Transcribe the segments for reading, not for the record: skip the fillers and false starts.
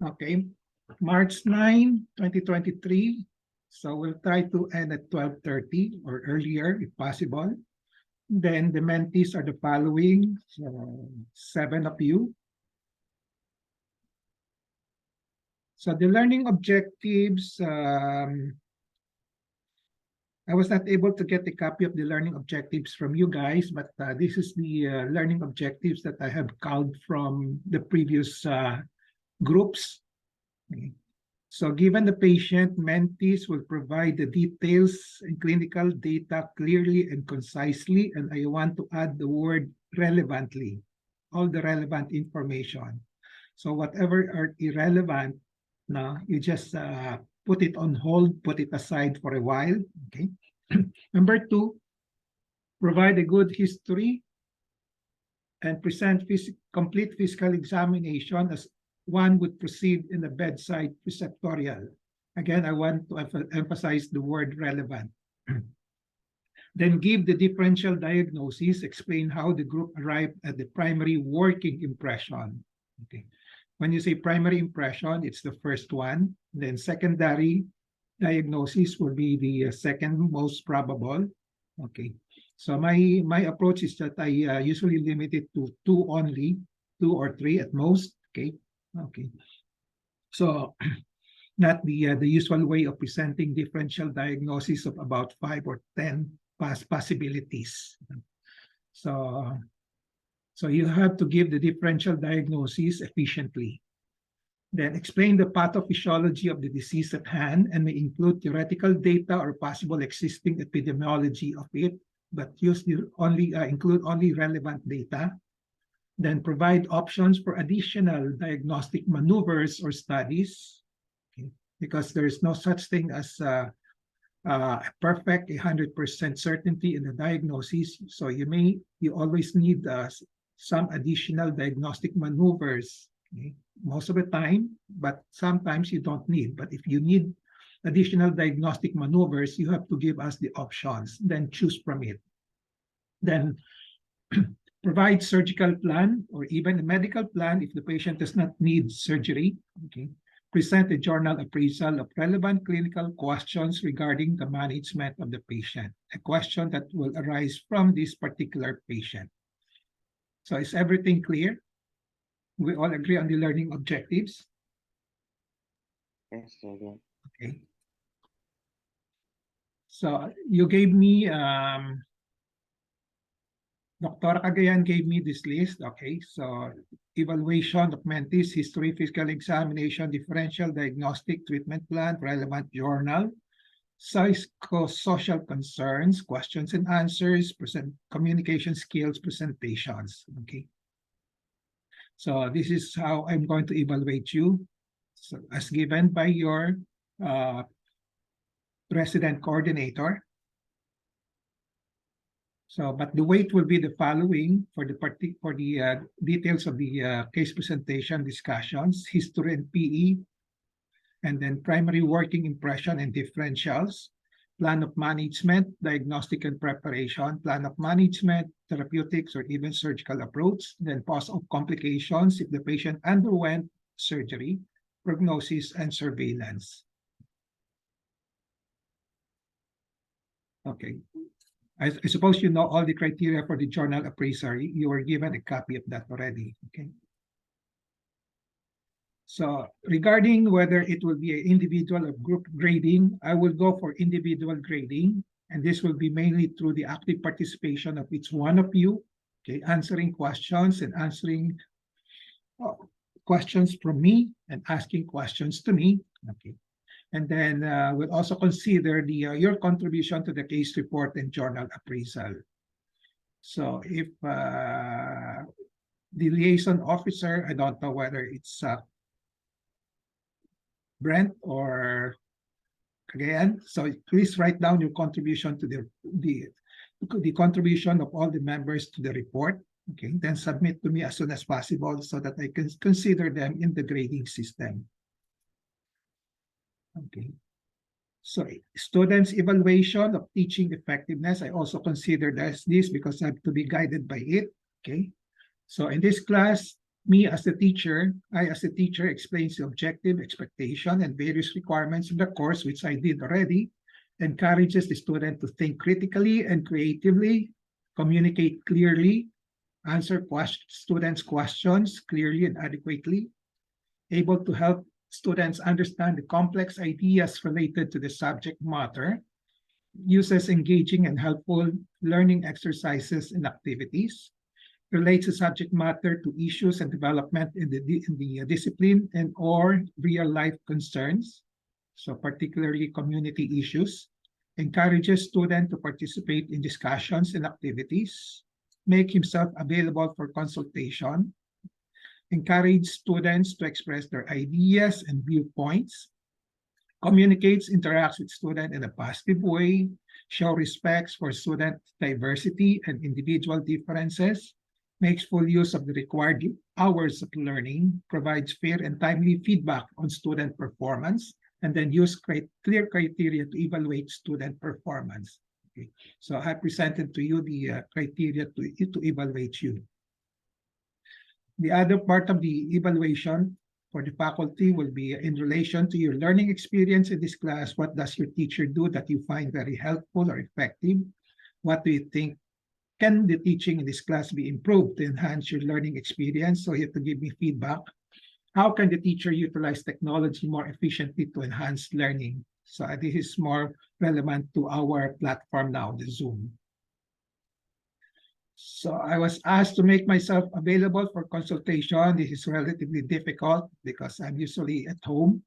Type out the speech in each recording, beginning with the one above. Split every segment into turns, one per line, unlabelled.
Okay, March 9, 2023. So we'll try to end at 12:30 or earlier if possible. Then the mentees are the following, so 7 of you. So the learning objectives, I was not able to get a copy of the learning objectives from you guys, but this is the learning objectives that I have culled from the previous groups. Okay. So given the patient, mentees will provide the details and clinical data clearly and concisely, and I want to add the word relevantly, all the relevant information. So whatever are irrelevant, now you just put it on hold, put it aside for a while, okay? Number 2, provide a good history and present complete physical examination as one would proceed in the bedside preceptorial. Again, I want to emphasize the word relevant. Then give the differential diagnosis, explain how the group arrived at the primary working impression. Okay. When you say primary impression, it's the first one. Then secondary diagnosis will be the second most probable. Okay. So my approach is that I usually limit it to 2 only, 2 or 3 at most. Okay. Okay. So not the usual way of presenting differential diagnosis of about 5 or 10 possibilities. So you have to give the differential diagnosis efficiently. Then explain the pathophysiology of the disease at hand and may include theoretical data or possible existing epidemiology of it, but include only relevant data. Then provide options for additional diagnostic maneuvers or studies, okay? Because there is no such thing as a perfect 100% certainty in the diagnosis. So you always need some additional diagnostic maneuvers, okay? Most of the time, but sometimes you don't need. But if you need additional diagnostic maneuvers, you have to give us the options, then choose from it. Then provide surgical plan or even a medical plan if the patient does not need surgery. Okay. Present a journal appraisal of relevant clinical questions regarding the management of the patient, a question that will arise from this particular patient. So is everything clear? We all agree on the learning objectives?
Yes, sir.
Okay. So you gave me Dr. Cagayan gave me this list. Okay, so evaluation of mentees, history, physical examination, differential diagnostic treatment plan, relevant journal, psychosocial concerns, questions and answers, communication skills, presentations. Okay. So this is how I'm going to evaluate you, so as given by your resident coordinator. So, but the weight will be the following for the details of the case presentation, discussions, history and PE, and then primary working impression and differentials, plan of management, diagnostic and preparation, plan of management, therapeutics or even surgical approach, then cause of complications if the patient underwent surgery, prognosis and surveillance. Okay. I suppose you know all the criteria for the journal appraiser. You were given a copy of that already, okay? So regarding whether it will be an individual or group grading, I will go for individual grading, and this will be mainly through the active participation of each one of you, okay? Answering questions and answering questions from me and asking questions to me, okay? And then we'll also consider your contribution to the case report and journal appraisal. So if the liaison officer, I don't know whether it's Brent or Cagayan, so please write down your contribution to the contribution of all the members to the report. Okay, then submit to me as soon as possible so that I can consider them in the grading system. Okay. So students' evaluation of teaching effectiveness, I also consider this because I have to be guided by it. Okay. So in this class, as the teacher explains the objective, expectation, and various requirements of the course, which I did already, encourages the student to think critically and creatively, communicate clearly, answer students' questions clearly and adequately, able to help students understand the complex ideas related to the subject matter, uses engaging and helpful learning exercises and activities, relates the subject matter to issues and development in the discipline and or real-life concerns, so particularly community issues, encourages students to participate in discussions and activities, make himself available for consultation, encourage students to express their ideas and viewpoints, communicates, interacts with students in a positive way, show respect for student diversity and individual differences, makes full use of the required hours of learning, provides fair and timely feedback on student performance, and then use clear criteria to evaluate student performance. Okay. So I presented to you the criteria to evaluate you. The other part of the evaluation for the faculty will be in relation to your learning experience in this class. What does your teacher do that you find very helpful or effective? What do you think? Can the teaching in this class be improved to enhance your learning experience? So you have to give me feedback. How can the teacher utilize technology more efficiently to enhance learning? So this is more relevant to our platform now, the Zoom. So I was asked to make myself available for consultation. This is relatively difficult because I'm usually at home.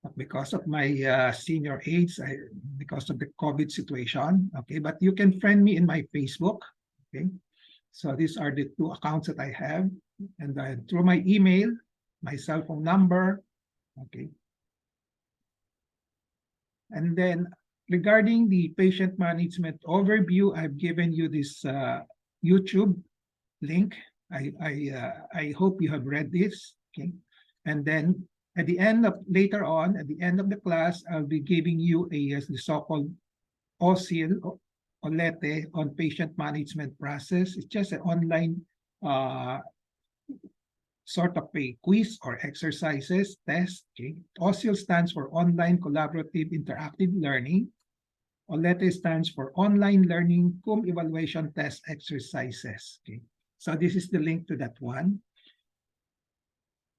But because of my senior age, because of the COVID situation, okay, but you can friend me in my Facebook, okay? So these are the two accounts that I have, and through my email, my cell phone number, okay? And then regarding the patient management overview, I've given you this YouTube link. I hope you have read this, okay? And then at the end of later on, at the end of the class, I'll be giving you the so-called OSIL, OLETE, on patient management process. It's just an online sort of a quiz or exercises test. Okay? OSIL stands for Online Collaborative Interactive Learning. OLETE stands for Online Learning Cum Evaluation Test Exercises. Okay? So this is the link to that one.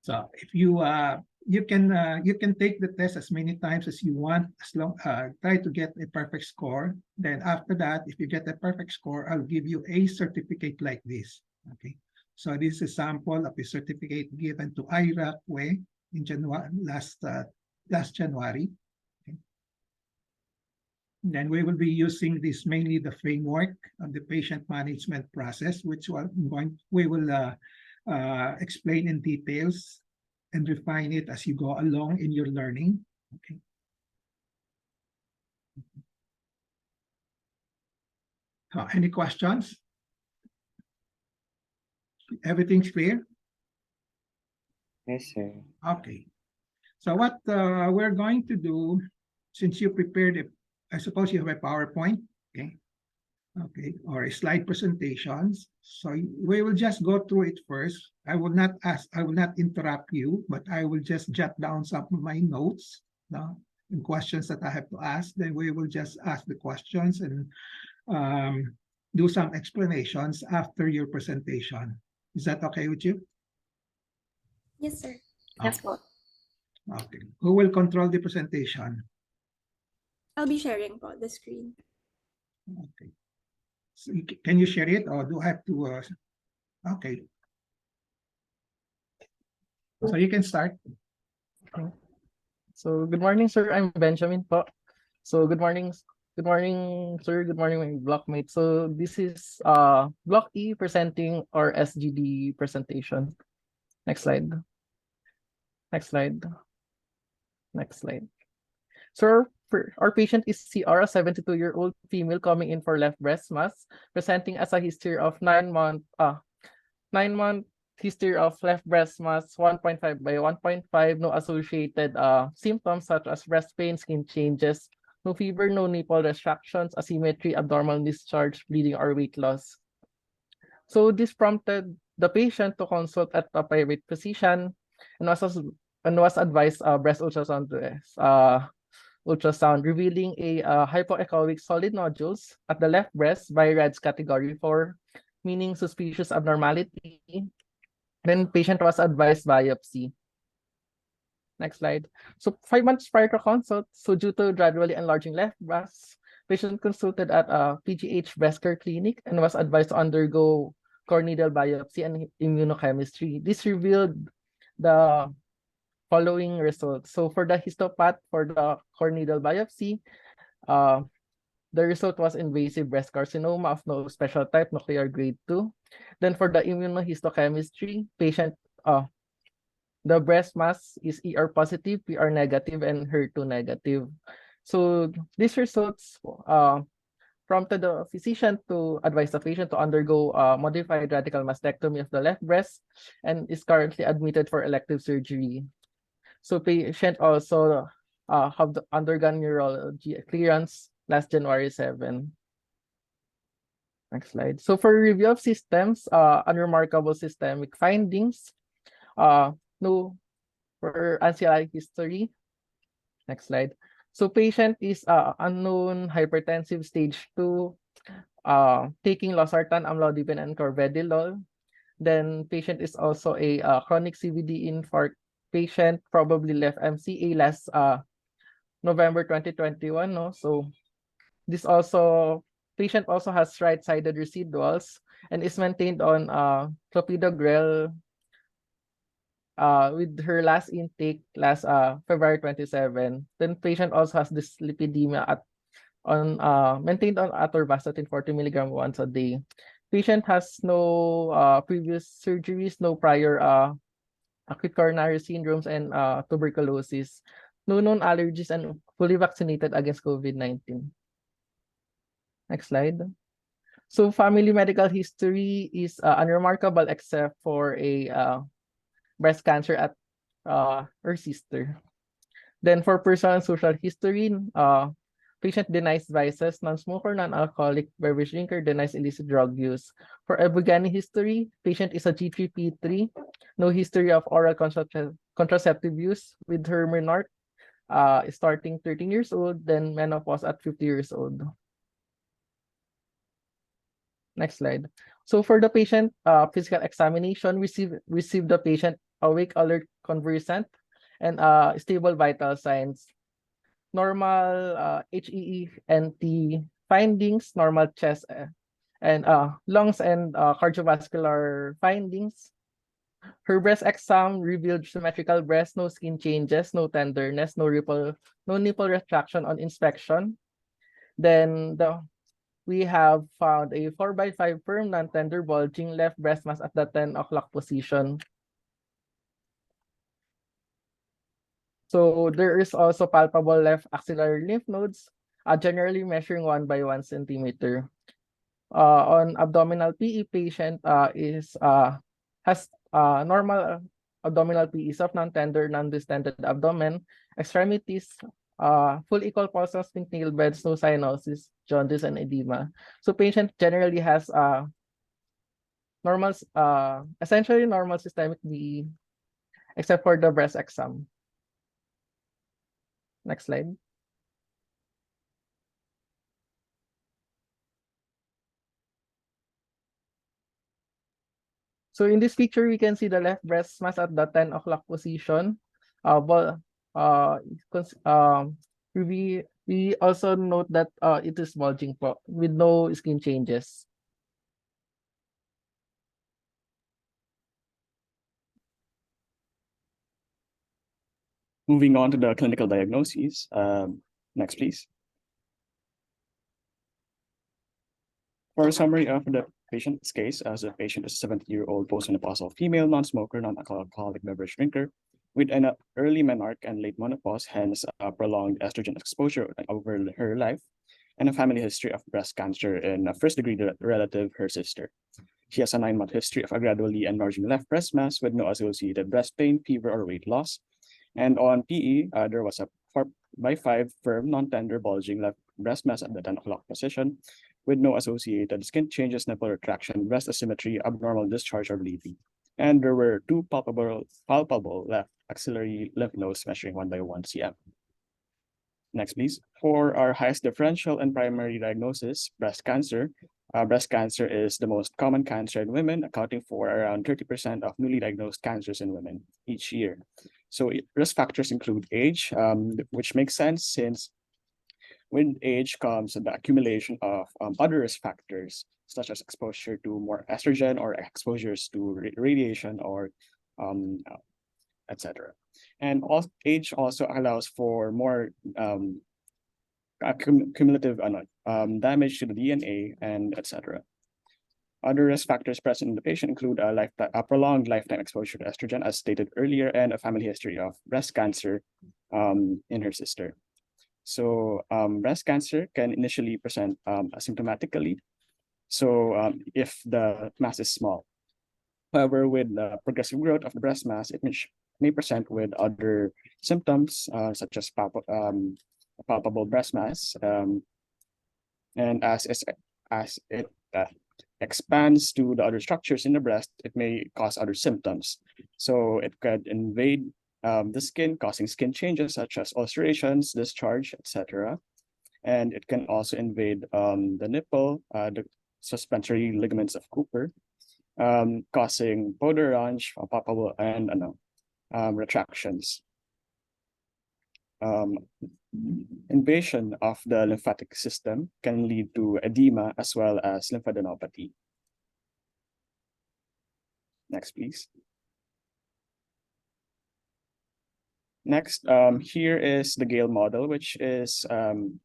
So if you can take the test as many times as you want, as long try to get a perfect score. Then after that, if you get a perfect score, I'll give you a certificate like this. Okay, so this is a sample of a certificate given to Ira Kwe in January last January. Okay. Then we will be using this mainly the framework of the patient management process, which we will explain in details and refine it as you go along in your learning. Okay. Any questions? Everything's clear?
Yes, sir.
Okay. So what we're going to do, since you prepared it, I suppose you have a PowerPoint, okay? Okay, or a slide presentations. So we will just go through it first. I will not interrupt you, but I will just jot down some of my notes now and questions that I have to ask. Then we will just ask the questions and do some explanations after your presentation. Is that okay with you?
Yes, sir.
Yes, po.
Okay. Who will control the presentation?
I'll be sharing po the screen.
Okay. So can you share it, or do I have to? Okay. So you can start.
Okay. So good morning, sir. I'm Benjamin po. So good morning, sir. Good morning, my blockmate. So this is Block E presenting our SGD presentation. Next slide. Next slide. Next slide. Sir, our patient is CR, a 72-year-old female coming in for left breast mass, presenting as a history of 9-month history of left breast mass 1.5 by 1.5, no associated symptoms such as breast pain, skin changes, no fever, no nipple restrictions, asymmetry, abnormal discharge, bleeding, or weight loss. So this prompted the patient to consult at a private physician and was advised breast ultrasound revealing a hypoechoic solid nodules at the left breast by RADS category 4, meaning suspicious abnormality. Then patient was advised biopsy. Next slide. So 5 months prior to consult, so due to gradually enlarging left breast, patient consulted at a PGH breast care clinic and was advised to undergo core needle biopsy and immunochemistry. This revealed the following results. So for the histopath for the core needle biopsy, the result was invasive breast carcinoma of no special type, nuclear grade 2. Then for the immunohistochemistry, patient the breast mass is ER positive, PR negative, and HER2 negative. So these results prompted the physician to advise the patient to undergo modified radical mastectomy of the left breast and is currently admitted for elective surgery. So patient also have undergone neurology clearance last January 7. Next slide. So for review of systems, unremarkable systemic findings, no for ancillary history. Next slide. So patient is unknown hypertensive stage 2, taking losartan, amlodipine, and corvedilol. Then patient is also a chronic CVD infarct patient, probably left MCA last November 2021. No, so this also patient also has right-sided residuals and is maintained on clopidogrel with her last intake last February 27. Then patient also has dyslipidemia maintained on atorvastatin 40 mg once a day. Patient has no previous surgeries, no prior acute coronary syndromes and tuberculosis, no known allergies, and fully vaccinated against COVID-19. Next slide. So family medical history is unremarkable except for a breast cancer at her sister. Then for personal and social history, patient denies vices, non-smoker, non-alcoholic beverage drinker, denies illicit drug use. For Ebogani history, patient is a G3P3, no history of oral contraceptive use with her menarche starting 13 years old, then menopause at 50 years old. Next slide. So for the patient physical examination, receive the patient awake, alert, conversant, and stable vital signs. Normal HEE-NT findings, normal chest and lungs and cardiovascular findings. Her breast exam revealed symmetrical breast, no skin changes, no tenderness, no nipple retraction on inspection. Then we have found a 4x5 firm non-tender bulging left breast mass at the 10 o'clock position. So there is also palpable left axillary lymph nodes, generally measuring 1 by 1 centimeter. On abdominal PE, patient has normal abdominal PE, soft non-tender, non-distended abdomen, extremities, full equal pulses, pink nail beds, no cyanosis, jaundice, and edema. So patient generally has essentially normal systemic BE, except for the breast exam. Next slide. So in this picture, we can see the left breast mass at the 10 o'clock position. We also note that it is bulging with no skin changes.
Moving on to the clinical diagnoses. Next, please. For a summary of the patient's case, as a patient is a 70-year-old postmenopausal female, non-smoker, non-alcoholic beverage drinker with an early menarche and late menopause, hence prolonged estrogen exposure over her life, and a family history of breast cancer in a first-degree relative, her sister. She has a 9-month history of a gradually enlarging left breast mass with no associated breast pain, fever, or weight loss. And on PE, there was a 4x5 firm non-tender bulging left breast mass at the 10 o'clock position. with no associated skin changes, nipple retraction, breast asymmetry, abnormal discharge, or bleeding. And there were two palpable left axillary lymph nodes measuring 1 by 1 cm. Next, please. For our highest differential and primary diagnosis, breast cancer. Breast cancer is the most common cancer in women, accounting for around 30% of newly diagnosed cancers in women each year. So risk factors include age, which makes sense since with age comes the accumulation of other risk factors, such as exposure to more estrogen or exposures to radiation or etc. And age also allows for more cumulative damage to the DNA and etc. Other risk factors present in the patient include a prolonged lifetime exposure to estrogen, as stated earlier, and a family history of breast cancer in her sister. So breast cancer can initially present asymptomatically, so if the mass is small. However, with the progressive growth of the breast mass, it may present with other symptoms such as palpable breast mass, and as it expands to the other structures in the breast, it may cause other symptoms. So it could invade the skin, causing skin changes such as ulcerations, discharge, etc. And it can also invade the nipple, the suspensory ligaments of Cooper, causing powder orange, palpable, and retractions. Invasion of the lymphatic system can lead to edema as well as lymphadenopathy. Next, please. Next, here is the Gale model, which is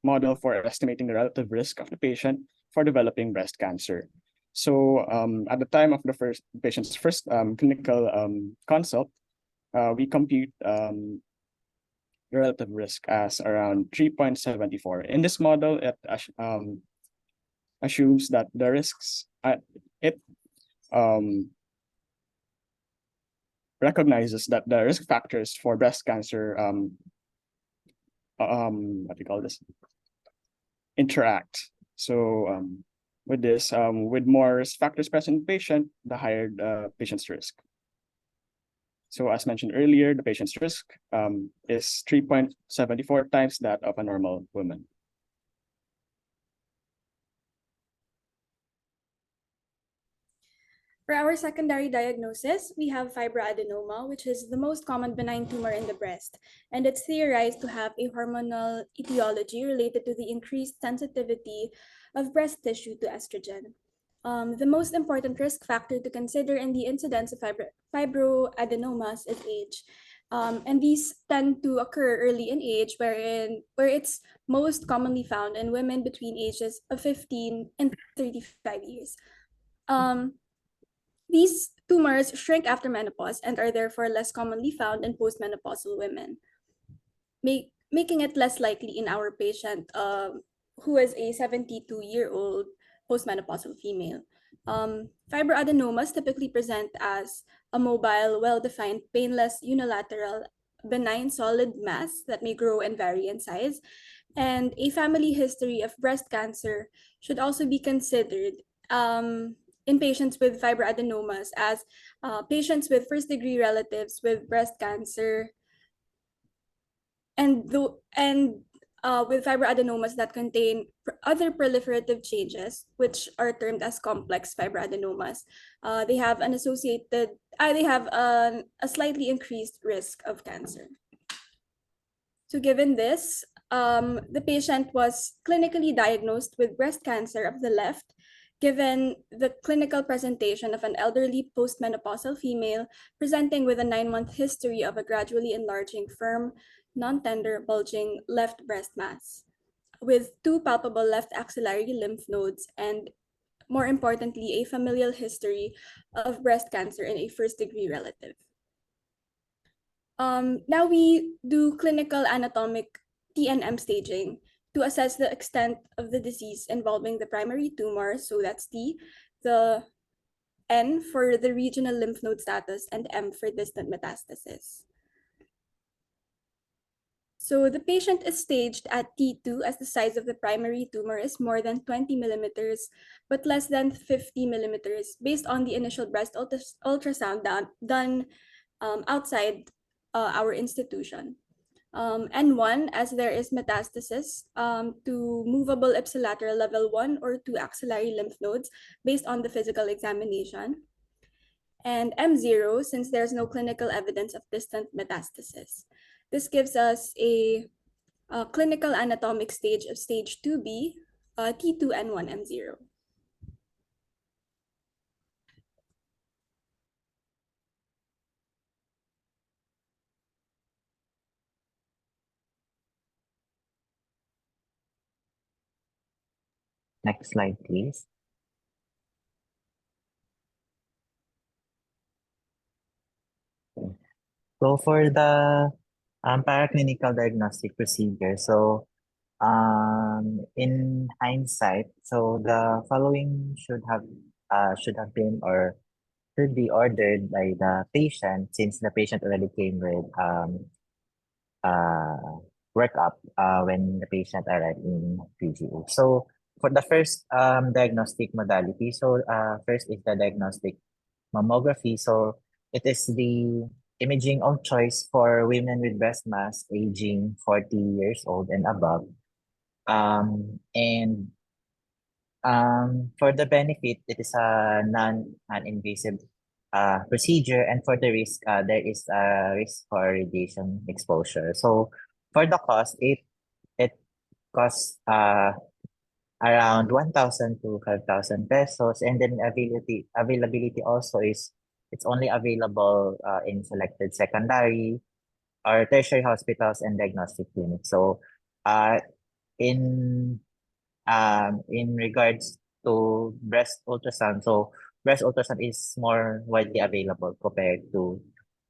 model for estimating the relative risk of the patient for developing breast cancer. So at the time of the patient's first clinical consult, we compute the relative risk as around 3.74. In this model, it assumes that the risks, recognizes that the risk factors for breast cancer, what do you call this, interact. So with this, with more risk factors present in the patient, the higher the patient's risk. So as mentioned earlier, the patient's risk is 3.74 times that of a normal woman.
For our secondary diagnosis, we have fibroadenoma, which is the most common benign tumor in the breast, and it's theorized to have a hormonal etiology related to the increased sensitivity of breast tissue to estrogen. The most important risk factor to consider in the incidence of fibroadenomas is age. And these tend to occur early in age, where it's most commonly found in women between ages of 15 and 35 years. These tumors shrink after menopause and are therefore less commonly found in postmenopausal women, making it less likely in our patient who is a 72-year-old postmenopausal female. Fibroadenomas typically present as a mobile, well-defined, painless, unilateral, benign solid mass that may grow and vary in size. And a family history of breast cancer should also be considered in patients with fibroadenomas, as patients with first-degree relatives with breast cancer and with fibroadenomas that contain other proliferative changes, which are termed as complex fibroadenomas, they have a slightly increased risk of cancer. So given this, the patient was clinically diagnosed with breast cancer of the left, given the clinical presentation of an elderly postmenopausal female presenting with a 9-month history of a gradually enlarging, firm, non-tender, bulging left breast mass, with 2 palpable left axillary lymph nodes, and more importantly, a familial history of breast cancer in a first-degree relative. Now we do clinical anatomic TNM staging to assess the extent of the disease involving the primary tumor. So that's T, the N for the regional lymph node status, and M for distant metastasis. So the patient is staged at T2 as the size of the primary tumor is more than 20 millimeters, but less than 50 millimeters based on the initial breast ultrasound done outside our institution. N1, as there is metastasis to movable ipsilateral level 1 or 2 axillary lymph nodes based on the physical examination. And M0, since there's no clinical evidence of distant metastasis. This gives us a clinical anatomic stage of stage 2B, T2N1M0.
Next slide, please. So for the paraclinical diagnostic procedure, so in hindsight, so the following should have been or should be ordered by the patient since the patient already came with workup when the patient arrived in PGH. So for the first diagnostic modality, so first is the diagnostic mammography. So it is the imaging of choice for women with breast mass aging 40 years old and above. And for the benefit, it is a non-invasive procedure, and for the risk, there is a risk for radiation exposure. So for the cost, it costs around 1,000 to 5,000 pesos, and then availability also is it's only available in selected secondary or tertiary hospitals and diagnostic clinics. So in in regards to breast ultrasound, so breast ultrasound is more widely available compared to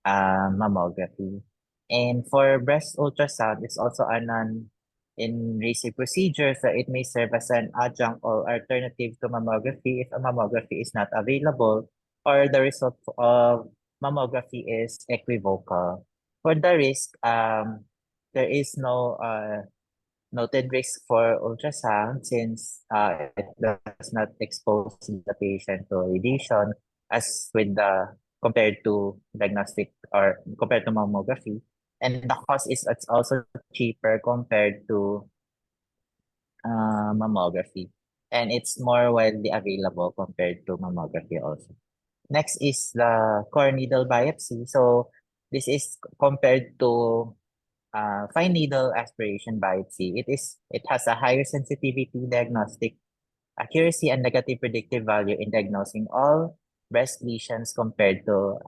mammography. And for breast ultrasound, it's also a non-invasive procedure, so it may serve as an adjunct or alternative to mammography if a mammography is not available or the result of mammography is equivocal. For the risk, there is no noted risk for ultrasound since it does not expose the patient to radiation as with the compared to diagnostic or compared to mammography. And the cost is it's also cheaper compared to mammography. And it's more widely available compared to mammography also. Next is the core needle biopsy. So this is compared to fine needle aspiration biopsy. It has a higher sensitivity, diagnostic accuracy, and negative predictive value in diagnosing all breast lesions compared to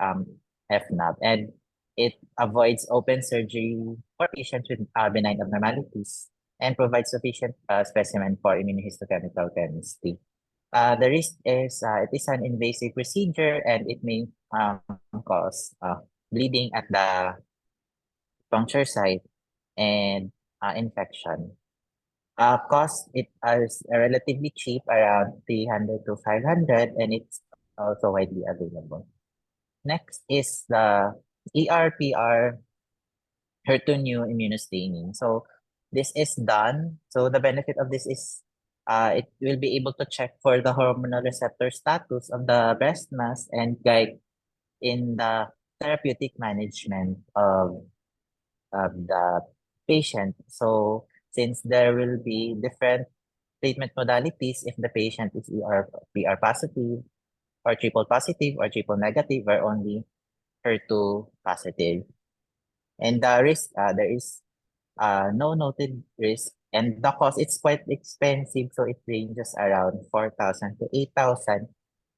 FNAB, and it avoids open surgery for patients with benign abnormalities and provides sufficient specimen for immunohistochemical chemistry. The risk is it is an invasive procedure and it may cause bleeding at the puncture site and infection. Cost it is relatively cheap, around 300 to 500, and it's also widely available. Next is the ERPR HER2/neu immunostaining. So this is done. So the benefit of this is it will be able to check for the hormonal receptor status of the breast mass and guide in the therapeutic management of the patient. So since there will be different treatment modalities if the patient is PR positive or triple negative or only HER2 positive. And the risk, there is no noted risk, and the cost, it's quite expensive, so it ranges around 4,000 to 8,000,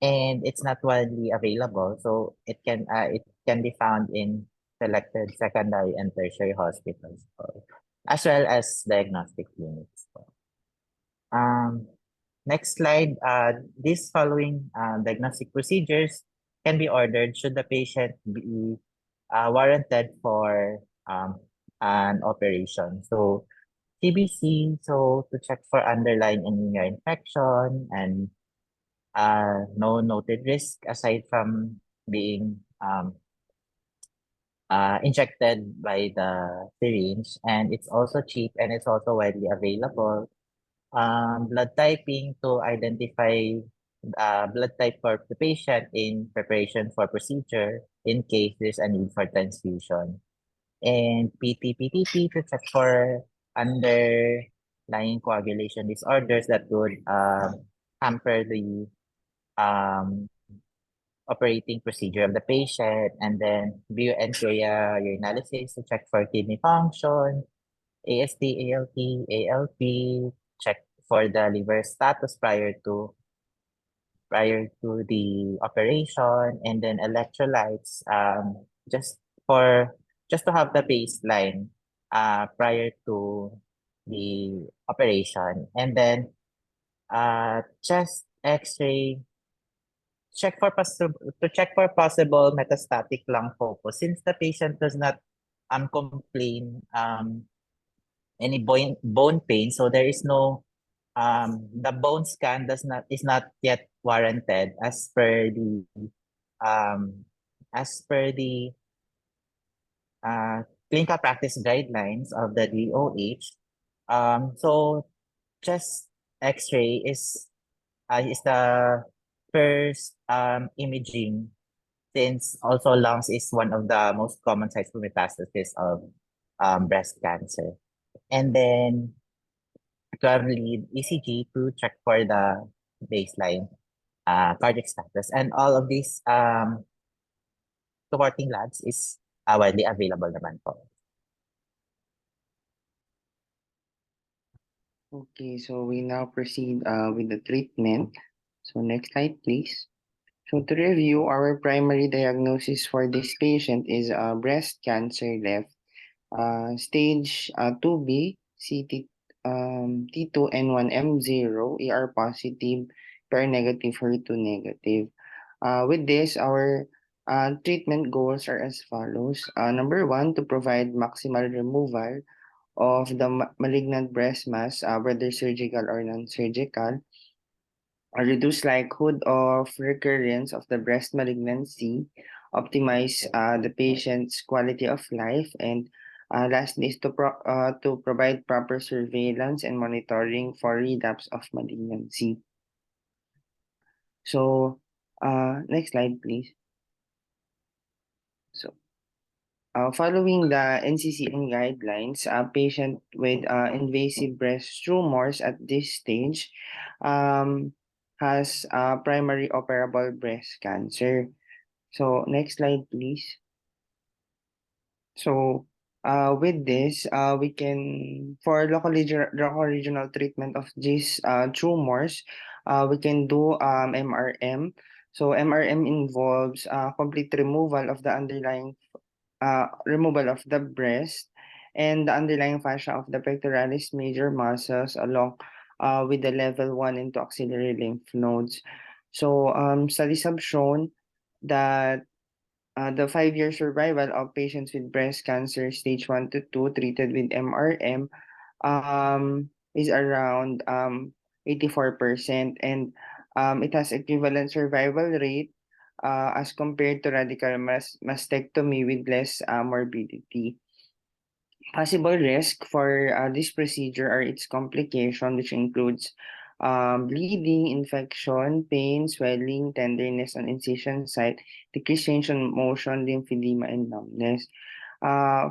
and it's not widely available, so it can be found in selected secondary and tertiary hospitals, as well as diagnostic clinics. Next slide. These following diagnostic procedures can be ordered should the patient be warranted for an operation. So TBC, so to check for underlying anemia infection and no noted risk aside from being injected by the syringe, and it's also cheap and it's also widely available. Blood typing to identify blood type for the patient in preparation for procedure in case there's a need for transfusion. And PT-PTT to check for underlying coagulation disorders that would hamper the um, operating procedure of the patient, and then view and urea urinalysis to check for kidney function, AST, ALT, ALP, check for the liver status prior to the operation, and then electrolytes, just for just to have the baseline prior to the operation, and then chest X-ray check for possible metastatic lung focus since the patient does not complain any bone pain, so there is no the bone scan is not yet warranted um as per the clinical practice guidelines of the DOH. So chest X-ray is the first imaging, since also lungs is one of the most common sites for metastasis of breast cancer. And then 12-lead ECG to check for the baseline cardiac status. And all of these supporting labs is widely available naman po.
Okay, so we now proceed with the treatment. So next slide, please. So to review, our primary diagnosis for this patient is breast cancer left, stage 2B, CT T2N1M0, ER positive, PR negative, HER2 negative. With this, our treatment goals are as follows. Number one, to provide maximal removal of the malignant breast mass, whether surgical or non-surgical, reduce likelihood of recurrence of the breast malignancy, optimize the patient's quality of life, and lastly is to provide proper surveillance and monitoring for relapse of malignancy. So, next slide, please. So, following the NCCN guidelines, a patient with invasive breast tumors at this stage has primary operable breast cancer. So next slide, please. So with this, we can, for local regional treatment of these tumors, we can do MRM. So MRM involves complete removal of the underlying removal of the breast and the underlying fascia of the pectoralis major muscles along with the level 1 and 2 axillary lymph nodes. So studies have shown that the 5-year survival of patients with breast cancer stage 1 to 2 treated with MRM is around 84%, and it has equivalent survival rate as compared to radical mastectomy with less morbidity. Possible risk for this procedure are its complication, which includes bleeding, infection, pain, swelling, tenderness on incision site, decreased range of motion, lymphedema, and numbness.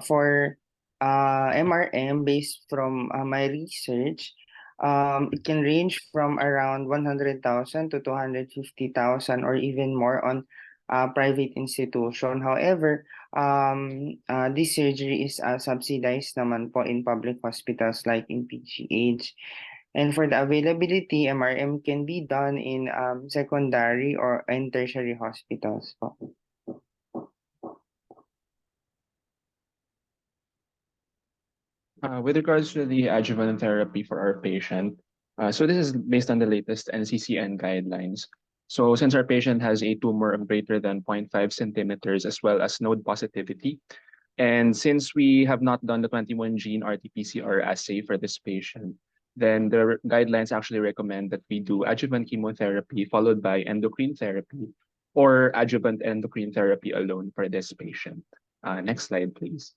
For MRM, based from my research, it can range from around 100,000 to 250,000 or even more on private institution. However, this surgery is subsidized naman po in public hospitals like in PGH. And for the availability, MRM can be done in secondary or and tertiary hospitals po.
With regards to the adjuvant therapy for our patient, so this is based on the latest NCCN guidelines. So since our patient has a tumor of greater than 0.5 centimeters as well as node positivity, and since we have not done the 21 gene RT-PCR assay for this patient, then the guidelines actually recommend that we do adjuvant chemotherapy followed by endocrine therapy or adjuvant endocrine therapy alone for this patient. Next slide, please.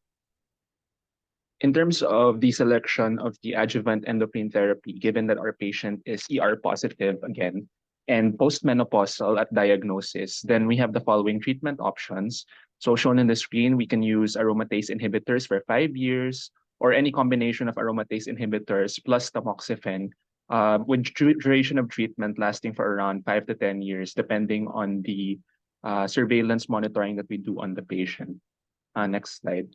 In terms of the selection of the adjuvant endocrine therapy, given that our patient is ER positive again and postmenopausal at diagnosis, then we have the following treatment options. So shown in the screen, we can use aromatase inhibitors for 5 years or any combination of aromatase inhibitors plus tamoxifen with duration of treatment lasting for around 5 to 10 years, depending on the surveillance monitoring that we do on the patient. Next slide.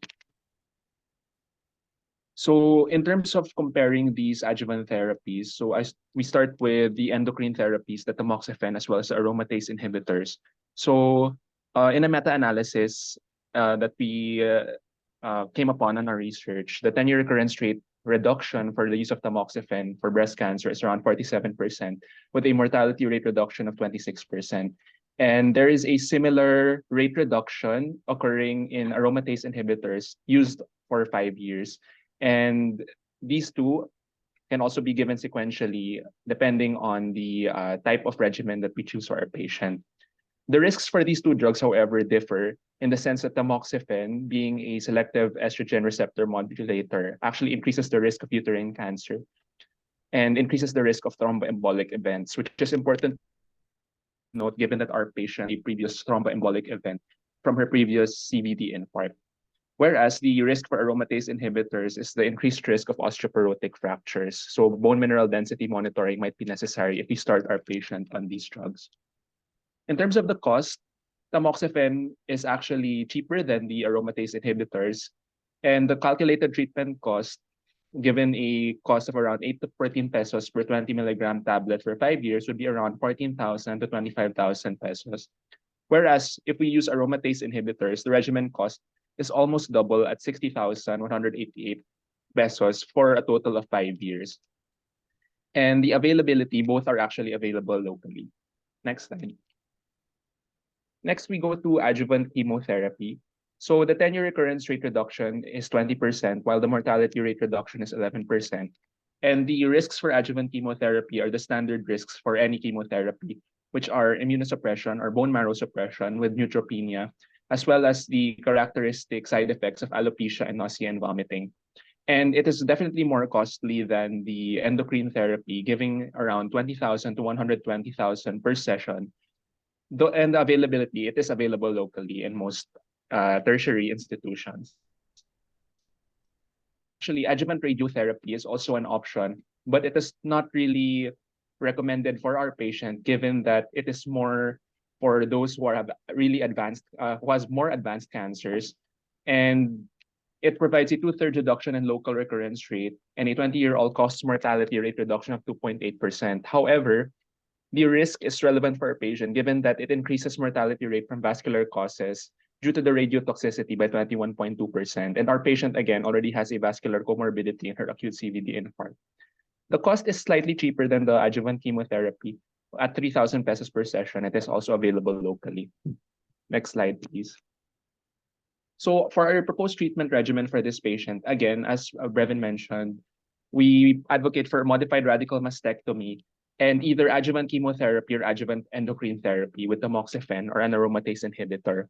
So in terms of comparing these adjuvant therapies, we start with the endocrine therapies, the tamoxifen, as well as the aromatase inhibitors. So in a meta-analysis that we came upon in our research, the 10-year recurrence rate reduction for the use of tamoxifen for breast cancer is around 47%, with a mortality rate reduction of 26%. And there is a similar rate reduction occurring in aromatase inhibitors used for 5 years. And these two can also be given sequentially depending on the type of regimen that we choose for our patient. The risks for these two drugs, however, differ in the sense that tamoxifen, being a selective estrogen receptor modulator, actually increases the risk of uterine cancer and increases the risk of thromboembolic events, which is important to note given that our patient had a previous thromboembolic event from her previous CVD infarct. Whereas the risk for aromatase inhibitors is the increased risk of osteoporotic fractures. So bone mineral density monitoring might be necessary if we start our patient on these drugs. In terms of the cost, tamoxifen is actually cheaper than the aromatase inhibitors. And the calculated treatment cost, given a cost of around 8 to 14 pesos per 20 milligram tablet for 5 years, would be around 14,000 to 25,000 pesos. Whereas if we use aromatase inhibitors, the regimen cost is almost double at 60,188 pesos for a total of 5 years. And the availability, both are actually available locally. Next slide. Next, we go to adjuvant chemotherapy. So the 10-year recurrence rate reduction is 20%, while the mortality rate reduction is 11%. And the risks for adjuvant chemotherapy are the standard risks for any chemotherapy, which are immunosuppression or bone marrow suppression with neutropenia, as well as the characteristic side effects of alopecia and nausea and vomiting. And it is definitely more costly than the endocrine therapy, giving around 20,000 to 120,000 per session. And the availability, it is available locally in most tertiary institutions. Actually, adjuvant radiotherapy is also an option, but it is not really recommended for our patient, given that it is more for those who have really advanced, who has more advanced cancers. And it provides a 2/3 reduction in local recurrence rate and a 20-year all-cause mortality rate reduction of 2.8%. However, the risk is relevant for a patient, given that it increases mortality rate from vascular causes due to the radiotoxicity by 21.2%. And our patient, again, already has a vascular comorbidity in her acute CVD infarct. The cost is slightly cheaper than the adjuvant chemotherapy at 3,000 pesos per session. It is also available locally. Next slide, please. So for our proposed treatment regimen for this patient, again, as Brevin mentioned, we advocate for modified radical mastectomy and either adjuvant chemotherapy or adjuvant endocrine therapy with tamoxifen or an aromatase inhibitor.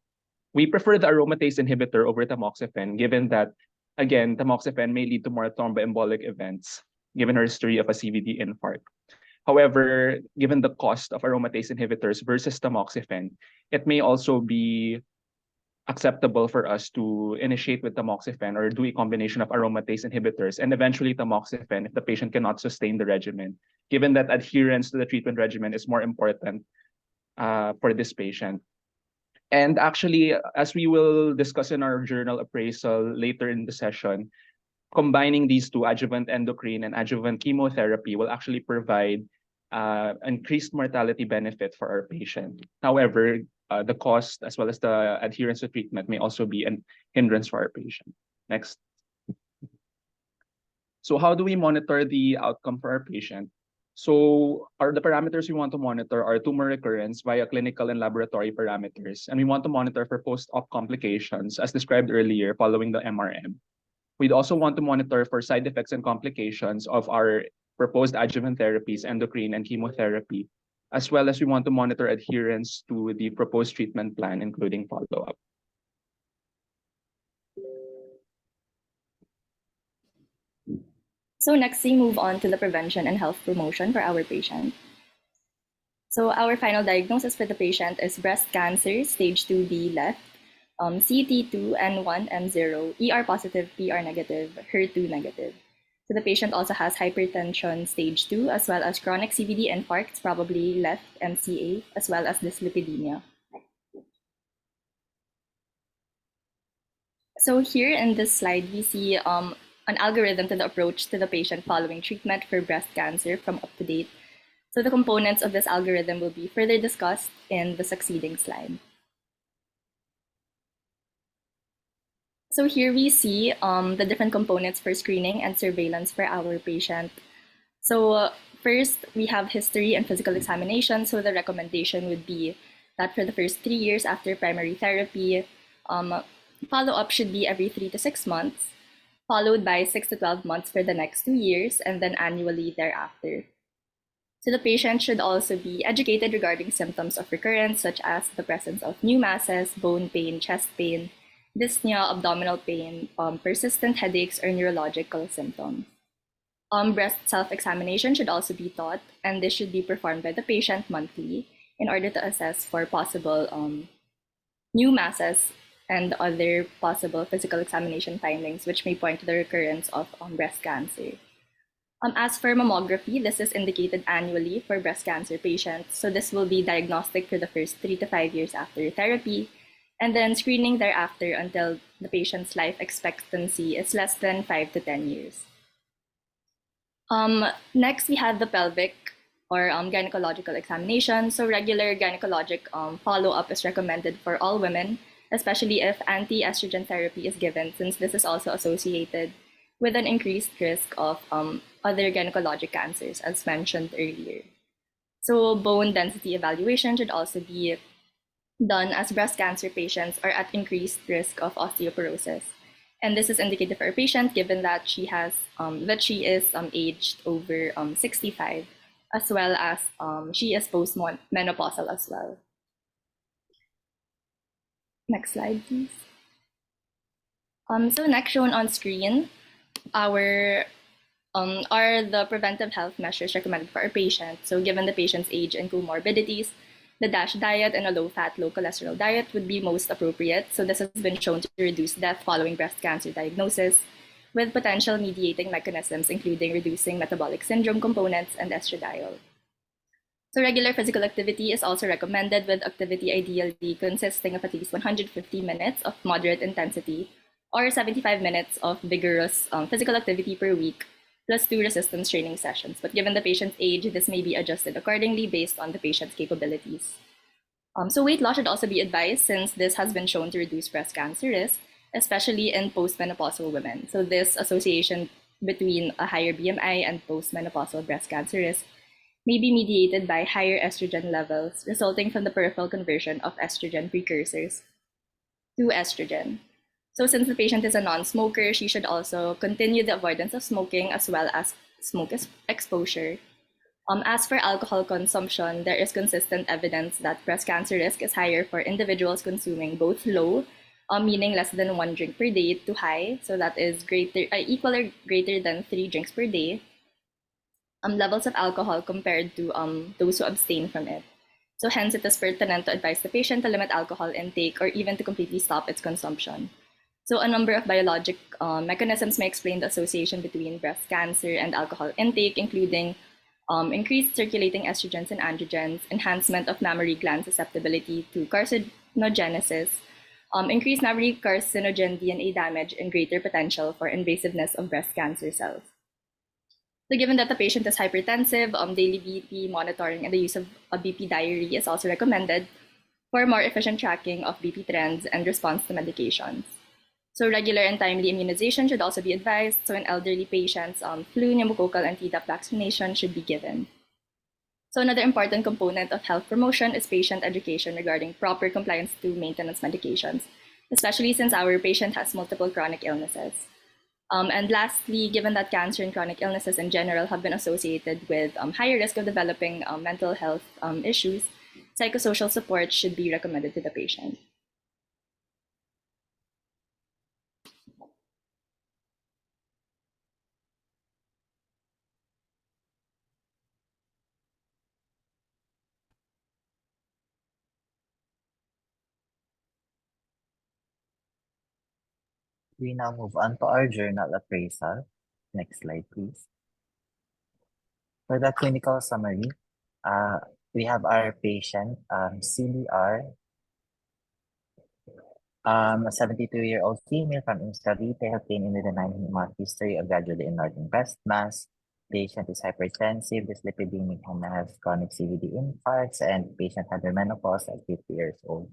We prefer the aromatase inhibitor over tamoxifen, given that, again, tamoxifen may lead to more thromboembolic events, given her history of a CVD infarct. However, given the cost of aromatase inhibitors versus tamoxifen, it may also be acceptable for us to initiate with tamoxifen or do a combination of aromatase inhibitors and eventually tamoxifen if the patient cannot sustain the regimen, given that adherence to the treatment regimen is more important for this patient. And actually, as we will discuss in our journal appraisal later in the session, combining these two, adjuvant endocrine and adjuvant chemotherapy, will actually provide increased mortality benefit for our patient. However, the cost as well as the adherence to treatment may also be a hindrance for our patient. Next. So how do we monitor the outcome for our patient? So the parameters we want to monitor are tumor recurrence via clinical and laboratory parameters. And we want to monitor for post-op complications as described earlier following the MRM. We'd also want to monitor for side effects and complications of our proposed adjuvant therapies, endocrine and chemotherapy, as well as we want to monitor adherence to the proposed treatment plan, including follow-up.
So next, we move on to the prevention and health promotion for our patient. So our final diagnosis for the patient is breast cancer, stage 2B left, CT2, N1, M0, ER positive, PR negative, HER2 negative. So the patient also has hypertension stage 2, as well as chronic CVD infarcts, probably left MCA, as well as dyslipidemia. So here in this slide, we see an algorithm to the approach to the patient following treatment for breast cancer from UpToDate. So the components of this algorithm will be further discussed in the succeeding slide. So here we see the different components for screening and surveillance for our patient. So first, we have history and physical examination. So the recommendation would be that for the first 3 years after primary therapy, follow-up should be every 3 to 6 months, followed by 6 to 12 months for the next 2 years, and then annually thereafter. So the patient should also be educated regarding symptoms of recurrence, such as the presence of new masses, bone pain, chest pain, dyspnea, abdominal pain, persistent headaches, or neurological symptoms. Breast self-examination should also be taught, and this should be performed by the patient monthly in order to assess for possible new masses and other possible physical examination findings, which may point to the recurrence of breast cancer. As for mammography, this is indicated annually for breast cancer patients. So this will be diagnostic for the first 3 to 5 years after therapy, and then screening thereafter until the patient's life expectancy is less than 5 to 10 years. Next, we have the pelvic or gynecological examination. So regular gynecologic follow-up is recommended for all women, especially if anti-estrogen therapy is given, since this is also associated with an increased risk of other gynecologic cancers, as mentioned earlier. So bone density evaluation should also be done, as breast cancer patients are at increased risk of osteoporosis. And this is indicated for a patient given that she is aged over 65, as well as she is postmenopausal as well. Next slide, please. So next, shown on screen, are the preventive health measures recommended for our patient. So given the patient's age and comorbidities, the DASH diet and a low-fat, low-cholesterol diet would be most appropriate. So this has been shown to reduce death following breast cancer diagnosis, with potential mediating mechanisms including reducing metabolic syndrome components and estradiol. So regular physical activity is also recommended, with activity ideally consisting of at least 150 minutes of moderate intensity or 75 minutes of vigorous physical activity per week, plus 2 resistance training sessions. But given the patient's age, this may be adjusted accordingly based on the patient's capabilities. So weight loss should also be advised, since this has been shown to reduce breast cancer risk, especially in postmenopausal women. So this association between a higher BMI and postmenopausal breast cancer risk may be mediated by higher estrogen levels resulting from the peripheral conversion of estrogen precursors to estrogen. So since the patient is a non-smoker, she should also continue the avoidance of smoking as well as smoke exposure. As for alcohol consumption, there is consistent evidence that breast cancer risk is higher for individuals consuming both low, meaning less than 1 drink per day, to high, so that is equal or greater than 3 drinks per day, levels of alcohol compared to those who abstain from it. So hence, it is pertinent to advise the patient to limit alcohol intake or even to completely stop its consumption. So a number of biologic mechanisms may explain the association between breast cancer and alcohol intake, including increased circulating estrogens and androgens, enhancement of mammary gland susceptibility to carcinogenesis, increased mammary carcinogen DNA damage, and greater potential for invasiveness of breast cancer cells. So given that the patient is hypertensive, daily BP monitoring and the use of a BP diary is also recommended for more efficient tracking of BP trends and response to medications. So regular and timely immunization should also be advised. So in elderly patients, flu, pneumococcal, and Tdap vaccination should be given. So another important component of health promotion is patient education regarding proper compliance to maintenance medications, especially since our patient has multiple chronic illnesses. And lastly, given that cancer and chronic illnesses in general have been associated with higher risk of developing mental health issues, psychosocial support should be recommended to the patient.
We now move on to our journal appraisal. Next slide, please. For the clinical summary, we have our patient, CDR, a 72-year-old female from Cavite, obtained with a 9-month history of gradually enlarging breast mass. Patient is hypertensive, dyslipidemic, and has chronic CVD infarcts, and patient had her menopause at 50 years old.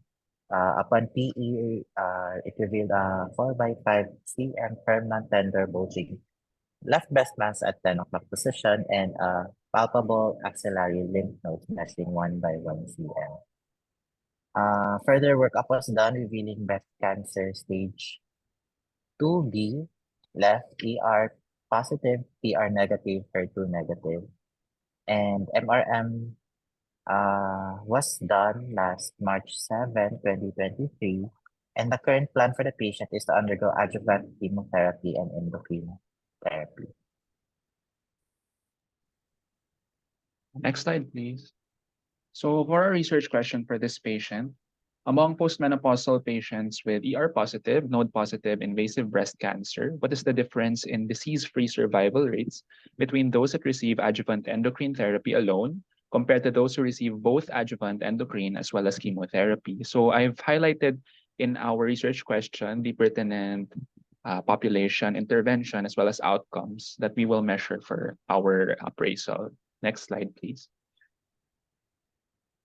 Upon PE, it revealed a 4x5 cm firm non-tender bulging left breast mass at 10 o'clock position and a palpable axillary lymph nodes measuring 1x1 cm. Further workup was done revealing breast cancer stage 2B, left ER positive, PR negative, HER2 negative, and MRM was done last March 7, 2023, and the current plan for the patient is to undergo adjuvant chemotherapy and endocrine therapy.
Next slide, please. So for our research question for this patient, among postmenopausal patients with ER positive, node positive invasive breast cancer, what is the difference in disease-free survival rates between those that receive adjuvant endocrine therapy alone compared to those who receive both adjuvant endocrine as well as chemotherapy? So I've highlighted in our research question the pertinent population intervention as well as outcomes that we will measure for our appraisal. Next slide, please.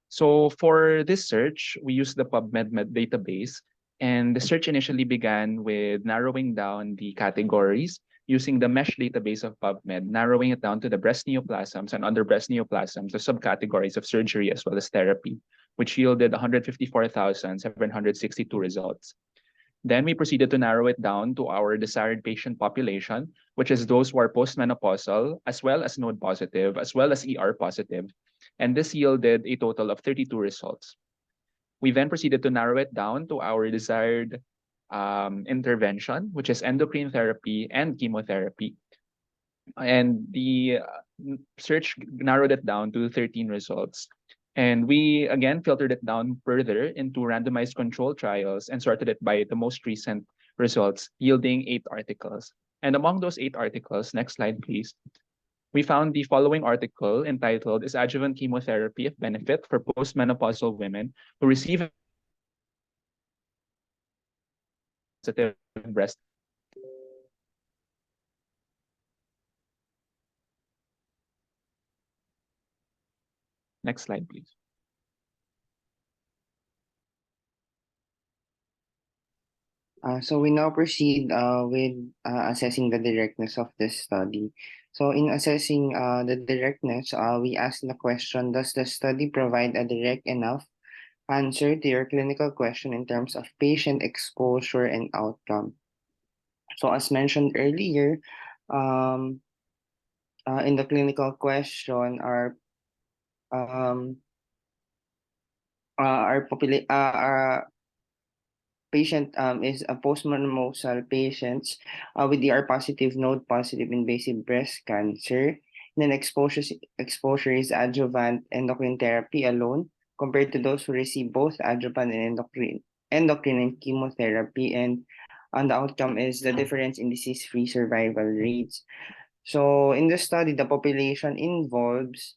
So for this search, we used the PubMed database, and the search initially began with narrowing down the categories using the mesh database of PubMed, narrowing it down to the breast neoplasms and under breast neoplasms, the subcategories of surgery as well as therapy, which yielded 154,762 results. Then we proceeded to narrow it down to our desired patient population, which is those who are postmenopausal, as well as node positive, as well as ER positive. And this yielded a total of 32 results. We then proceeded to narrow it down to our desired intervention, which is endocrine therapy and chemotherapy. And the search narrowed it down to 13 results. And we, again, filtered it down further into randomized control trials and sorted it by the most recent results, yielding 8 articles. And among those 8 articles, next slide, please, we found the following article entitled, "Is Adjuvant Chemotherapy of Benefit for Postmenopausal Women Who Receive Breast?" Next slide, please.
So we now proceed with assessing the directness of this study. So in assessing the directness, we ask the question, does the study provide a direct enough answer to your clinical question in terms of patient exposure and outcome? So as mentioned earlier, in the clinical question, our patient is a postmenopausal patients with ER positive, node positive invasive breast cancer. And then exposure is adjuvant endocrine therapy alone compared to those who receive both adjuvant and endocrine and chemotherapy. And the outcome is the difference in disease-free survival rates. So in the study, the population involves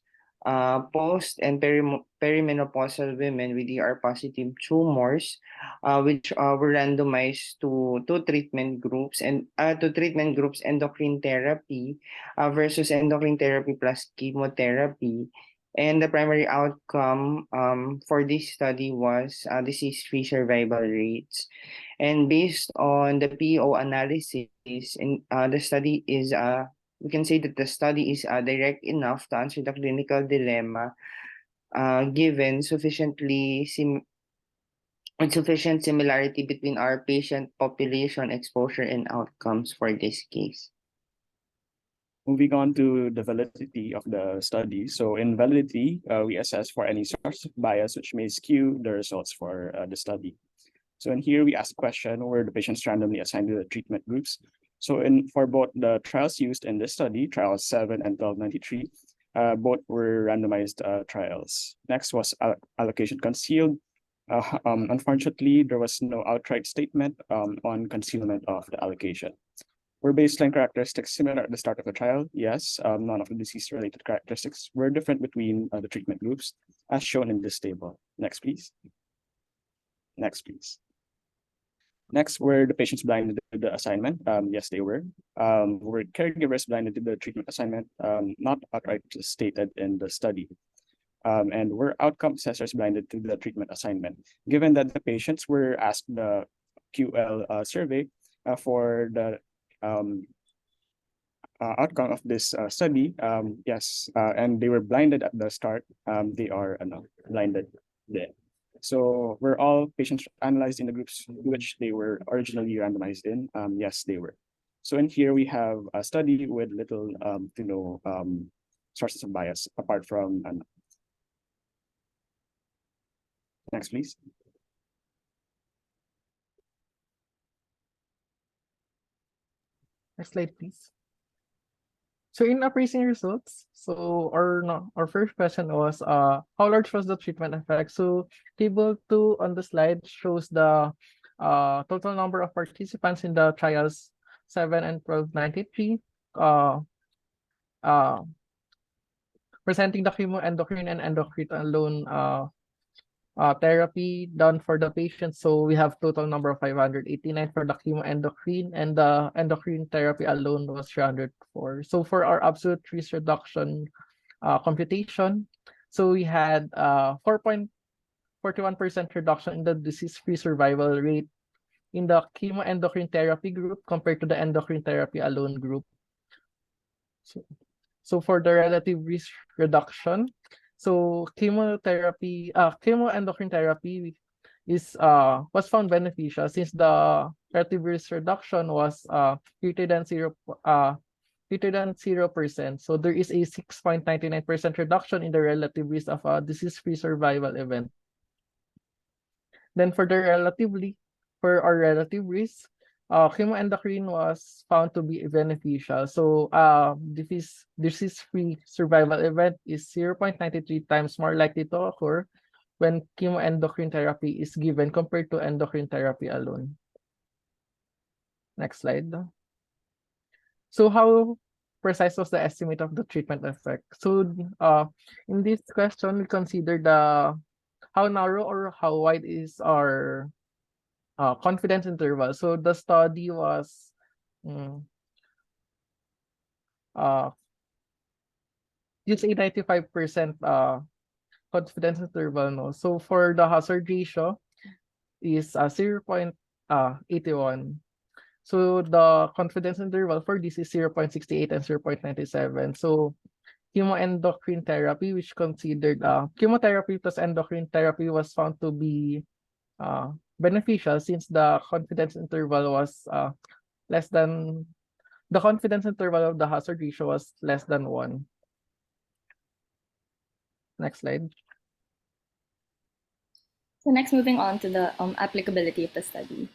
post and perimenopausal women with ER positive tumors, which were randomized to two treatment groups endocrine therapy versus endocrine therapy plus chemotherapy. And the primary outcome for this study was disease-free survival rates. And based on the PO analysis, the study is we can say that the study is direct enough to answer the clinical dilemma, given sufficient similarity between our patient population exposure and outcomes for this case.
Moving on to the validity of the study. So in validity, we assess for any source of bias which may skew the results for the study. So in here, we ask a question where the patients randomly assigned to the treatment groups. So for both the trials used in this study, trials 7 and 1293, both were randomized trials. Next was allocation concealed. Unfortunately, there was no outright statement on concealment of the allocation. Were baseline characteristics similar at the start of the trial? Yes, none of the disease-related characteristics were different between the treatment groups, as shown in this table. Next, please. Next, please. Next, were the patients blinded to the assignment? Yes, they were. Were caregivers blinded to the treatment assignment? Not outright stated in the study. And were outcome assessors blinded to the treatment assignment? Given that the patients were asked the QL survey for the outcome of this study, yes, and they were blinded at the start, they are blinded there. So were all patients analyzed in the groups which they were originally randomized in? Yes, they were. So in here we have a study with little to no sources of bias apart from next, please.
Next slide, please. So in appraising results, our first question was how large was the treatment effect? So table 2 on the slide shows the total number of participants in the trials 7 and 1293 presenting the chemoendocrine and endocrine alone therapy done for the patient. So we have total number of 589 for the chemoendocrine, and the endocrine therapy alone was 304. So for our absolute risk reduction computation, so we had 4.41% reduction in the disease-free survival rate in the chemoendocrine therapy group compared to the endocrine therapy alone group. So for the relative risk reduction, so chemoendocrine therapy was found beneficial since the relative risk reduction was greater than 0%. So there is a 6.99% reduction in the relative risk of a disease-free survival event. Then for our relative risk, chemoendocrine was found to be beneficial. So disease-free survival event is 0.93 times more likely to occur when chemoendocrine therapy is given compared to endocrine therapy alone. Next slide. So how precise was the estimate of the treatment effect? So in this question, we consider how narrow or how wide is our confidence interval. So the study was used a 95% confidence interval. No? So for the hazard ratio is 0.81. So the confidence interval for this is 0.68 and 0.97. So chemoendocrine therapy, which considered chemotherapy plus endocrine therapy, was found to be beneficial since the confidence interval was less than the confidence interval of the hazard ratio was less than 1. Next slide.
So next, moving on to the applicability of the study.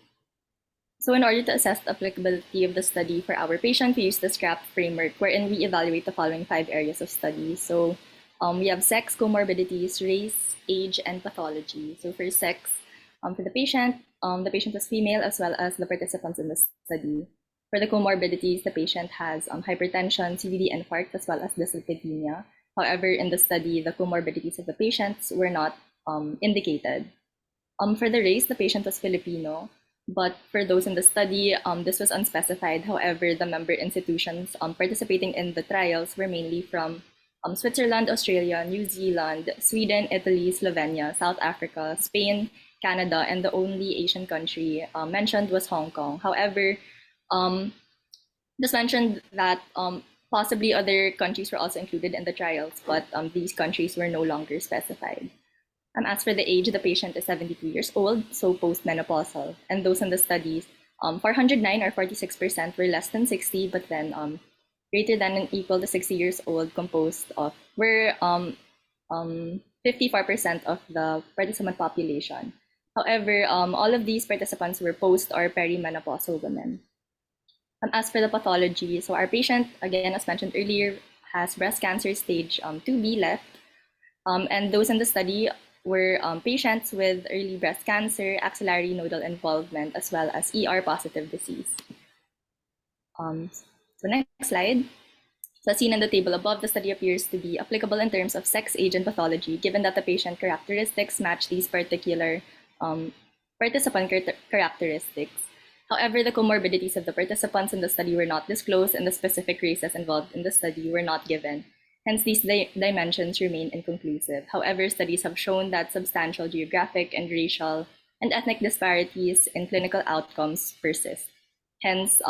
So in order to assess the applicability of the study for our patient, we use the SCRAP framework wherein we evaluate the following 5 areas of study. So we have sex, comorbidities, race, age, and pathology. So for sex, for the patient was female as well as the participants in the study. For the comorbidities, the patient has hypertension, CVD infarct, as well as dyslipidemia. However, in the study, the comorbidities of the patients were not indicated. For the race, the patient was Filipino, but for those in the study, this was unspecified. However, the member institutions participating in the trials were mainly from Switzerland, Australia, New Zealand, Sweden, Italy, Slovenia, South Africa, Spain, Canada, and the only Asian country mentioned was Hong Kong. However, just mentioned that possibly other countries were also included in the trials, but these countries were no longer specified. As for the age, the patient is 72 years old, so postmenopausal. And those in the studies, 409 or 46% were less than 60, but then greater than and equal to 60 years old were 54% of the participant population. However, all of these participants were post or perimenopausal women. As for the pathology, so our patient, again, as mentioned earlier, has breast cancer stage 2B left. And those in the study were patients with early breast cancer, axillary nodal involvement, as well as ER-positive disease. So next slide. So as seen in the table above, the study appears to be applicable in terms of sex, age, and pathology, given that the patient characteristics match these particular participant characteristics. However, the comorbidities of the participants in the study were not disclosed, and the specific races involved in the study were not given. Hence, these dimensions remain inconclusive. However, studies have shown that substantial geographic and racial and ethnic disparities in clinical outcomes persist. Hence,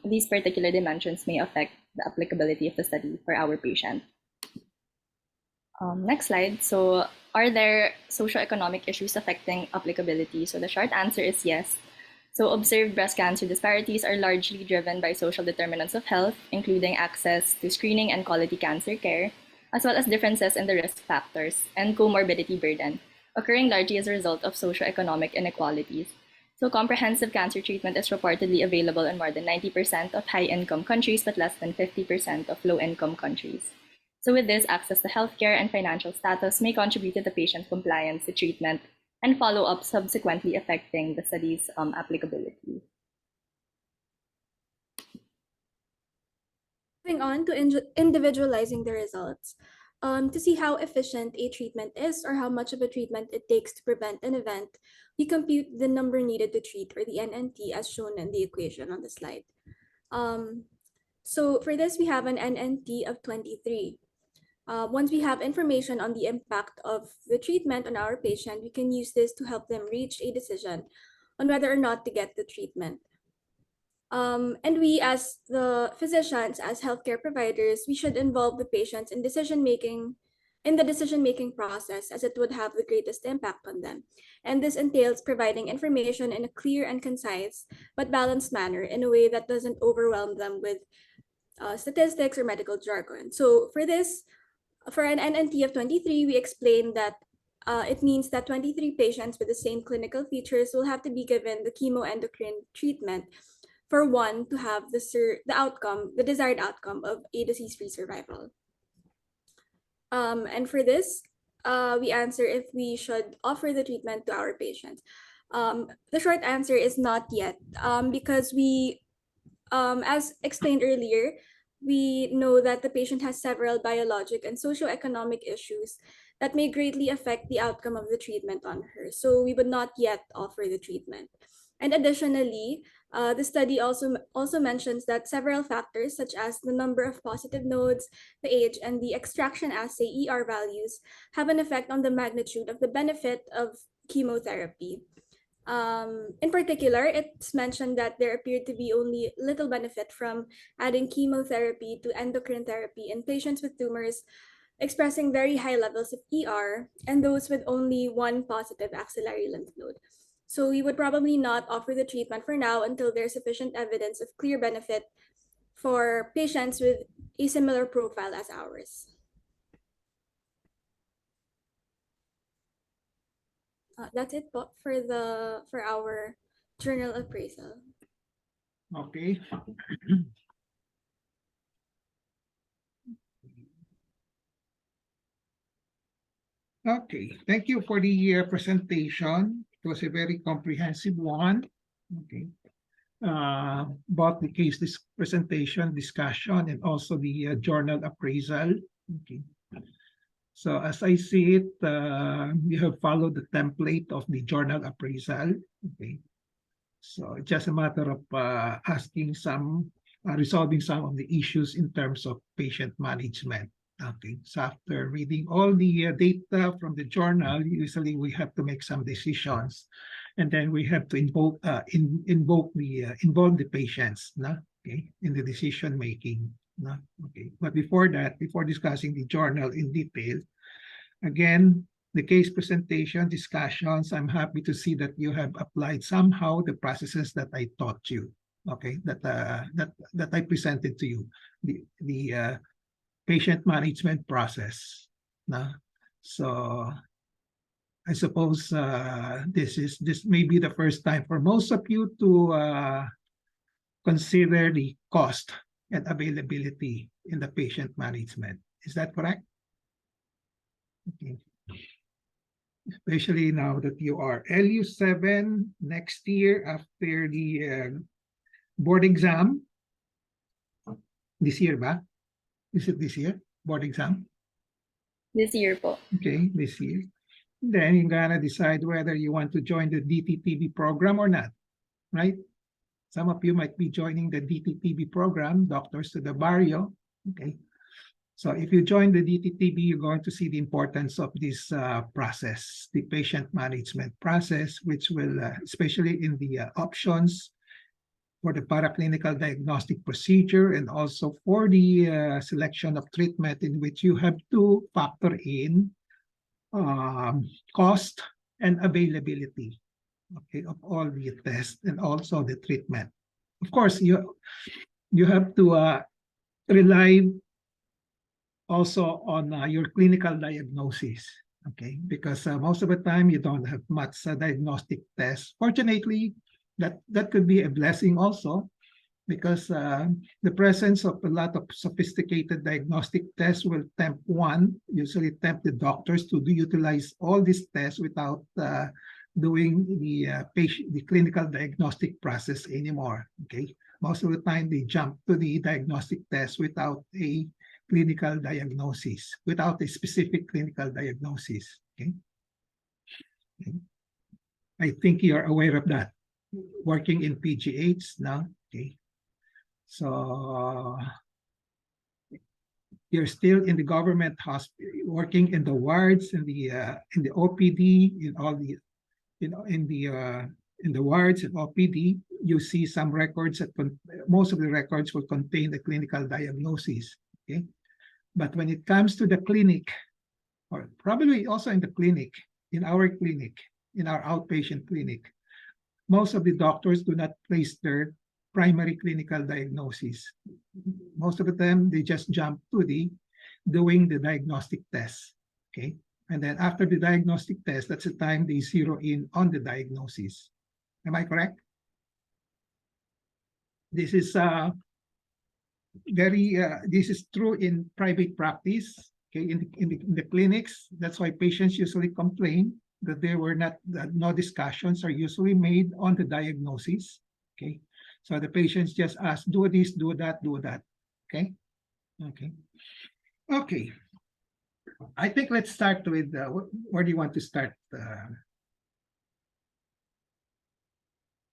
these particular dimensions may affect the applicability of the study for our patient. Next slide. So, are there socioeconomic issues affecting applicability? So the short answer is yes. So observed breast cancer disparities are largely driven by social determinants of health, including access to screening and quality cancer care, as well as differences in the risk factors and comorbidity burden, occurring largely as a result of socioeconomic inequalities. So comprehensive cancer treatment is reportedly available in more than 90% of high-income countries, but less than 50% of low-income countries. So with this, access to healthcare and financial status may contribute to the patient's compliance to treatment and follow-up, subsequently affecting the study's applicability.
Moving on to individualizing the results. To see how efficient a treatment is or how much of a treatment it takes to prevent an event, we compute the number needed to treat, or the NNT, as shown in the equation on the slide. So for this, we have an NNT of 23. Once we have information on the impact of the treatment on our patient, we can use this to help them reach a decision on whether or not to get the treatment. And we, as the physicians, as healthcare providers, we should involve the patients in the decision-making process, as it would have the greatest impact on them. And this entails providing information in a clear and concise but balanced manner, in a way that doesn't overwhelm them with statistics or medical jargon. So for this, for an NNT of 23, we explained that it means that 23 patients with the same clinical features will have to be given the chemoendocrine treatment for one to have the desired outcome of a disease-free survival. And for this, we answer if we should offer the treatment to our patients. The short answer is not yet, because we, as explained earlier, we know that the patient has several biologic and socioeconomic issues that may greatly affect the outcome of the treatment on her. So we would not yet offer the treatment. And additionally, the study also mentions that several factors, such as the number of positive nodes, the age, and the extraction assay ER values, have an effect on the magnitude of the benefit of chemotherapy. In particular, it's mentioned that there appeared to be only little benefit from adding chemotherapy to endocrine therapy in patients with tumors expressing very high levels of ER and those with only one positive axillary lymph node. So we would probably not offer the treatment for now until there's sufficient evidence of clear benefit for patients with a similar profile as ours. That's it for our journal appraisal.
Okay. Okay, thank you for the presentation. It was a very comprehensive one. Okay. Both the case presentation, discussion, and also the journal appraisal. Okay. So as I see it, you have followed the template of the journal appraisal. Okay. So it's just a matter of resolving some of the issues in terms of patient management. Okay. So after reading all the data from the journal, usually we have to make some decisions, and then we have to involve the patients, okay, in the decision making. Okay. But before that, before discussing the journal in detail, again, the case presentation, discussions, I'm happy to see that you have applied somehow the processes that I taught you, okay, that I presented to you, the patient management process. So I suppose this may be the first time for most of you to consider the cost and availability in the patient management. Is that correct? Okay. especially now that you are LU7 next year after the board exam. This year ba? Is it this year? Board exam?
This year po.
Okay, this year. Then you're gonna decide whether you want to join the DTTB program or not, right? Some of you might be joining the DTTB program, Doctors to the Barrio. Okay. So if you join the DTTB, you're going to see the importance of this process, the patient management process, which will, especially in the options for the paraclinical diagnostic procedure and also for the selection of treatment, in which you have to factor in cost and availability, okay, of all the tests and also the treatment. Of course, you have to rely also on your clinical diagnosis, okay, because most of the time you don't have much diagnostic tests. Fortunately, that could be a blessing also, because the presence of a lot of sophisticated diagnostic tests will usually tempt the doctors to utilize all these tests without doing the clinical diagnostic process anymore. Okay, most of the time they jump to the diagnostic test without a clinical diagnosis, without a specific clinical diagnosis. Okay, I think you're aware of that. Working in PGH now. Okay, so you're still in the government hospital, working in the wards, in the OPD, in all the, in the wards and OPD. You see some records that most of the records will contain the clinical diagnosis. Okay, but when it comes to the clinic, or probably also in the clinic, in our clinic, in our outpatient clinic, most of the doctors do not place their primary clinical diagnosis. Most of the time, they just jump to doing the diagnostic test, okay? And then after the diagnostic test, that's the time they zero in on the diagnosis. Am I correct? This is this is true in private practice, okay? In the clinics, that's why patients usually complain that there were no discussions are usually made on the diagnosis, okay? So the patients just ask, do this, do that, okay? Okay. Okay. I think let's start with, where do you want to start?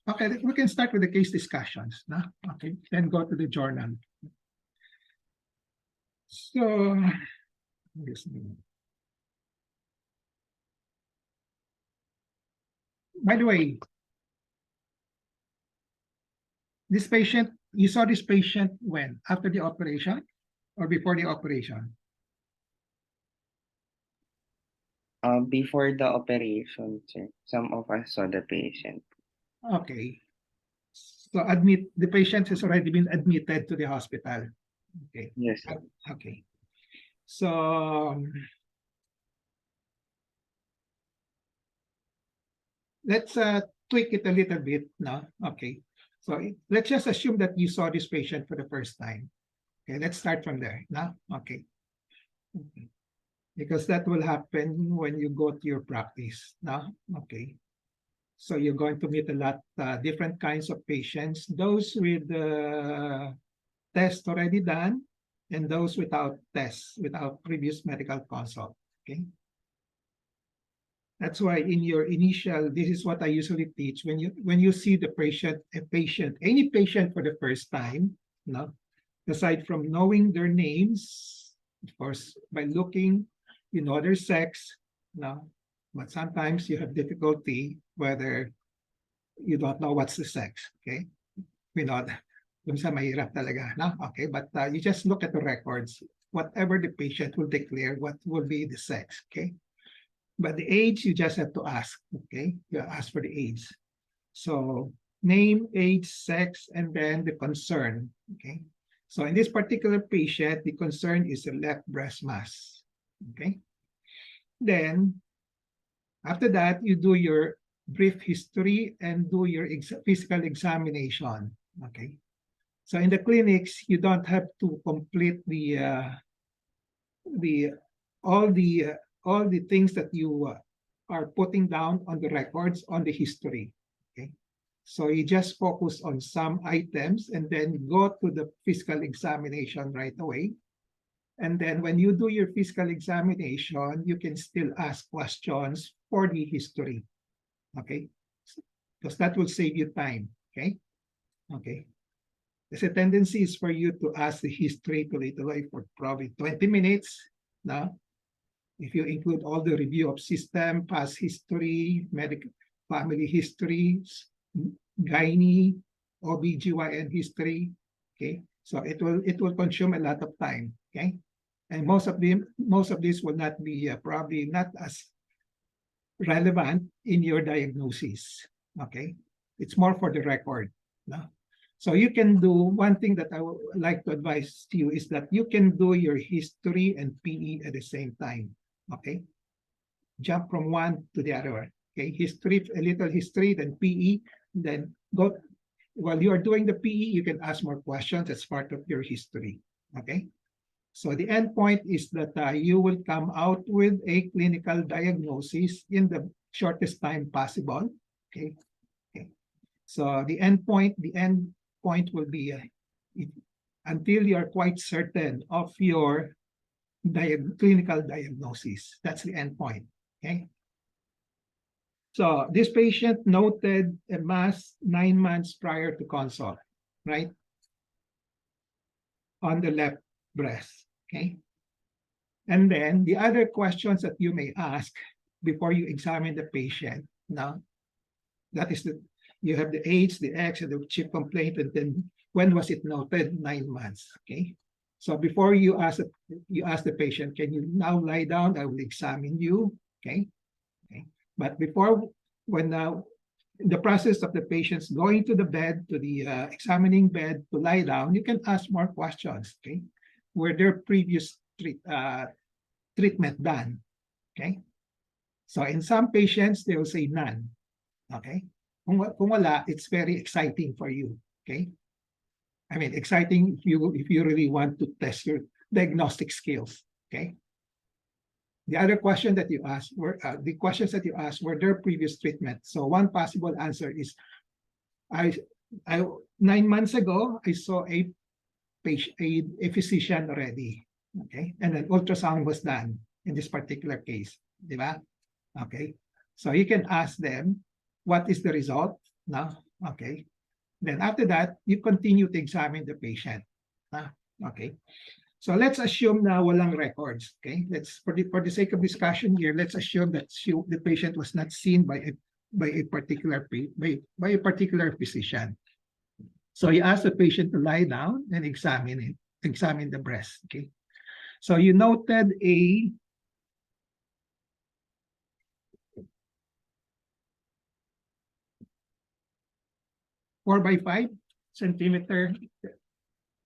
Okay, we can start with the case discussions, no? Okay, then go to the journal. So, by the way, this patient, you saw this patient when? After the operation or before the operation?
Before the operation, sir, some of us saw the patient.
Okay. So the patient has already been admitted to the hospital. Okay.
Yes, sir.
Okay. So let's tweak it a little bit now. Okay. So let's just assume that you saw this patient for the first time. Okay, let's start from there. Now, okay. Okay. Because that will happen when you go to your practice. Now, okay. So you're going to meet a lot different kinds of patients, those with tests already done, and those without tests, without previous medical consult. Okay. That's why in your initial, this is what I usually teach. When you see the patient, any patient for the first time, no, aside from knowing their names, of course, by looking, you know their sex, no, but sometimes you have difficulty whether you don't know what's the sex. Okay, we know that. Mahirap talaga, no? Okay, but you just look at the records. Whatever the patient will declare, what will be the sex. Okay. But the age, you just have to ask, okay? You ask for the age. So name, age, sex, and then the concern, okay? So in this particular patient, the concern is the left breast mass, okay? Then, after that, you do your brief history and do your physical examination, okay? So in the clinics, you don't have to complete all the things that you are putting down on the records on the history. Okay. So you just focus on some items and then go to the physical examination right away. And then when you do your physical examination, you can still ask questions for the history. Okay. Because that will save you time. Okay. Okay. There's a tendency is for you to ask the history tuloy-tuloy for probably 20 minutes. Now, if you include all the review of system, past history, medical family histories, gynae, OBGYN history. Okay. So it will consume a lot of time. Okay. And most of this will not be probably not as relevant in your diagnosis. Okay. It's more for the record. No? So you can do one thing that I would like to advise to you is that you can do your history and PE at the same time. Okay. Jump from one to the other. Okay. History, a little history, then PE, then go. While you are doing the PE, you can ask more questions as part of your history. Okay. So the end point is that you will come out with a clinical diagnosis in the shortest time possible. Okay. Okay. So the end point will be until you are quite certain of your clinical diagnosis. That's the end point. Okay. So this patient noted a mass 9 months prior to consult, right? On the left breast. Okay. And then the other questions that you may ask before you examine the patient. Now, that is you have the age, the X, and the chief complaint, and then when was it noted? 9 months. Okay. So before you ask the patient, can you now lie down? I will examine you. Okay. Okay. But before, when the process of the patients going to the bed, to the examining bed to lie down, you can ask more questions. Okay. Were there previous treatment done? Okay. So in some patients, they will say none. Okay. Kung wala, it's very exciting for you. Okay. I mean, exciting if you really want to test your diagnostic skills. Okay. The other question that you asked were the questions that you asked were there previous treatment. So one possible answer is, I 9 months ago I saw a physician already. Okay, and an ultrasound was done in this particular case. Diba? Okay, so you can ask them what is the result. No, okay. Then after that, you continue to examine the patient. Okay. So let's assume na walang records. Okay. Let's for the sake of discussion here, let's assume that the patient was not seen by a particular physician. So you ask the patient to lie down and examine the breast. Okay. So you noted a 4 by 5 centimeter.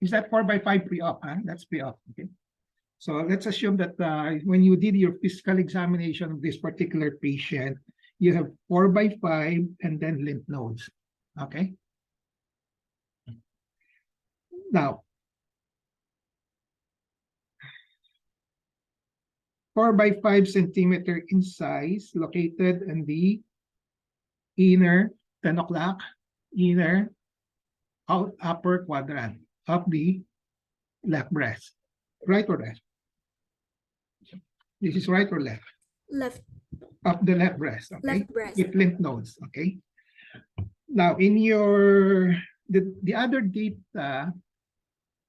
Is that 4 by 5 pre-op? Huh? That's pre-op. Okay. So let's assume that when you did your physical examination of this particular patient, you have 4 by 5 and then lymph nodes. Okay. Now, 4 by 5 centimeter in size, located in the inner 10 o'clock, inner upper quadrant of the left breast. Right or left? This is right or left?
Left.
Of the left breast. Okay.
Left breast.
With lymph nodes. Okay. Now, in your the other data,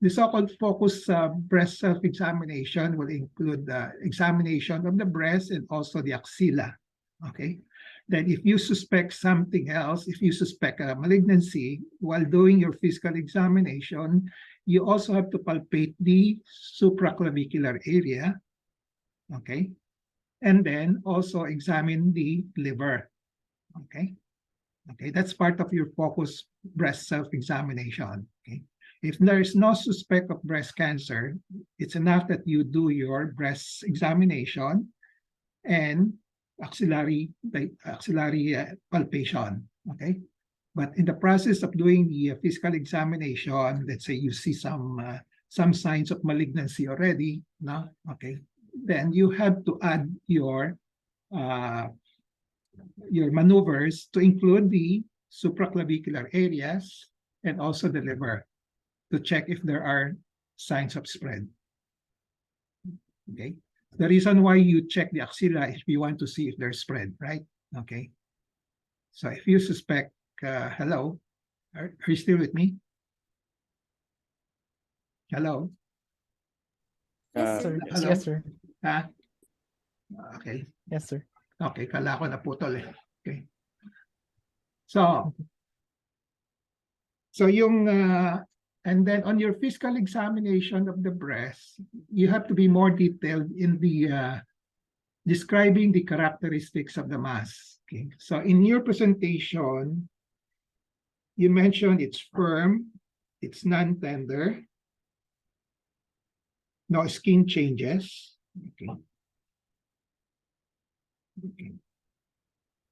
the so-called focus breast self-examination will include the examination of the breast and also the axilla. Okay. Then if you suspect something else, if you suspect a malignancy while doing your physical examination, you also have to palpate the supraclavicular area. Okay. And then also examine the liver. Okay. Okay. That's part of your focus breast self-examination. Okay. If there is no suspect of breast cancer, it's enough that you do your breast examination and axillary palpation. Okay. But in the process of doing the physical examination, let's say you see some signs of malignancy already, no? Okay. Then you have to add your your maneuvers to include the supraclavicular areas and also the liver to check if there are signs of spread. Okay. The reason why you check the axilla is if you want to see if there's spread, right? Okay. So if you suspect, hello, are you still with me? Hello?
Yes,
Sir,
sir.
Hello?
yes, sir.
Ah, okay.
Yes, sir.
Okay, kala ko naputol eh. Okay. So yung, and then on your physical examination of the breast, you have to be more detailed in the describing the characteristics of the mass. Okay, so in your presentation, you mentioned it's firm, it's non-tender, no skin changes. Okay. Okay.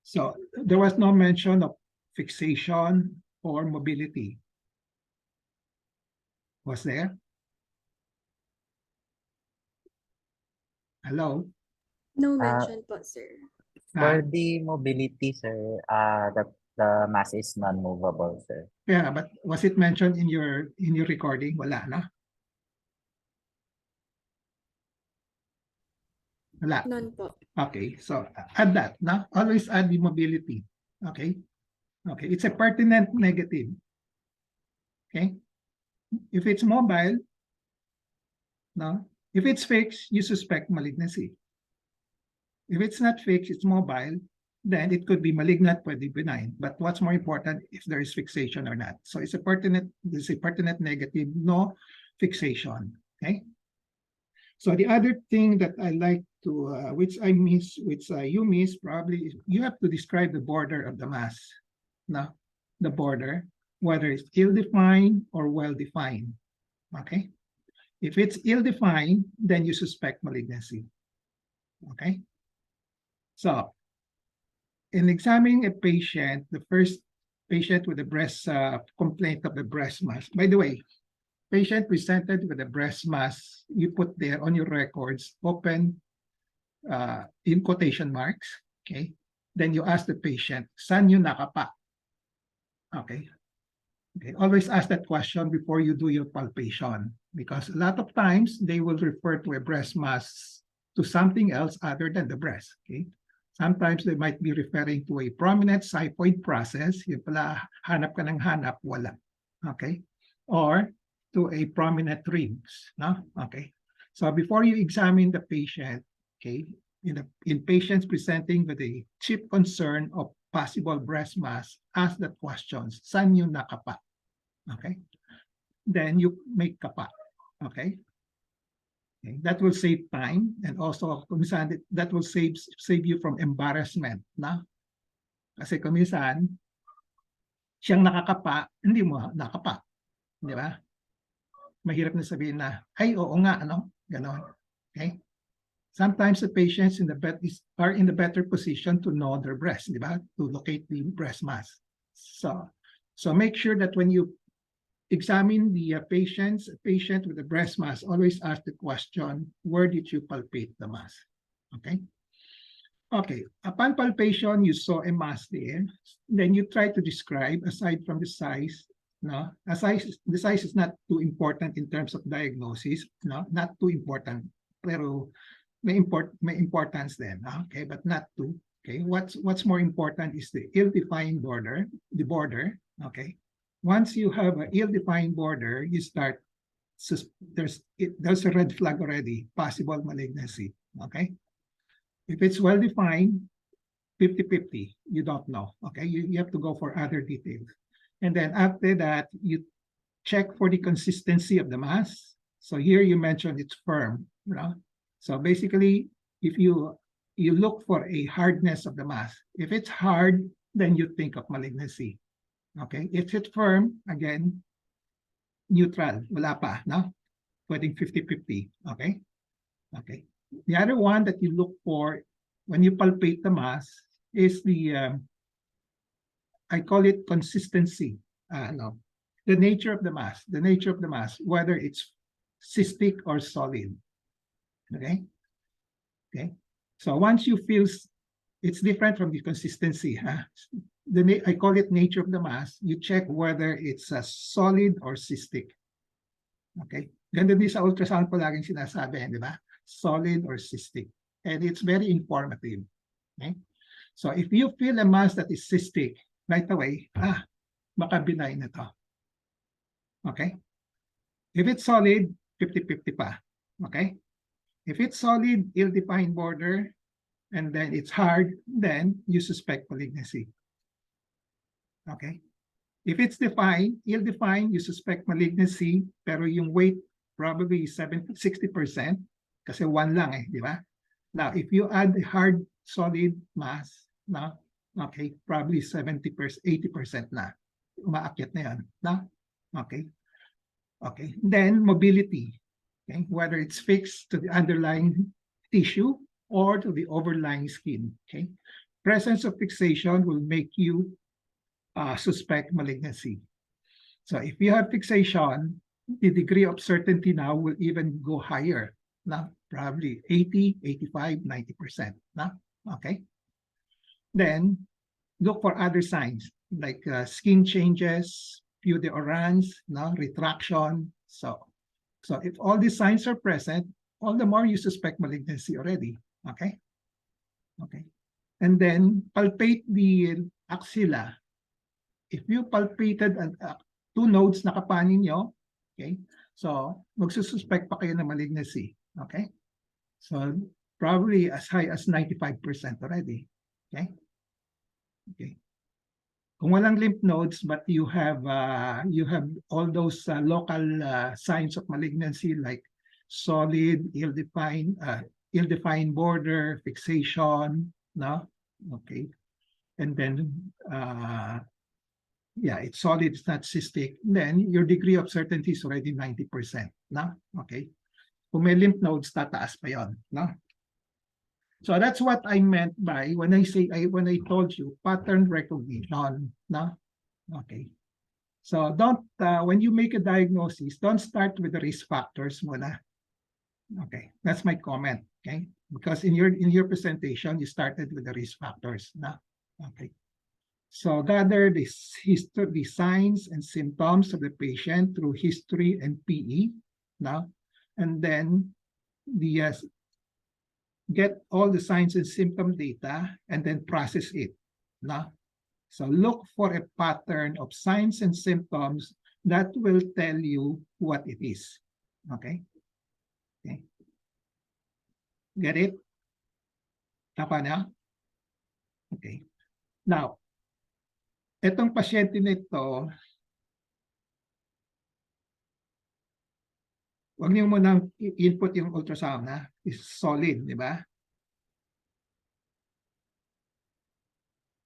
So there was no mention of fixation or mobility. Was there? Hello?
No
Uh,
mention po, sir.
For the mobility, sir, the mass is non-movable, sir.
Yeah, but was it mentioned in your recording? Wala na? Wala.
None po.
Okay, so add that. No? Always add the mobility. Okay. Okay, it's a pertinent negative. Okay. If it's mobile, no. If it's fixed, you suspect malignancy. If it's not fixed, it's mobile, then it could be malignant, pwede benign. But what's more important if there is fixation or not. So it's a pertinent negative, no fixation. Okay. So the other thing that I like to, which I miss, which you miss probably, you have to describe the border of the mass. Now, the border, whether it's ill-defined or well-defined. Okay. If it's ill-defined, then you suspect malignancy. Okay. So, in examining a patient, the first patient with a breast complaint of the breast mass. By the way, patient presented with a breast mass, you put there on your records, open in quotation marks. Okay. Then you ask the patient, saan yung nakapa? Okay. Okay. Always ask that question before you do your palpation, because a lot of times they will refer to a breast mass to something else other than the breast. Okay. Sometimes they might be referring to a prominent xiphoid process. Yung pala, hanap ka ng hanap, wala. Okay. Or to a prominent ribs. No? Okay. So before you examine the patient, okay, in patients presenting with a chief concern of possible breast mass, ask the questions. Saan yung nakapa? Okay. Then you make kapa. Okay. Okay. That will save time, and also that will save you from embarrassment. Na? Kasi kumisan, siyang nakakapa, hindi mo nakapa. Di ba? Mahirap na sabihin na, ay, oo nga, ano? Ganon. Okay? Sometimes the patients are in the better position to know their breast, di ba? To locate the breast mass. So make sure that when you examine the patient with the breast mass, always ask the question, where did you palpate the mass? Okay? Okay, upon palpation, you saw a mass there. Then you try to describe, aside from the size, no? The size is not too important in terms of diagnosis, no? Not too important, pero may importance then, okay? But not too, okay? What's more important is the ill-defined border, the border, okay? Once you have an ill-defined border, you start, there's a red flag already, possible malignancy, okay? If it's well-defined, 50-50, you don't know, okay? You have to go for other details. And then after that, you check for the consistency of the mass. So here you mentioned it's firm, you know? So basically, if you look for a hardness of the mass, if it's hard, then you think of malignancy. Okay, if it's firm, again, neutral, wala pa, no? Pwedeng 50-50, okay? Okay. The other one that you look for when you palpate the mass is the, I call it consistency, the nature of the mass, whether it's cystic or solid, okay? Okay, so once you feel It's different from the consistency. I call it nature of the mass. You check whether it's a solid or cystic. Okay? Ganda din sa ultrasound po laging sinasabi, di ba? Solid or cystic. And it's very informative. Okay? So if you feel a mass that is cystic, right away, baka benign na to. Okay? If it's solid, 50-50 pa. Okay? If it's solid, ill-defined border, and then it's hard, then you suspect malignancy. Okay? If it's defined, ill-defined, you suspect malignancy, pero yung weight probably 60%, kasi 1 lang di ba? Now, if you add a hard, solid mass, okay, probably 70%, 80% na. Umaakyat na yan. Okay. Okay. Then, mobility. Okay? Whether it's fixed to the underlying tissue or to the overlying skin. Okay? Presence of fixation will make you suspect malignancy. So if you have fixation, the degree of certainty now will even go higher. Probably 80, 85, 90%. Okay. Then look for other signs like skin changes, pudorans, retraction. So if all these signs are present, all the more you suspect malignancy already. Okay. Okay. And then palpate the axilla. If you palpated 2 nodes na kapanin nyo, okay, so magsususpect pa kayo ng malignancy. Okay. So probably as high as 95% already. Okay. Okay. Kung walang lymph nodes but you have all those local signs of malignancy like solid, ill-defined border, fixation, okay, and then it's solid, it's not cystic, then your degree of certainty is already 90%. Okay. Kung may lymph nodes, tataas pa yon. So that's what I meant by when I told you pattern recognition. Okay. So don't when you make a diagnosis, don't start with the risk factors muna. Okay, that's my comment. Okay, because in your presentation you started with the risk factors. Okay. So gather the signs and symptoms of the patient through history and PE. And then get all the signs and symptom data and then process it. So look for a pattern of signs and symptoms that will tell you what it is. Okay? Okay. Get it? Tapa na? Okay. Now, etong pasyente nito, huwag niyo munang input yung ultrasound is solid, di ba?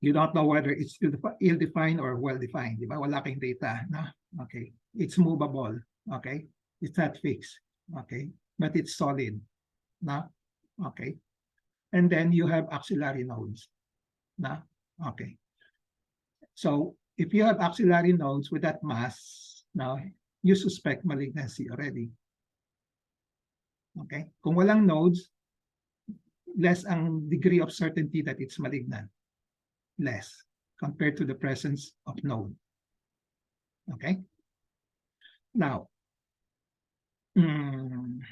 You don't know whether it's ill-defined or well-defined, di ba? Wala kayong data, Okay. It's movable, okay? It's not fixed, okay? But it's solid, Okay. And then you have axillary nodes, Okay. So if you have axillary nodes with that mass, you suspect malignancy already. Okay? Kung walang nodes, less ang degree of certainty that it's malignant. Less compared to the presence of node. Okay? Now, and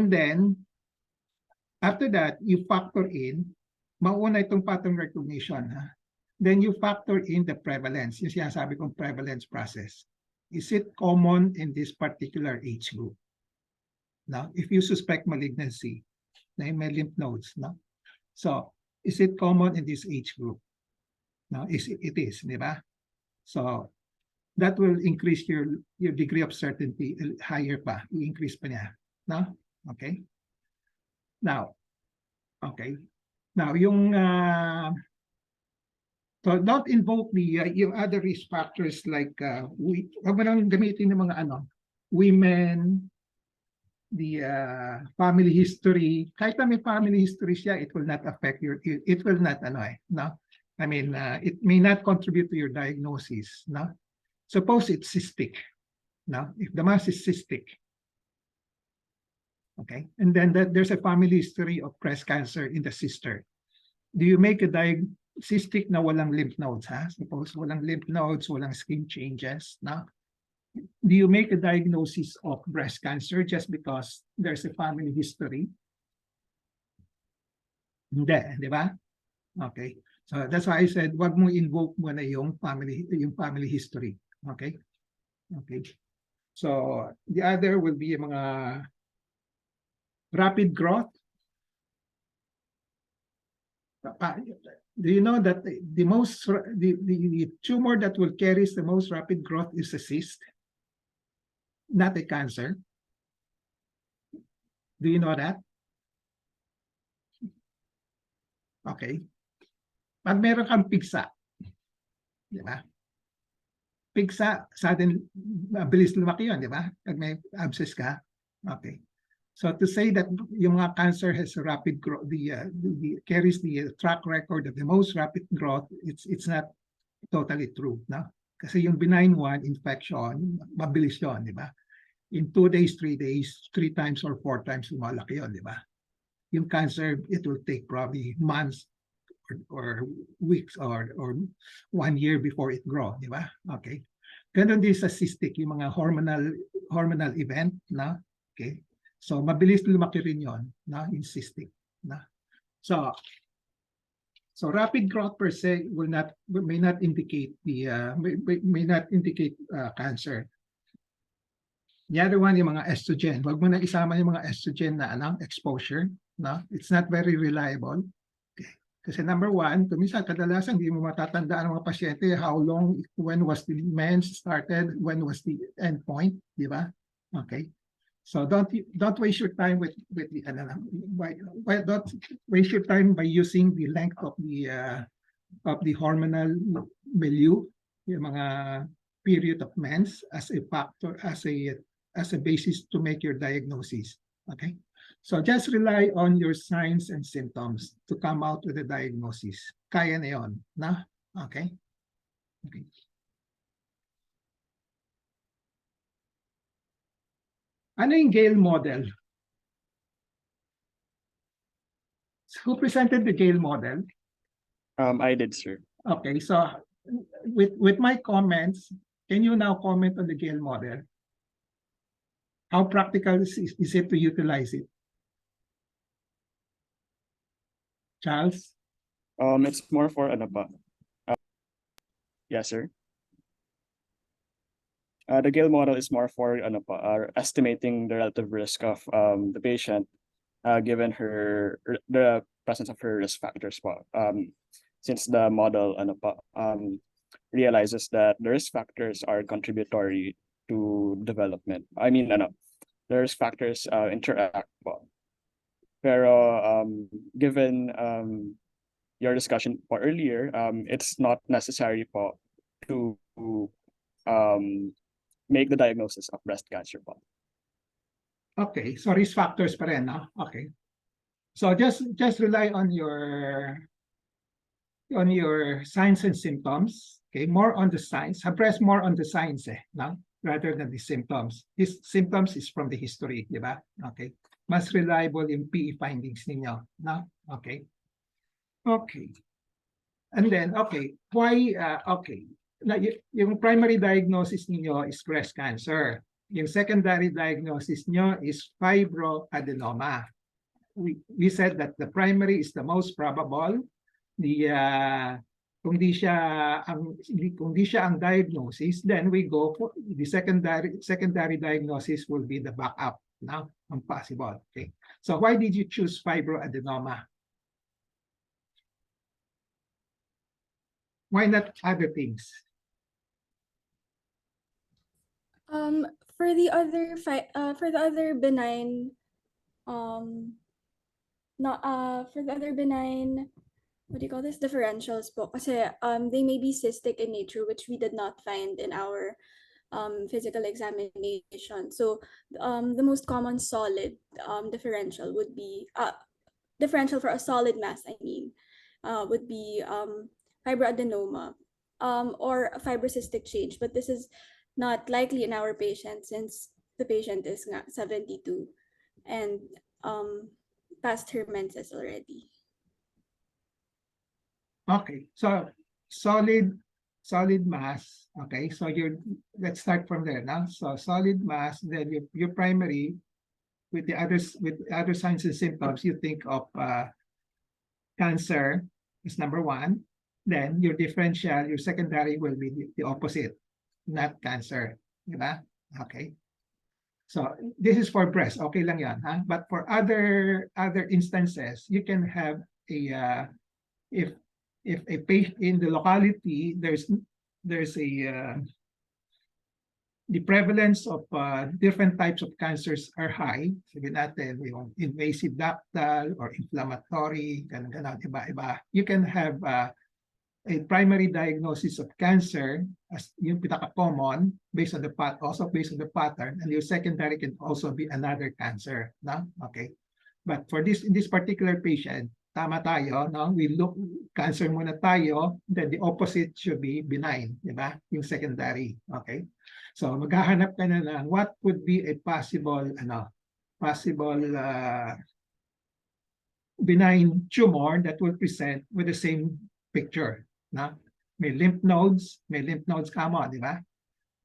then, after that, you factor in, mauna itong pattern recognition. Then you factor in the prevalence. Yung sinasabi kong prevalence process. Is it common in this particular age group? Now, if you suspect malignancy, may lymph nodes, So, is it common in this age group? It is, di ba? So, that will increase your degree of certainty higher pa. I-increase pa niya. Okay? Now, okay. Now, yung so don't invoke yung other risk factors like wag mo nang gamitin ng mga women, the family history. Kahit na may family history siya, it will not affect it will not I mean, it may not contribute to your diagnosis. Suppose it's cystic. If the mass is cystic, Okay, and then there's a family history of breast cancer in the sister. Do you make a cystic na walang lymph nodes, ha? Suppose walang lymph nodes, walang skin changes, no? Do you make a diagnosis of breast cancer just because there's a family history? Hindi, di ba? Okay. So that's why I said, wag mo invoke mo na yung family history. Okay? Okay. So the other will be yung mga rapid growth. Do you know that the tumor that will carry the most rapid growth is a cyst, not a cancer? Do you know that? Okay. Pag meron kang pigsa, di ba? Pigsa, sudden, mabilis lumaki yun, di ba? Pag may abscess ka. Okay. So to say that yung mga cancer has a rapid growth, carries the track record of the most rapid growth, it's not totally true, no? Kasi yung benign one, infection, mabilis yun, di ba? In 2 days, 3 days, 3 times or 4 times lumalaki yun, di ba? Yung cancer, it will take probably months or weeks or 1 year before it grow, di ba? Okay. Ganon din sa cystic, yung mga hormonal event, no? Okay. So mabilis lumaki rin yon, na in cystic, na. So rapid growth per se may not indicate cancer. The other one, yung mga estrogen. Wag mo na isama yung mga estrogen na exposure, no? It's not very reliable. Okay. Kasi number one, kuminsan kadalasan hindi mo matatandaan ng mga pasyente when was the mens started, when was the end point, di ba? Okay. So don't waste your time with the don't waste your time by using the length of the hormonal milieu, yung mga period of mens as a factor, as a basis to make your diagnosis. Okay, so just rely on your signs and symptoms to come out with a diagnosis. Kaya na yon, na? Okay. Okay. Ano yung Gale model? Who presented the Gale model?
I did, sir.
Okay, so with my comments, can you now comment on the Gale model? How practical is it to utilize it? Charles?
It's more for ano pa? Yes, sir. The Gale model is more for ano pa, estimating the relative risk of the patient given the presence of her risk factors po. Since the model ano pa, realizes that the risk factors are contributory to development. I mean, the risk factors interact po. Pero given your discussion po earlier, it's not necessary po to make the diagnosis of breast cancer po.
Okay, so risk factors pa rin, no? Okay. So just rely on your signs and symptoms. Okay, more on the signs. Press more on the signs, no? Rather than the symptoms. These symptoms is from the history, di ba? Okay. Mas reliable yung PE findings ninyo, no? Okay. Okay. And then, okay, why, okay. Yung primary diagnosis niyo is breast cancer. Yung secondary diagnosis niyo is fibroadenoma. We said that the primary is the most probable. Kung di siya ang diagnosis, then we go for the secondary diagnosis will be the backup now, ang possible. Okay. So why did you choose fibroadenoma? Why not other things?
For the other benign, what do you call this, differentials po, kasi they may be cystic in nature, which we did not find in our physical examination. So the most common solid differential would be differential for a solid mass, I mean, would be fibroadenoma or a fibrocystic change, but this is not likely in our patient since the patient is 72 and past her menses already.
Okay, so solid mass. Okay, so let's start from there now. So solid mass, then your primary with the other signs and symptoms, you think of cancer is number one. Then your differential, your secondary will be the opposite, not cancer. Diba? Okay. So this is for breast. Okay lang yan. Huh? But for other instances, you can have a if a patient in the locality there's a the prevalence of different types of cancers are high. Sabi natin, yung invasive ductal or inflammatory, ganun, iba-iba. You can have a primary diagnosis of cancer as yung pinaka-common based on the based on the pattern, and your secondary can also be another cancer. No? Okay. But for in this particular patient, tama tayo, no? We look, cancer muna tayo, then the opposite should be benign, di ba? Yung secondary, okay? So maghahanap ka na ng what would be a possible benign tumor that will present with the same picture, no? May lymph nodes kamo, di ba?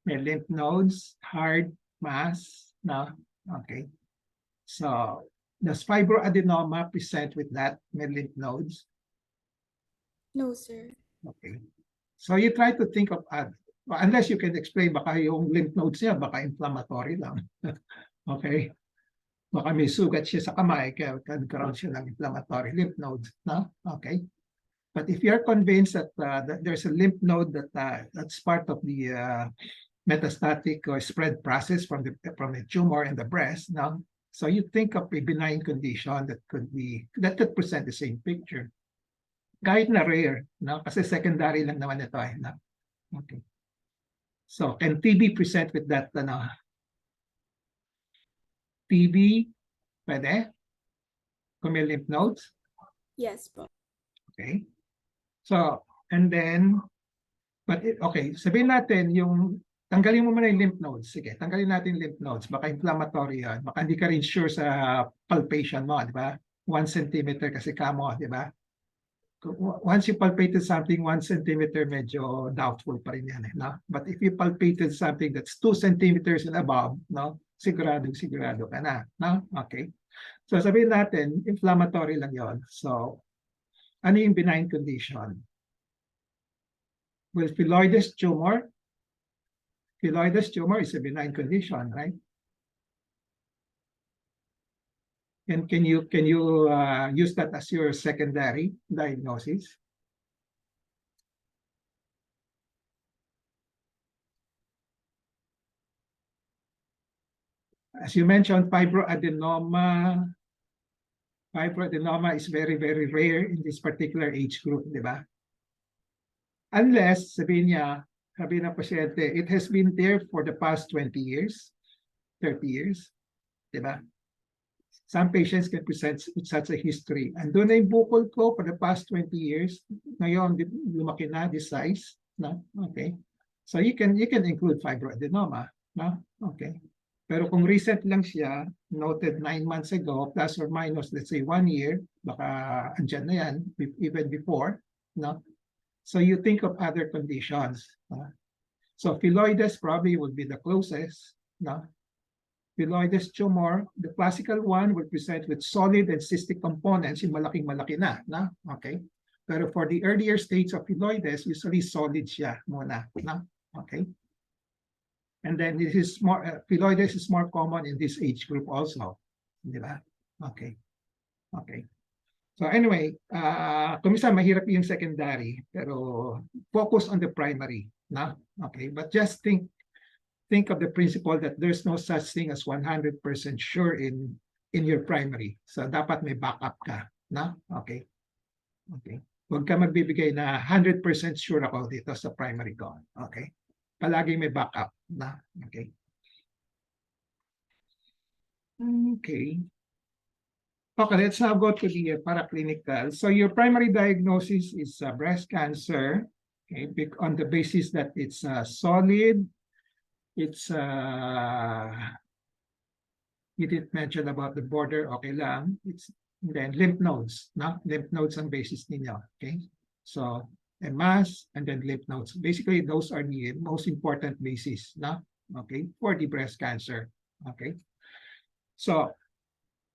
May lymph nodes, hard mass, no? Okay. So does fibroadenoma present with that, may lymph nodes?
No, sir.
Okay. So you try to think of unless you can explain, baka yung lymph nodes niya, baka inflammatory lang. Okay. Baka may sugat siya sa kamay, kaya nagkaroon siya ng inflammatory lymph nodes. No? Okay. But if you're convinced that, that there's a lymph node that's part of the metastatic or spread process from the tumor in the breast, no? So you think of a benign condition that could present the same picture. Kahit na rare, no? Kasi secondary lang naman ito. No? Okay. So can TB present with that? TB, pwede? Kung may lymph nodes?
Yes po.
Okay. So, and then, okay, sabihin natin tanggalin mo muna yung lymph nodes. Sige, tanggalin natin lymph nodes. Baka inflammatory yan. Baka hindi ka rin sure sa palpation mo, di ba? 1 centimeter kasi kamo, di ba? Once you palpated something 1 centimeter, medyo doubtful pa rin yan. No? But if you palpated something that's 2 centimeters and above, no? Sigurado ka na. No? Okay. So sabihin natin, inflammatory lang yon. So, ano yung benign condition? Well, phylloides tumor is a benign condition, right? And can you use that as your secondary diagnosis? As you mentioned, fibroadenoma is very, very rare in this particular age group, di ba? Unless, sabi ng pasyente, it has been there for the past 20 years, 30 years, di ba? Some patients can present with such a history. Andun na yung bukol ko for the past 20 years. Ngayon, lumaki na, this size. No? Okay. So you can include fibroadenoma. No? Okay. Pero kung recent lang siya, noted 9 months ago, plus or minus, let's say 1 year, baka andyan na yan, even before. No? So you think of other conditions. So phylloides probably would be the closest. No? Phylloides tumor, the classical one will present with solid and cystic components, yung malaking-malaki na. No? Okay. Pero for the earlier stage of phylloides, usually solid siya muna. No? Okay. And then this is more, phylloides is more common in this age group also. Di ba? Okay. Okay. So anyway, kumisa mahirap yung secondary, pero focus on the primary. No? Okay. But just think of the principle that there's no such thing as 100% sure in your primary. So dapat may backup ka. No? Okay. Okay. Huwag ka magbibigay na 100% sure ako dito sa primary ko. Okay. Palaging may backup. Na? Okay. Okay. Okay, let's now go to the paraclinical. So your primary diagnosis is breast cancer, okay, on the basis that it's solid, it's You didn't mention about the border, okay lang. It's then lymph nodes, no? Lymph nodes ang basis ninyo, okay? So, a mass and then lymph nodes. Basically, those are the most important basis, no? Okay, for the breast cancer, okay? So,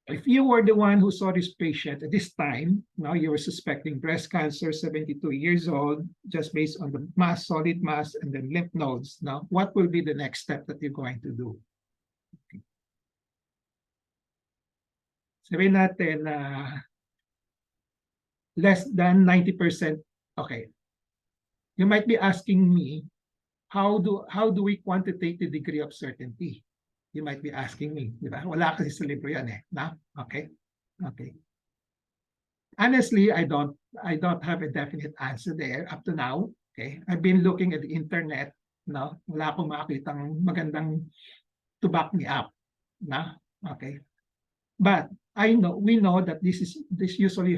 if you were the one who saw this patient at this time, now you were suspecting breast cancer, 72 years old, just based on the mass, solid mass, and then lymph nodes. Now, what will be the next step that you're going to do? Okay. Sabihin natin less than 90%. Okay. You might be asking me, how do we quantitate the degree of certainty? You might be asking me, di ba? Wala kasi sa libro yan eh, na? Okay? Okay. Honestly, I don't have a definite answer there up to now. Okay? I've been looking at the internet, no? Wala akong makitang magandang to back me up, na? Okay? But we know that this usually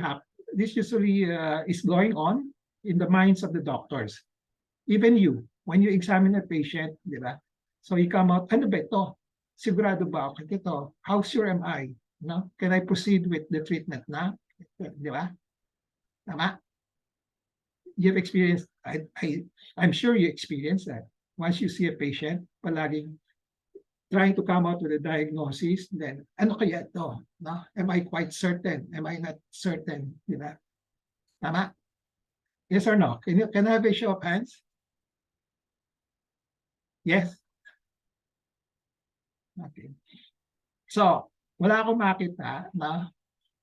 is going on in the minds of the doctors. Even you, when you examine a patient, di ba? So you come out, ano ba ito? Sigurado ba ako ito? How sure am I? No? Can I proceed with the treatment na? Di ba? Tama? You've experienced, I'm sure you experienced that. Once you see a patient, palaging trying to come out with a diagnosis, then ano kaya ito? No? Am I quite certain? Am I not certain? Di ba? Tama? Yes or no? Can I have a show of hands? Yes? Okay. So, wala akong makita na,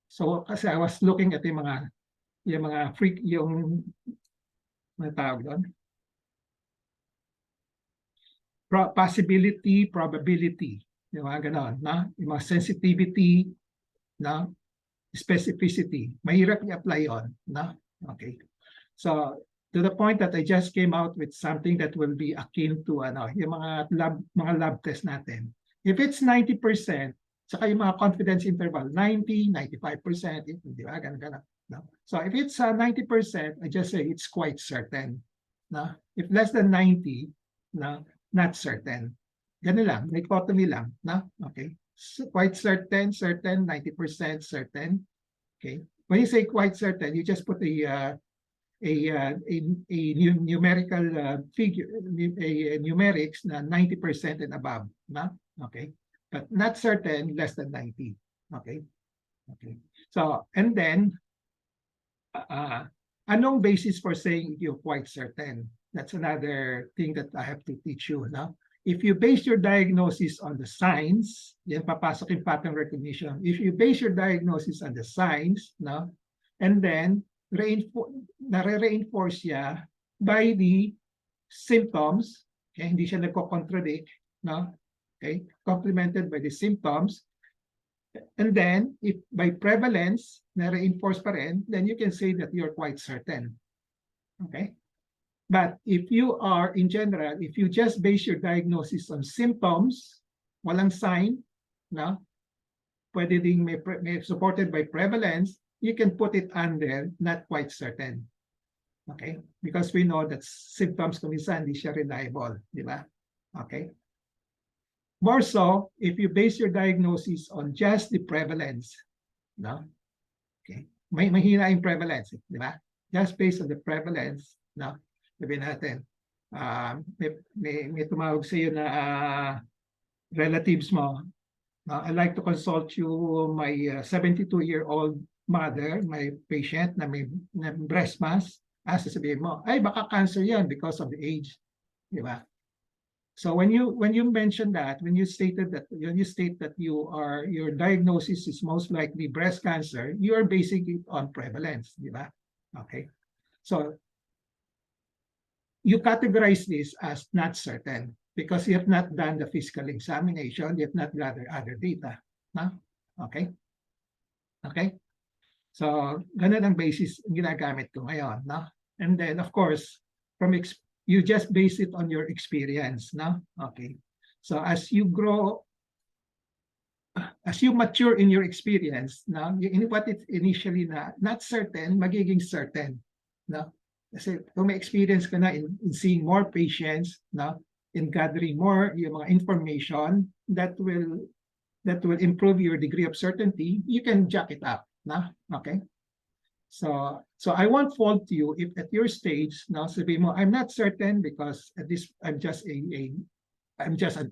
so kasi I was looking at yung mga freak, yung tawag doon, possibility, probability, yung mga ganon, na? Yung mga sensitivity, na? Specificity. Mahirap i-apply yun, na? Okay. So, to the point that I just came out with something that will be akin to yung mga lab test natin. If it's 90%, saka yung mga confidence interval, 90, 95%, di ba? Ganun. No? So if it's 90%, I just say it's quite certain. No? If less than 90, no, not certain. Ganun lang, dichotomy lang. No? Okay. So quite certain, 90%, certain. Okay. When you say quite certain, you just put a numerical figure, a numerics na 90% and above. No? Okay. But not certain, less than 90. Okay. Okay. So, and then, anong basis for saying you're quite certain? That's another thing that I have to teach you now. If you base your diagnosis on the signs, yan papasok yung pattern recognition. If you base your diagnosis on the signs, no, and then nare-reinforce siya by the symptoms, okay, hindi siya nagko-contradict, no? Okay, complemented by the symptoms. And then, if by prevalence, na-reinforce pa rin, then you can say that you're quite certain. Okay? But if you are, in general, if you just base your diagnosis on symptoms, walang sign, no? Pwede ding may supported by prevalence, you can put it under not quite certain. Okay? Because we know that symptoms kuminsan hindi siya reliable, di ba? Okay? More so, if you base your diagnosis on just the prevalence, no? Okay. Mahina yung prevalence, di ba? Just based on the prevalence, no? Sabihin natin, may tumawag sa iyo na relatives mo. I'd like to consult you, my 72-year-old mother, my patient na may breast mass. Sasabihin mo, ay baka cancer yan because of the age, di ba? So when you mention that, when you state that your diagnosis is most likely breast cancer, you are basing it on prevalence, di ba? Okay. So you categorize this as not certain because you have not done the physical examination, you have not gathered other data. No? Okay? Okay? So ganun ang basis ginagamit ko ngayon, no? And then of course, you just base it on your experience, no? Okay. So as you grow, as you mature in your experience, no? What it's initially not certain, magiging certain, no? Kasi kung may experience ka na in seeing more patients, no? In gathering more yung mga information, that will that will improve your degree of certainty, you can jack it up. No? Okay. So I won't fault you if at your stage, now sabi mo, I'm not certain because at this I'm just an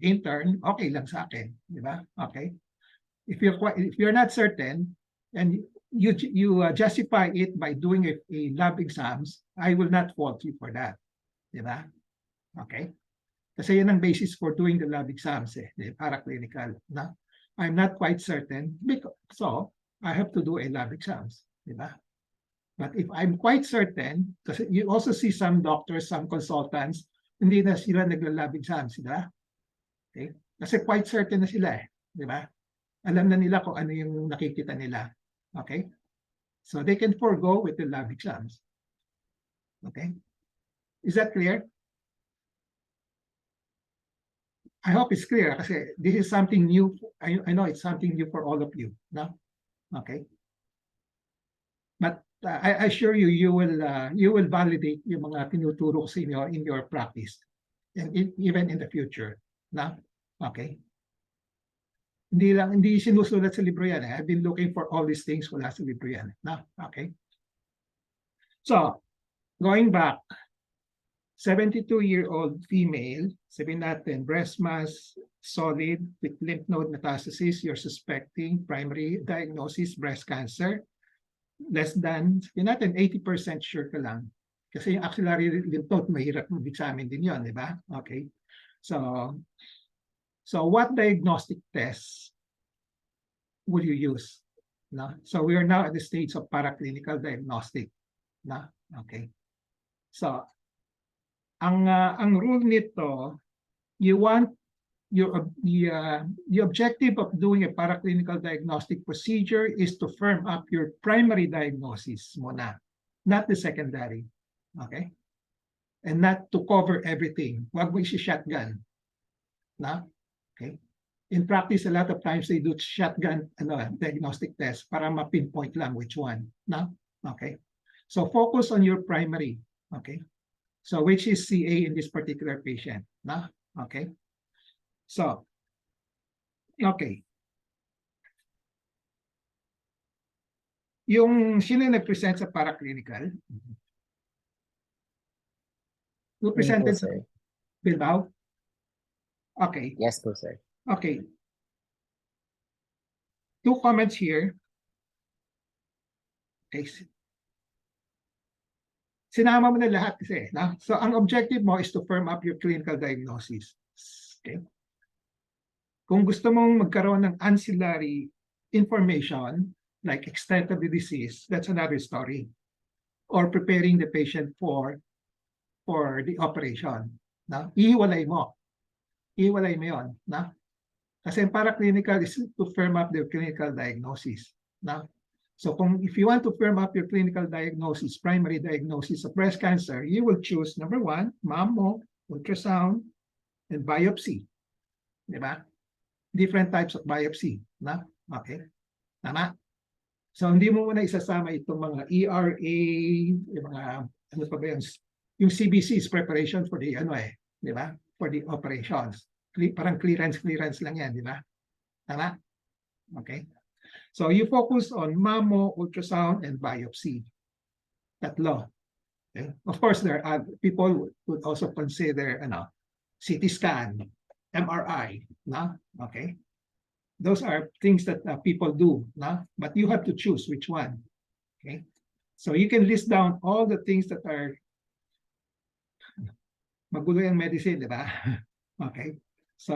intern, okay lang sa akin, di ba? Okay. If you're not certain and you justify it by doing a lab exams, I will not fault you for that. Di ba? Okay. Kasi yun ang basis for doing the lab exams, para clinical. Na? I'm not quite certain, so I have to do a lab exams. Di ba? But if I'm quite certain, kasi you also see some doctors, some consultants, hindi na sila nagla-lab exams, di ba? Okay? Kasi quite certain na sila di ba? Alam na nila kung ano yung nakikita nila. Okay? So they can forego with the lab exams. Okay? Is that clear? I hope it's clear kasi this is something new. I know it's something new for all of you. No? Okay? But I assure you, you will validate yung mga tinuturo sa inyo in your practice and even in the future. No? Okay? Hindi sinusulat sa libro yan. I've been looking for all these things, wala sa libro yan. No? Okay? So, going back, 72-year-old female, sabihin natin, breast mass solid with lymph node metastasis, you're suspecting primary diagnosis, breast cancer, less than, sabihin natin, 80% sure ka lang. Kasi yung axillary lymph node, mahirap mag-examine din yun, di ba? Okay. So what diagnostic tests would you use? No? So we are now at the stage of paraclinical diagnostic. No? Okay. So ang rule nito, you want the objective of doing a paraclinical diagnostic procedure is to firm up your primary diagnosis muna, not the secondary. Okay? And not to cover everything. Huwag mo isi-shotgun. No? Okay? In practice, a lot of times they do shotgun diagnostic tests para ma-pinpoint lang which one. No? Okay? So focus on your primary. Okay? So which is CA in this particular patient. No? Okay? So, okay. Yung sino nag-present sa paraclinical? Who presented sa Bilbao? Okay.
Yes po, sir.
Okay. 2 comments here. Okay. Sinama mo na lahat kasi. No? So, ang objective mo is to firm up your clinical diagnosis. Okay? Kung gusto mong magkaroon ng ancillary information, like extent of the disease, that's another story. Or preparing the patient for the operation. No? Ihiwalay mo. Ihiwalay mo yun. No? Kasi paraclinical is to firm up the clinical diagnosis. No? So if you want to firm up your clinical diagnosis, primary diagnosis of breast cancer, you will choose number 1, mammo, ultrasound, and biopsy. Diba? Different types of biopsy. Na? Okay. Tama? So hindi mo muna isasama itong mga ERA, yung mga, ano pa ba yun? Yung CBC is preparation for the, diba? For the operations. Parang clearance lang yan, diba? Tama? Okay. So you focus on mammo, ultrasound, and biopsy. Tatlo. Okay? Of course, there are people would also consider CT scan, MRI. No? Okay. Those are things that people do. No? But you have to choose which one. Okay. So you can list down all the things that are magulo yung medicine, di ba? Okay. So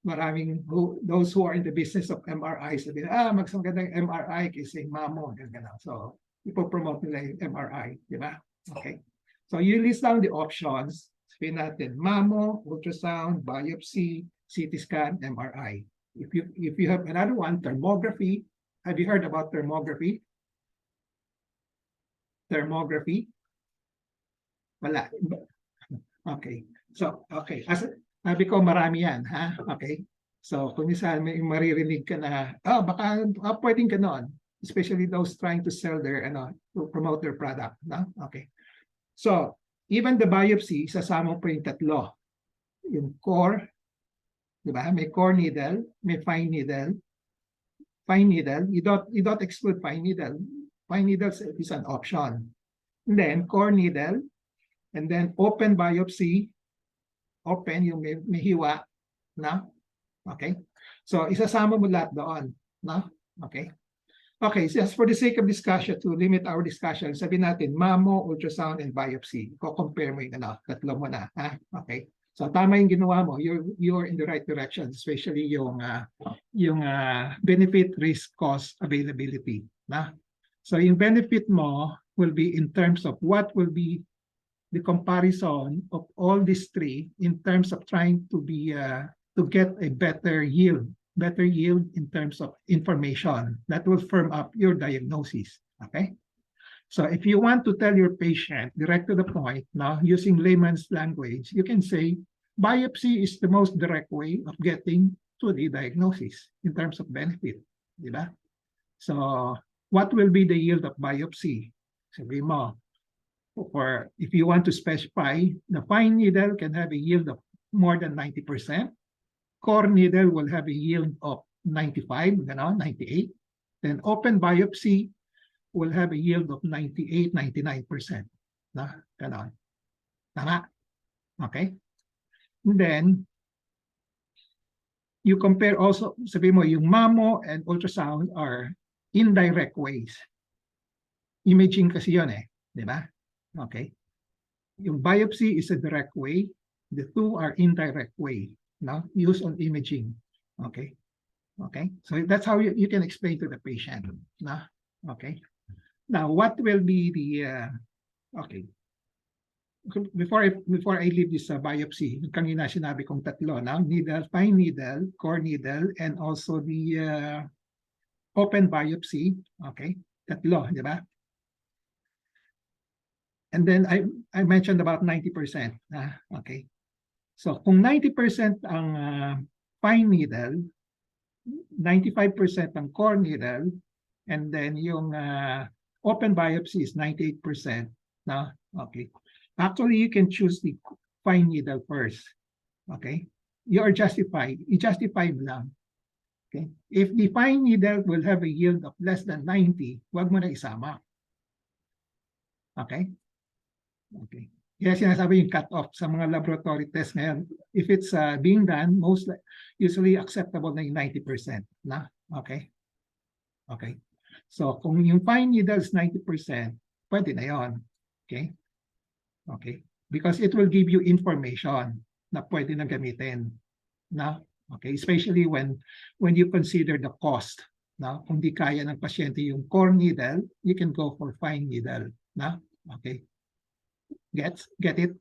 maraming those who are in the business of MRI sabi maganda yung MRI kasi mammo ganun. So ipo-promote nila yung MRI, di ba? Okay. So you list down the options. Sabihin natin mammo, ultrasound, biopsy, CT scan, MRI. If you have another one, thermography. Have you heard about thermography? Thermography? Wala. Okay. So okay. Sabi ko marami yan, ha? Okay. So kung minsan may maririnig ka na, baka pwedeng ganon. Especially those trying to sell their, to promote their product. No? Okay. So even the biopsy, sasama po yung tatlo. Yung core, Di ba? May core needle, may fine needle. Fine needle, you don't exclude fine needle. Fine needles is an option. And then core needle, and then open biopsy, open yung may hiwa, na? Okay? So isasama mo lahat doon, na? Okay? Okay, just for the sake of discussion, to limit our discussion, sabihin natin, mammo, ultrasound, and biopsy. Ko-compare mo yung tatlo mo na. Ha? Okay? So tama yung ginawa mo. You're in the right direction, especially yung benefit, risk, cost, availability. Na? So yung benefit mo will be in terms of what will be the comparison of all these three in terms of trying to get a better yield in terms of information that will firm up your diagnosis. Okay. So if you want to tell your patient direct to the point, now using layman's language, you can say biopsy is the most direct way of getting to the diagnosis in terms of benefit. Diba? So what will be the yield of biopsy? Sabi mo, or if you want to specify, the fine needle can have a yield of more than 90%. Core needle will have a yield of 95, 98. Then open biopsy will have a yield of 98, 99%. Ganon. Tama? Okay? And then, you compare also, sabi mo, yung mammo and ultrasound are indirect ways. Imaging kasi yun eh. Di ba? Okay? Yung biopsy is a direct way. The two are indirect way. No? Use on imaging. Okay? Okay? So that's how you can explain to the patient. No? Okay? Now, what will be the... okay. Before I leave this biopsy, kanina sinabi kong tatlo, no? Needle, fine needle, core needle, and also the open biopsy. Okay? Tatlo, di ba? And then I mentioned about 90%. Okay. So kung 90% ang fine needle, 95% ang core needle, and then yung open biopsy is 98%. No? Okay. Actually, you can choose the fine needle first. Okay. You are justified. I-justify mo lang. Okay. If the fine needle will have a yield of less than 90, wag mo na isama. Okay. Okay. Kaya sinasabi yung cut-off sa mga laboratory tests ngayon. If it's being done, usually acceptable na yung 90%. Na? Okay? Okay. So, kung yung fine needle is 90%, pwede na yon. Okay? Okay. Because it will give you information na pwede na gamitin. Na? Okay? Especially when you consider the cost. Na? Kung di kaya ng pasyente yung core needle, you can go for fine needle. Na? Okay? Get it?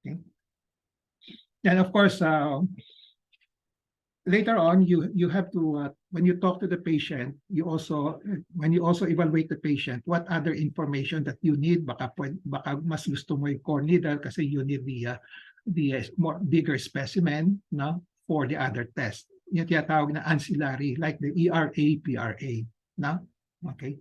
Okay. And of course, later on, you have to when you talk to the patient, when you also evaluate the patient, what other information that you need? Baka mas gusto mo yung core needle kasi you need the more bigger specimen, no, for the other test. Yung tinatawag na ancillary, like the ERA, PRA, no? Okay.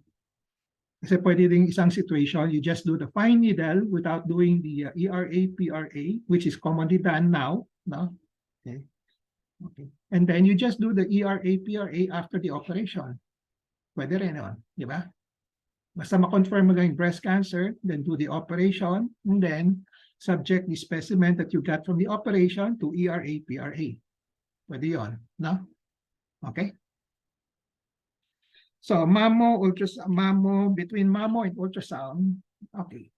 Kasi pwede din isang situation, you just do the fine needle without doing the ERA, PRA, which is commonly done now. No? Okay. Okay. And then you just do the ERA, PRA after the operation. Pwede rin yun. Di ba? Basta ma-confirm mo lang yung breast cancer, then do the operation, and then subject the specimen that you got from the operation to ERA, PRA. Pwede yun. No? Okay? So mammo, between mammo and ultrasound, okay.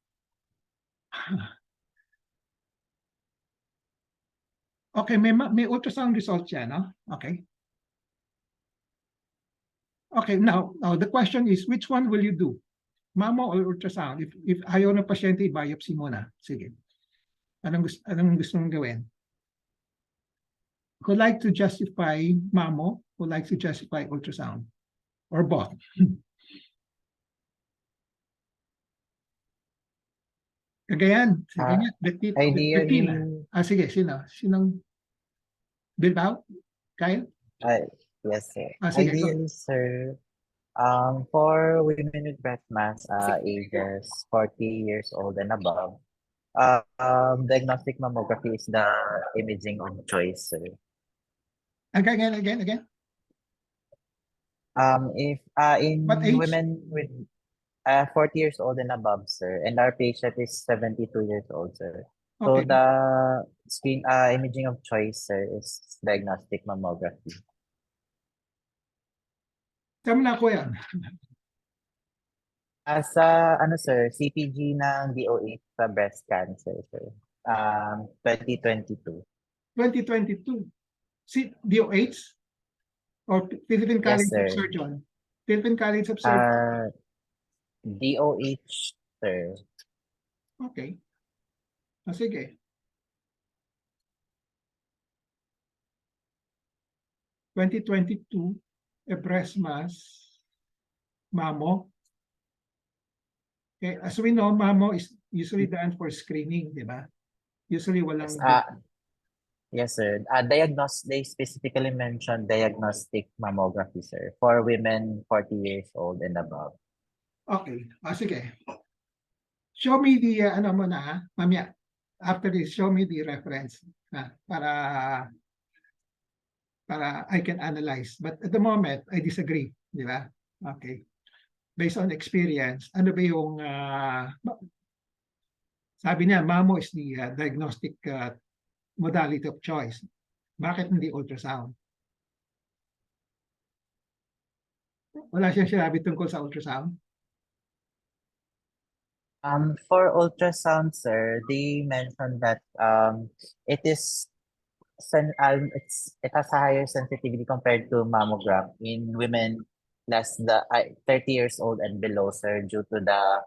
Okay, may ultrasound results yan, no? Okay. Okay, now the question is, which one will you do? Mammo or ultrasound? If ayaw ng pasyente, biopsy muna. Sige. Anong gusto mong gawin? Who like to justify mammo? Who likes to justify ultrasound? Or both? Kagayan. Sige nga. Bettina. Sige. Sinong? Bilbao? Kyle?
Yes, sir.
Sige,
Ideally, sir, for women with breast mass ages 40 years old and above, diagnostic mammography is the imaging of choice, sir.
Again.
If in
What age?
women with 40 years old and above, sir, and our patient is 72 years old, sir. So
Okay.
the screen imaging of choice, sir, is diagnostic mammography.
Saan mo nakuha yan?
Sa ano, sir, CPG ng DOH sa breast cancer, sir. 2022.
2022. DOH? Or Philippine
Yes,
College of
sir.
Surgeons? Philippine College of Surgeons.
DOH, sir.
Okay. Sige. 2022, a breast mass, mammo. Okay, as we know, mammo is usually done for screening, di ba? Usually walang...
Yes, sir. They specifically mentioned diagnostic mammography, sir, for women 40 years old and above.
Okay. Sige. Show me the, ano mo na, mamaya. After this, show me the reference para I can analyze. But at the moment, I disagree. Di ba? Okay. Based on experience, ano ba yung... sabi niya, mammo is the diagnostic modality of choice. Bakit hindi ultrasound? Wala siyang sinabi tungkol sa ultrasound?
For ultrasound, sir, they mentioned that it has a higher sensitivity compared to mammogram in women less the 30 years old and below, sir, due to the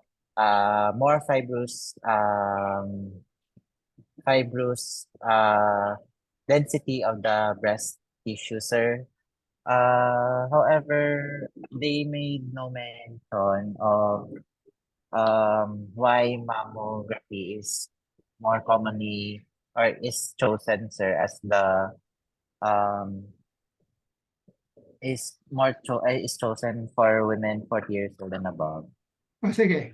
more fibrous density of the breast tissue, sir. However, they made no mention of why mammography is more commonly or is chosen, sir, as the is chosen for women 40 years old and above.
Sige.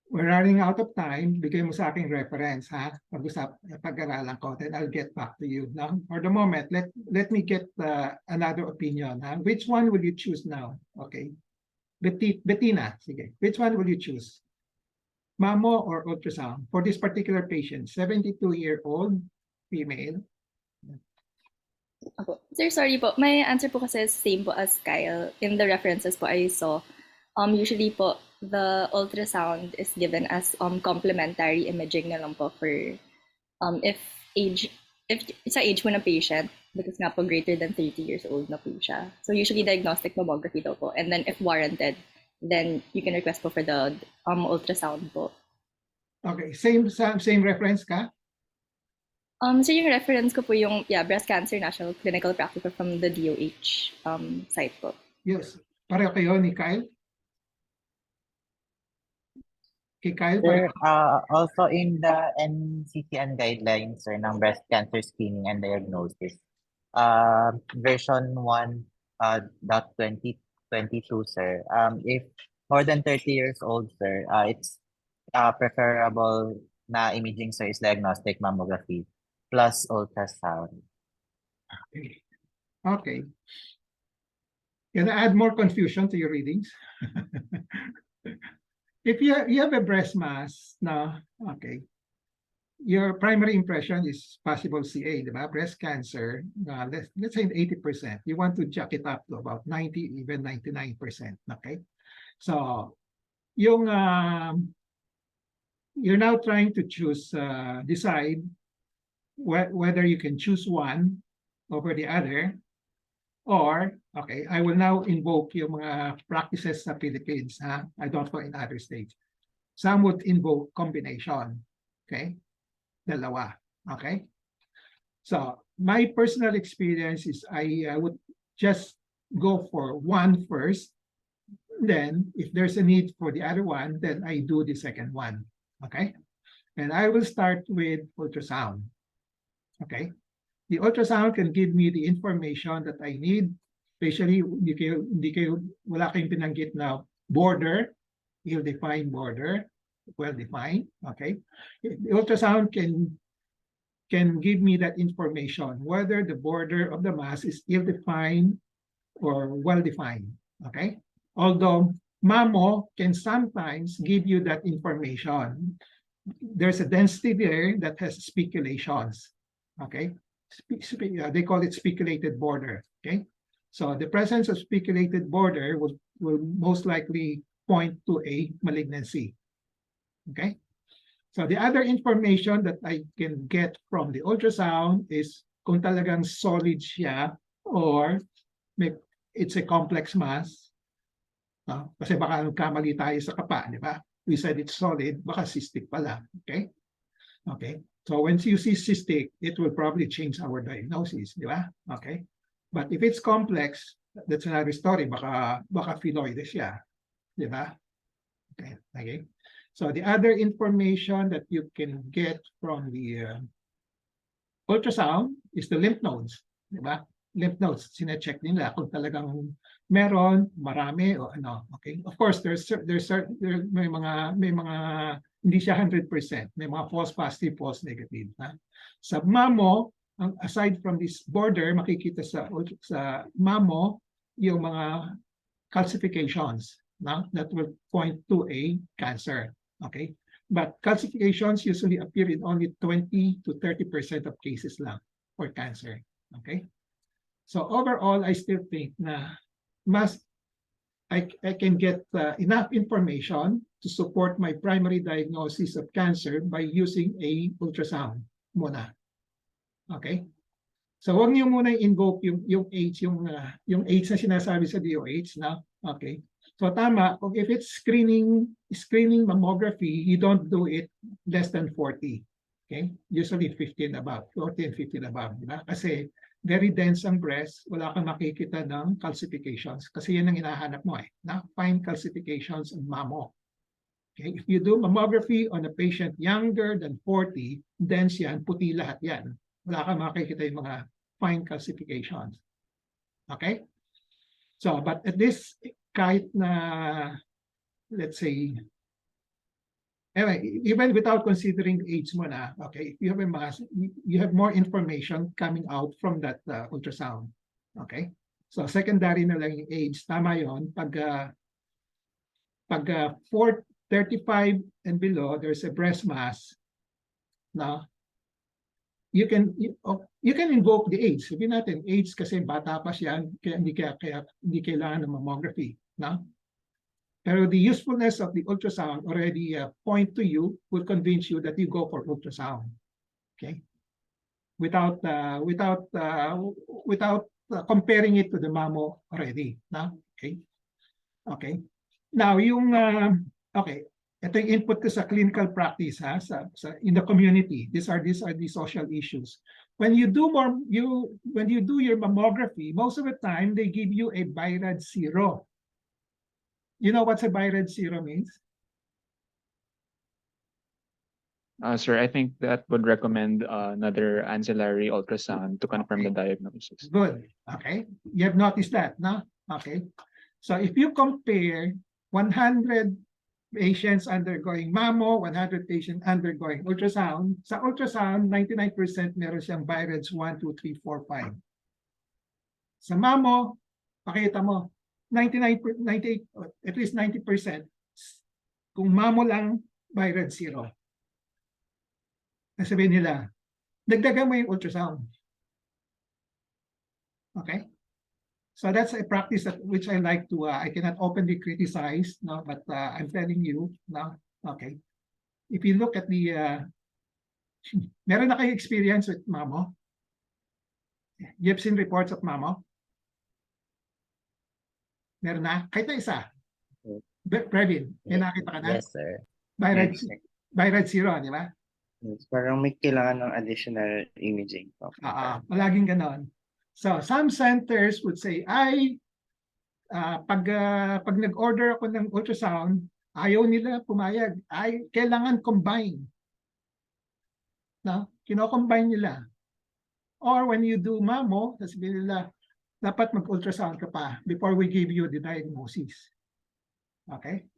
We're running out of time. Bigay mo sa aking reference, ha? Pag-aralan ko, then I'll get back to you. Now, for the moment, let me get another opinion. Which one will you choose now? Okay. Bettina, sige. Which one will you choose? Mammo or ultrasound? For this particular patient, 72-year-old female.
Sir, sorry po. My answer po kasi is same po as Kyle. In the references po I saw, usually po, the ultrasound is given as complementary imaging na lang po for if sa age mo ng patient, because nga po greater than 30 years old na po siya. So usually diagnostic mammography daw po. And then if warranted, then you can request po for the ultrasound po.
Okay, same reference ka?
So yung reference ko po yung Breast Cancer National Clinical Practice from the DOH site po.
Yes. Pareho kayo ni Kyle? Kyle,
sir, also in the NCCN guidelines, sir, ng breast cancer screening and diagnosis, version 1.2022, sir, if more than 30 years old, sir, it's preferable na imaging, sir, is diagnostic mammography plus ultrasound.
Okay. Can I add more confusion to your readings? If you have a breast mass, no, okay, your primary impression is possible CA, diba? Breast cancer, let's say 80%. You want to jack it up to about 90, even 99%, okay? So, you're now trying to choose, decide whether you can choose one over the other, or, okay, I will now invoke yung mga practices sa Philippines. I don't know in other states. Some would invoke combination. Okay? Dalawa. Okay? So, my personal experience is I would just go for one first. Then, if there's a need for the other one, then I do the second one. Okay? And I will start with ultrasound. Okay? The ultrasound can give me the information that I need, especially wala kayong binanggit na border, ill-defined border, well-defined, okay? The ultrasound can can give me that information, whether the border of the mass is ill-defined or well-defined, okay? Although mammo can sometimes give you that information. There's a density there that has speculations, okay? They call it speculated border, okay? So the presence of speculated border will most likely point to a malignancy, okay? So the other information that I can get from the ultrasound is kung talagang solid siya or it's a complex mass. Kasi baka kamali tayo sa kapa, di ba? We said it's solid, baka cystic pala, okay? Okay, so once you see cystic, it will probably change our diagnosis, di ba? Okay, but if it's complex, that's another story, baka phylloid siya, di ba? Okay, okay. So the other information that you can get from the ultrasound is the lymph nodes, di ba? Lymph nodes, sine-check nila kung talagang meron, marami o ano. Okay, of course may mga hindi siya 100%, may mga false positive, false negative. Sa mammo, aside from this border, makikita sa mammo yung mga calcifications that will point to a cancer. Okay, but calcifications usually appear in only 20 to 30% of cases lang for cancer. Okay, so overall, I still think na I can get enough information to support my primary diagnosis of cancer by using a ultrasound muna. Okay, so huwag niyo muna invoke yung age, yung age na sinasabi sa DOH na. Okay, so tama, if it's screening mammography, you don't do it less than 40. Okay, usually 15 above, 40 and 15 above, di ba? Kasi very dense ang breast, wala kang makikita ng calcifications kasi yan ang hinahanap mo na fine calcifications in mammo. Okay, if you do mammography on a patient younger than 40, dense yan, puti lahat yan. Wala kang makikita yung mga fine calcifications. Okay? So, but at this, kahit na, let's say, anyway, even without considering age mo na, okay, if you have a mass, you have more information coming out from that ultrasound. Okay? So, secondary na lang yung age. Tama yun. Pag 35 and below, there's a breast mass. Now, you can invoke the age. Sabihin natin, age kasi bata pa siya, kaya hindi kailangan ng mammography. No? Pero the usefulness of the ultrasound already point to you, will convince you that you go for ultrasound. Okay? Without comparing it to the mammo already. No? Okay? Okay. Now, okay. Ito yung input ko sa clinical practice in the community. These are the social issues. When you do your mammography, most of the time they give you a BI-RAD 0. You know what a BI-RAD 0 means?
Sir, I think that would recommend another ancillary ultrasound to confirm the diagnosis.
Good. Okay. You have noticed that, no? Okay. So if you compare 100 patients undergoing mammo, 100 patients undergoing ultrasound, sa ultrasound, 99% meron siyang BI-RADS 1, 2, 3, 4, 5. Sa mammo, pakita mo, 98, at least 90%. Kung mammo lang, BI-RADS 0. Nasabihin nila, dagdagan mo yung ultrasound. Okay? So that's a practice which I like to, I cannot openly criticize, no, but I'm telling you, no, okay. If you look at the, meron na kayo experience with mammo? You have seen reports of mammo? Meron na? Kahit na isa. Previn, may nakita ka na?
Yes, sir.
BI-RADS 0, di ba?
Yes, parang may kailangan ng additional imaging.
Palaging ganon. So some centers would say, pag nag-order ako ng ultrasound, ayaw nila pumayag. Kailangan combine. No? Kino-combine nila. Or when you do mammo, sasabihin nila, dapat mag-ultrasound ka pa before we give you the diagnosis. Okay?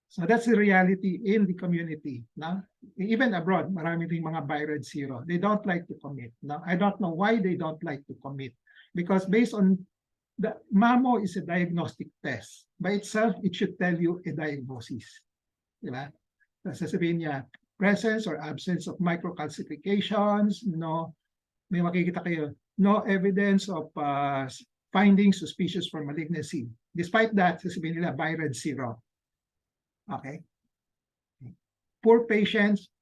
So that's the reality in the community. No? Even abroad, marami ring mga BI-RAD 0. They don't like to commit. No? I don't know why they don't like to commit. Because based on the MAMO is a diagnostic test. By itself, it should tell you a diagnosis. Diba? Sasabihin niya, presence or absence of microcalcifications, no, may makikita kayo, no evidence of findings suspicious for malignancy. Despite that, sasabihin nila, BI-RAD 0. Okay. Poor patients,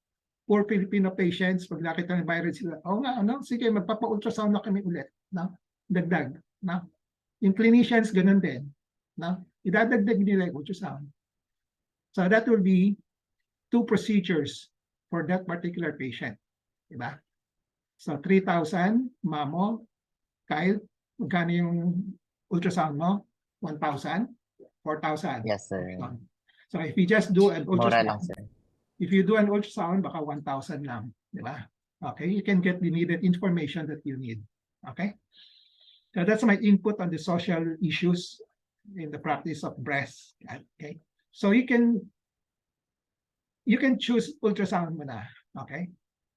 poor Filipino patients, pag nakita ng BI-RAD 0, nga, ano, sige, magpapa-ultrasound na kami ulit. No? Dagdag. No? Yung clinicians, ganun din. No? Idadagdag nila yung ultrasound. So that will be 2 procedures for that particular patient. Diba? So 3,000 mamo, Kyle, magkano yung ultrasound mo? 1,000? 4,000?
Yes, sir.
So if you just do an
Mura lang,
ultrasound,
sir.
if you do an ultrasound, baka 1,000 lang. Diba? Okay, you can get the needed information that you need. Okay? So that's my input on the social issues in the practice of breast. Okay? So you can choose ultrasound muna. Okay?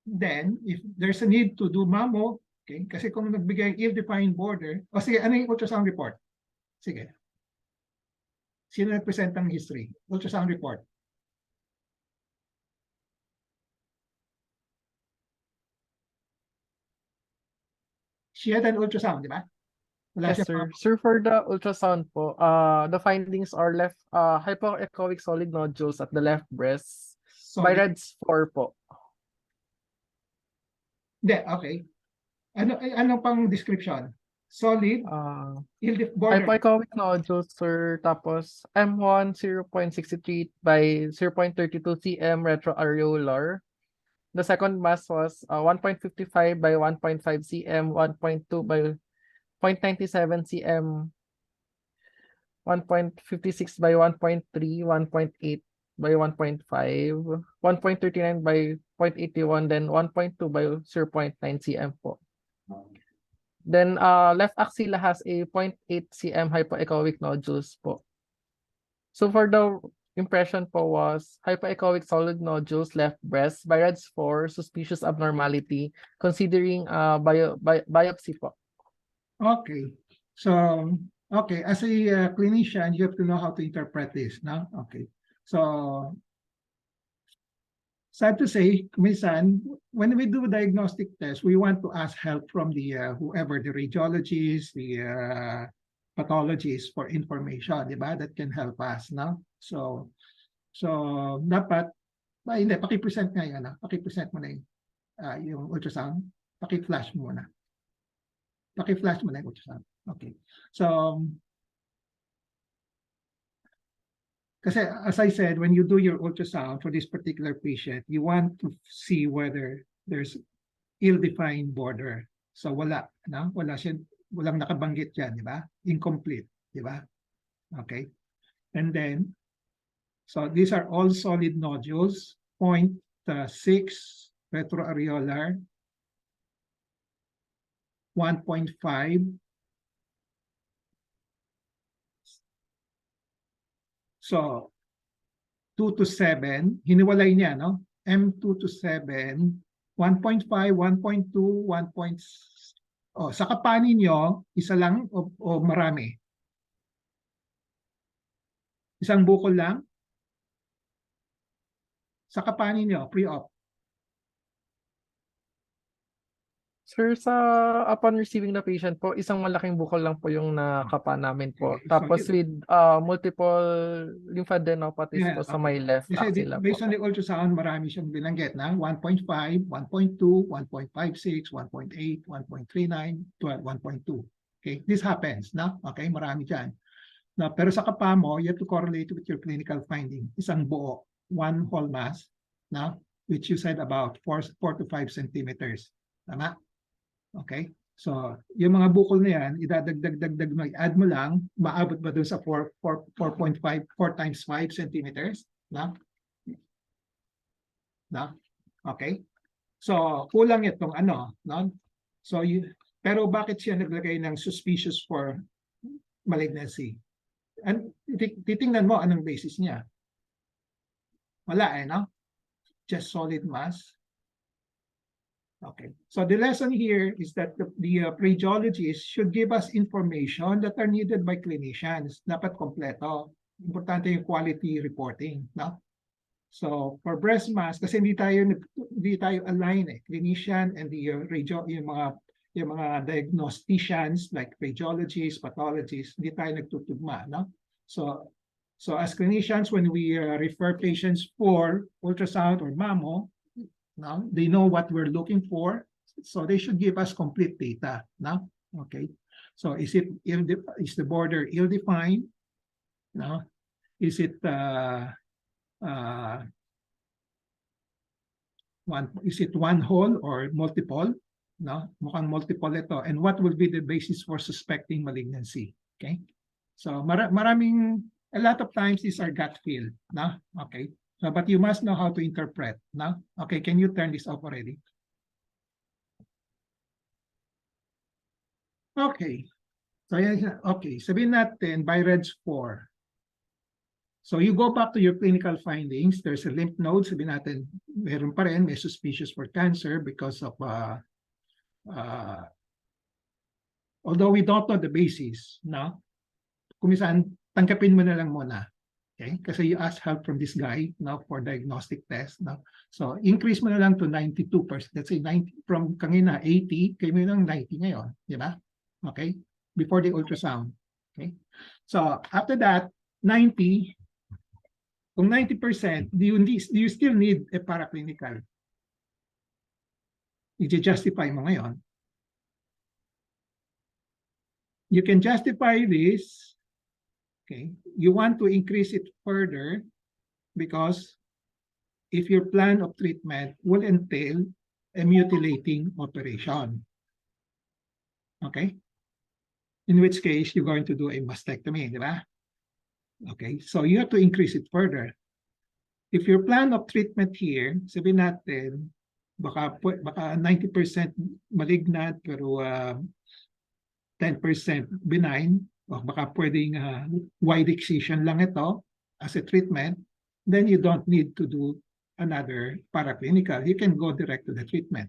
Then, if there's a need to do mammo, okay, kasi kung nagbigay ill-defined border, o sige, ano yung ultrasound report? Sige. Sino nag-present ng history? Ultrasound report. She had an ultrasound, di ba? Wala
Yes,
siya
sir.
mammo.
Sir, for the ultrasound po, the findings are left hypoechoic solid nodules at the left breast.
Solid.
BI-RAD 4 po.
Hindi, okay. Ano pang description? Solid, border.
Hypoechoic nodules, sir. Tapos M1 0.63 by 0.32 cm retroareolar. The second mass was 1.55 by 1.5 cm, 1.2 by 0.97 cm, 1.56 by 1.3, 1.8 by 1.5, 1.39 by 0.81, then 1.2 by 0.9 cm po. Then left axilla has a 0.8 cm hypoechoic nodules po. So for the impression po was hypoechoic solid nodules left breast, BI-RAD 4, suspicious abnormality, considering biopsy po.
Okay. So, okay, as a clinician, you have to know how to interpret this, no? Okay. So, sad to say, minsan, when we do diagnostic tests, we want to ask help from the whoever, the radiologist, the pathologist for information, di ba? That can help us, no? So dapat, hindi, paki-present nga yun, paki-present mo na yung ultrasound, paki-flash muna. Paki-flash mo na yung ultrasound. Okay. So, kasi as I said, when you do your ultrasound for this particular patient, you want to see whether there's ill-defined border. So wala, no? Walang nakabanggit yan, di ba? Incomplete, di ba? Okay. And then, so these are all solid nodules, 0.6 retroareolar, 1.5 so 2 to 7, hiniwalay niya, no? M2 to 7, 1.5, 1.2, 1. Oh, sa kapanin nyo, isa lang o marami? Isang bukol lang? Sa kapanin nyo, pre-op?
Sir, upon receiving the patient po, isang malaking bukol lang po yung nakapa namin po.
Okay, so
Tapos with multiple lymphadenopathies po sa may left
Kasi
axilla
based
po.
on the ultrasound, marami siyang binanggit na 1.5, 1.2, 1.56, 1.8, 1.39, 1.2. Okay, this happens, no? Okay, marami dyan. No, pero sa kapa mo, you have to correlate with your clinical finding. Isang buo, one whole mass, no? Which you said about 4 to 5 centimeters. Tama? Okay? So, yung mga bukol na yan, idadagdag mo, i-add mo lang, maabot ba doon sa 4.5, 4 times 5 centimeters? No? No? Okay? So, kulang itong ano, no? So, pero bakit siya naglagay ng suspicious for malignancy? And titingnan mo anong basis niya. Wala no? Just solid mass. Okay, so the lesson here is that the radiologists should give us information that are needed by clinicians. Dapat kompleto. Importante yung quality reporting, no? So for breast mass, kasi hindi tayo align clinician and the yung mga diagnosticians like radiologists, pathologists, hindi tayo nagtutugma, no? So as clinicians, when we refer patients for ultrasound or mammo, now they know what we're looking for, so they should give us complete data. Now, okay. So is the border ill-defined? No. Is it one hole or multiple? No, mukhang multiple ito. And what will be the basis for suspecting malignancy? Okay. So a lot of times these are gut feel. No, okay. So, but you must know how to interpret. No, okay. Can you turn this off already? Okay. So, okay. Sabihin natin by REDS 4. So you go back to your clinical findings. There's a lymph node. Sabihin natin, meron pa rin, may suspicious for cancer because of, although we don't know the basis, no? Kumisan, tangkapin mo na lang muna. Okay? Kasi you ask help from this guy, no, for diagnostic test, no? So increase mo na lang to 92%. Let's say 90, from kanina 80, kayo mo lang 90 ngayon, di ba? Okay? Before the ultrasound. Okay? So after that, 90, kung 90%, do you still need a paraclinical? I-justify mo ngayon. You can justify this. Okay, you want to increase it further because if your plan of treatment will entail a mutilating operation. Okay, in which case you're going to do a mastectomy, di ba? Okay, so you have to increase it further. If your plan of treatment here, sabihin natin, baka 90% malignant pero 10% benign, o baka pwedeng wide excision lang ito as a treatment, then you don't need to do another paraclinical. You can go direct to the treatment.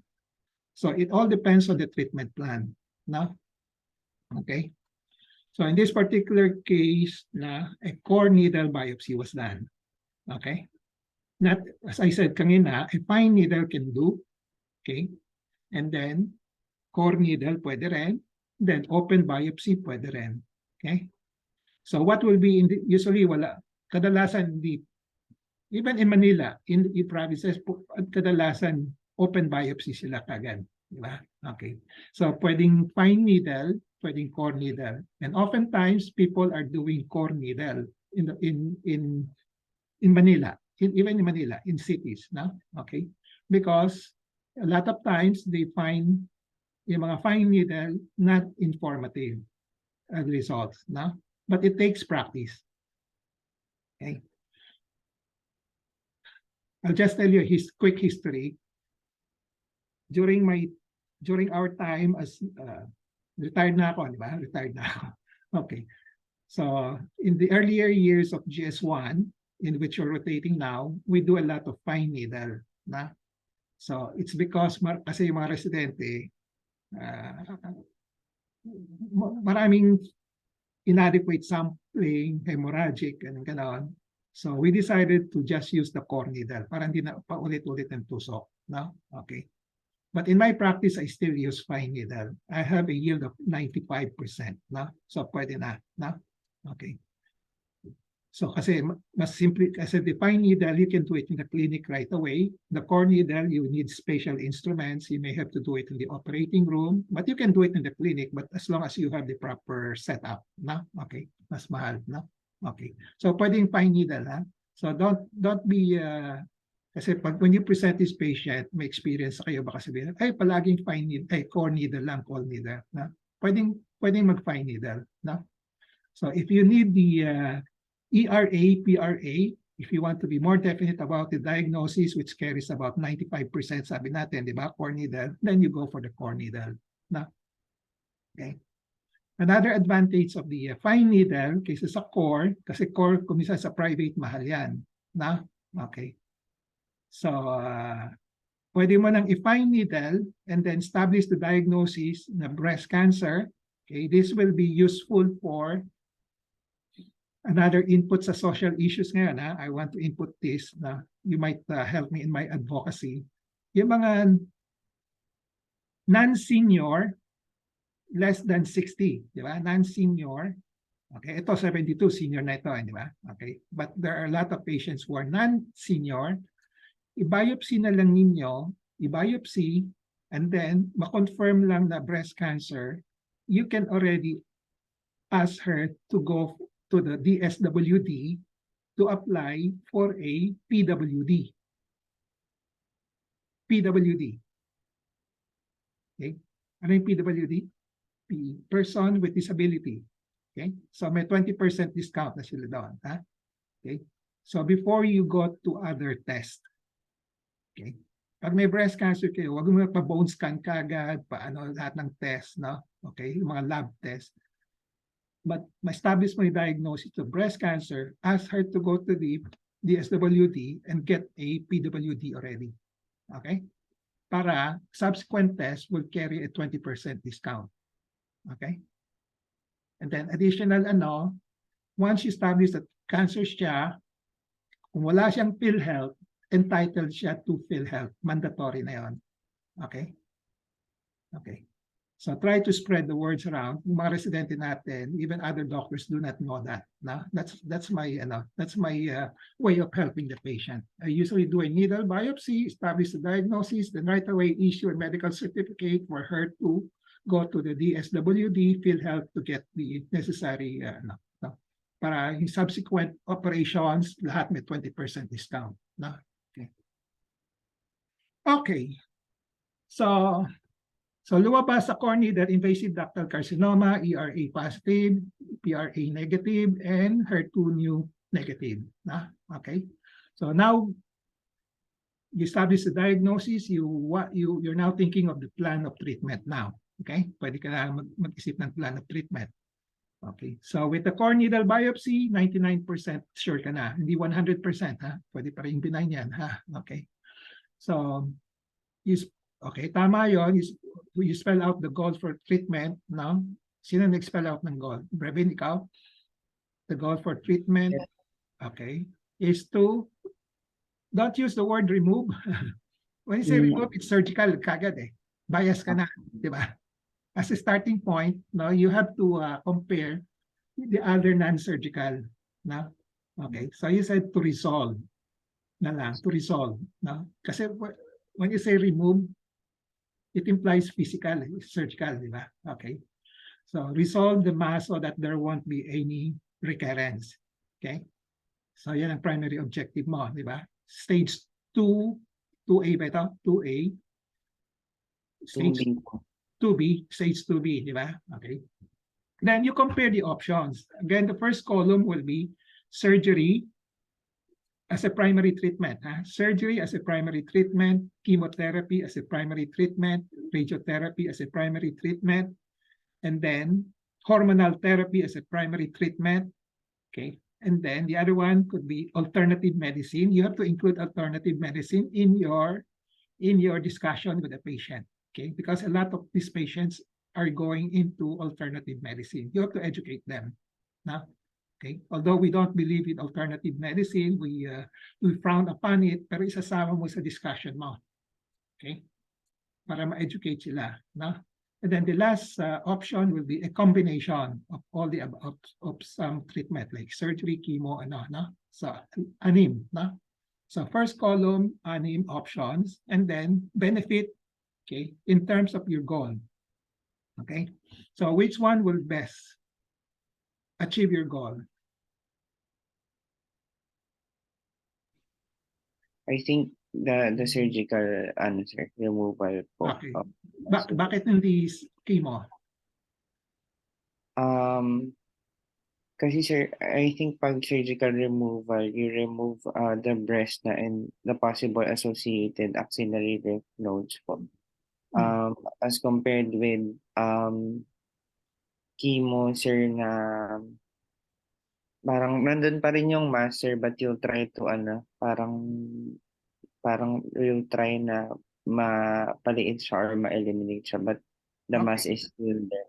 So it all depends on the treatment plan. No? Okay. So in this particular case, a core needle biopsy was done. Okay. Not, as I said kanina, a fine needle can do. Okay. And then core needle pwede rin. Then open biopsy pwede rin. Okay. So what will be usually wala. Kadalasan even in Manila, in the provinces, kadalasan open biopsy sila kagad. Diba? Okay. So pwedeng fine needle, pwedeng core needle. And oftentimes people are doing core needle in Manila, even in Manila, in cities, no? Okay. Because a lot of times they find yung mga fine needle not informative as results, no? But it takes practice. Okay. I'll just tell you his quick history. During our time as retired na ako, di ba? Retired na ako. Okay. So in the earlier years of GS1, in which you're rotating now, we do a lot of fine needle. Na? So it's because kasi yung mga residente, maraming inadequate sampling, hemorrhagic, and gano'n. So we decided to just use the core needle para hindi na paulit-ulit ng tusok. No? Okay. But in my practice, I still use fine needle. I have a yield of 95%. No? So pwede na. No? Okay. So kasi mas simple, kasi the fine needle, you can do it in the clinic right away. The core needle, you need special instruments. You may have to do it in the operating room, but you can do it in the clinic, but as long as you have the proper setup. No? Okay. Mas mahal. No? Okay. So pwedeng fine needle. Ha? So don't be, kasi when you present this patient, may experience kayo, baka sabihin, ay palaging fine needle, ay core needle lang, core needle. Na? Pwedeng mag-fine needle. No? So if you need the ERA, PRA, if you want to be more definite about the diagnosis, which carries about 95%, sabi natin, di ba, core needle, then you go for the core needle. No? Okay. Another advantage of the fine needle, kaysa sa core, kasi core, kumisa sa private, mahal yan. Na? Okay. So, pwede mo nang i-fine needle and then establish the diagnosis na breast cancer. Okay, this will be useful for another input sa social issues ngayon. I want to input this na you might help me in my advocacy. Yung mga non-senior, less than 60, di ba? Non-senior, okay, ito 72, senior na ito, di ba? Okay, but there are a lot of patients who are non-senior. I-biopsy na lang ninyo, i-biopsy, and then ma-confirm lang na breast cancer, you can already ask her to go to the DSWD to apply for a PWD. PWD. Okay? Ano yung PWD? Person with disability. Okay? So may 20% discount na sila doon. Ha? Okay? So before you go to other tests, okay? Pag may breast cancer kayo, huwag mo pa-bone scan kagad, paano lahat ng test, no? Okay? Yung mga lab test. But ma-establish mo yung diagnosis of breast cancer, ask her to go to the DSWD and get a PWD already. Okay? Para subsequent tests will carry a 20% discount. Okay? And then additional once you establish that cancer siya, kung wala siyang PhilHealth, entitled siya to PhilHealth. Mandatory na yon. Okay? Okay. So try to spread the words around. Yung mga residente natin, even other doctors do not know that. No? That's my way of helping the patient. I usually do a needle biopsy, establish the diagnosis, then right away issue a medical certificate for her to go to the DSWD, PhilHealth to get the necessary para yung subsequent operations, lahat may 20% discount. No? Okay. Okay. So lumabas sa corneal invasive ductal carcinoma, ERA positive, PRA negative, and HER2 new negative. Okay. So now you establish the diagnosis, you're now thinking of the plan of treatment now. Okay? Pwede ka na mag-isip ng plan of treatment. Okay. So with the core needle biopsy, 99% sure ka na. Hindi 100%, ha? Pwede pa rin benign yan, ha? Okay. So, okay, tama yun. You spell out the goal for treatment, no? Sino nag-spell out ng goal? Brevin, ikaw? The goal for treatment, okay, is to, don't use the word remove. When you say remove, it's surgical kagad eh. Bias ka na, di ba? As a starting point, no, you have to compare with the other non-surgical. No? Okay, so you said to resolve. Na lang, to resolve. No? Kasi when you say remove, it implies physical, surgical, di ba? Okay. So resolve the mass so that there won't be any recurrence. Okay? So yan ang primary objective mo, di ba? Stage 2, 2A ba ito? 2A. Stage 2B, stage 2B, di ba? Okay. Then you compare the options. Again, the first column will be surgery as a primary treatment. Surgery as a primary treatment, chemotherapy as a primary treatment, radiotherapy as a primary treatment, and then hormonal therapy as a primary treatment. Okay. And then the other one could be alternative medicine. You have to include alternative medicine in your discussion with the patient. Okay, because a lot of these patients are going into alternative medicine. You have to educate them. No? Okay, although we don't believe in alternative medicine, we frown upon it, pero isasama mo sa discussion mo. Okay, para ma-educate sila. No? And then the last option will be a combination of all the of some treatment like surgery, chemo, no? So anim. No? So first column, anim options, and then benefit. Okay, in terms of your goal. Okay, so which one will best achieve your goal?
I think the surgical answer, removal po.
Okay. Bakit hindi chemo?
Kasi sir, I think pag surgical removal, you remove the breast na and the possible associated axillary lymph nodes po. As compared with chemo, sir, na parang nandun pa rin yung mass, sir, but you'll try to parang parang yung try na mapaliit siya or ma-eliminate siya, but the mass
Okay.
is still there.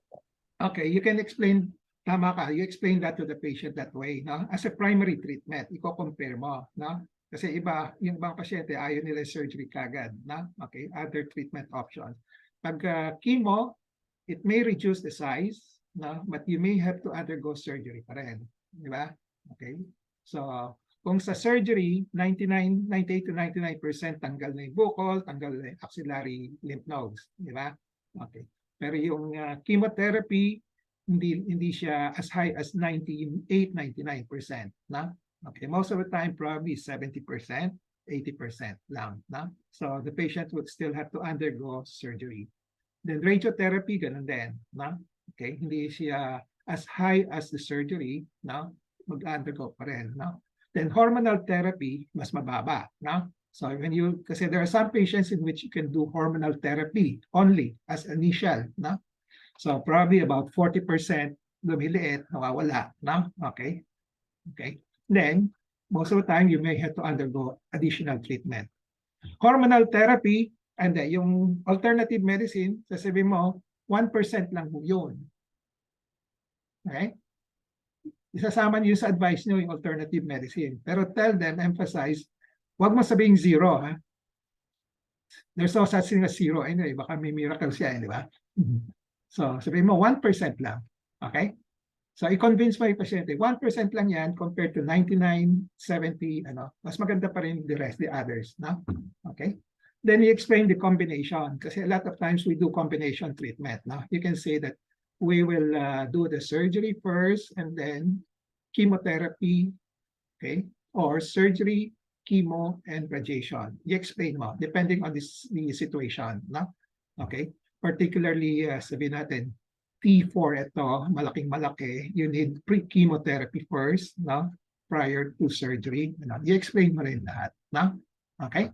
Okay, you can explain, tama ka, you explain that to the patient that way, no? As a primary treatment, i-compare mo, no? Kasi yung ibang pasyente, ayaw nila surgery kagad, no? Okay, other treatment options. Pag chemo, it may reduce the size, no? But you may have to undergo surgery pa rin, di ba? Okay, so kung sa surgery, 98 to 99% tanggal na yung buccal, tanggal na yung axillary lymph nodes, di ba? Okay. Pero yung chemotherapy, hindi siya as high as 98, 99%. Na? Okay, most of the time probably 70%, 80% lang. Na? So the patient would still have to undergo surgery. Then radiotherapy, ganun din. Na? Okay, hindi siya as high as the surgery, na? Mag-undergo pa rin. Na? Then hormonal therapy, mas mababa. Na? So kasi there are some patients in which you can do hormonal therapy only as initial, no? So probably about 40% lumiliit, nawawala, no? Okay. Okay. Then most of the time you may have to undergo additional treatment. Hormonal therapy and yung alternative medicine, sasabihin mo 1% lang po yun. Okay? Isasama niyo sa advice niyo yung alternative medicine. Pero tell them, emphasize, wag mo sabihing zero, ha? There's no such thing as zero. Anyway, baka may miracle siya, di ba? So, sabihin mo, 1% lang. Okay? So, i-convince mo yung pasyente, 1% lang yan compared to 99, 70, mas maganda pa rin the rest, the others. No? Okay? Then you explain the combination. Kasi a lot of times we do combination treatment. No? You can say that we will do the surgery first and then chemotherapy, okay? Or surgery, chemo, and radiation. You explain mo, depending on the situation. No? Okay? Particularly, sabihin natin, T4 ito, malaking-malaki, you need pre-chemotherapy first, no? Prior to surgery. You explain mo rin lahat. No? Okay?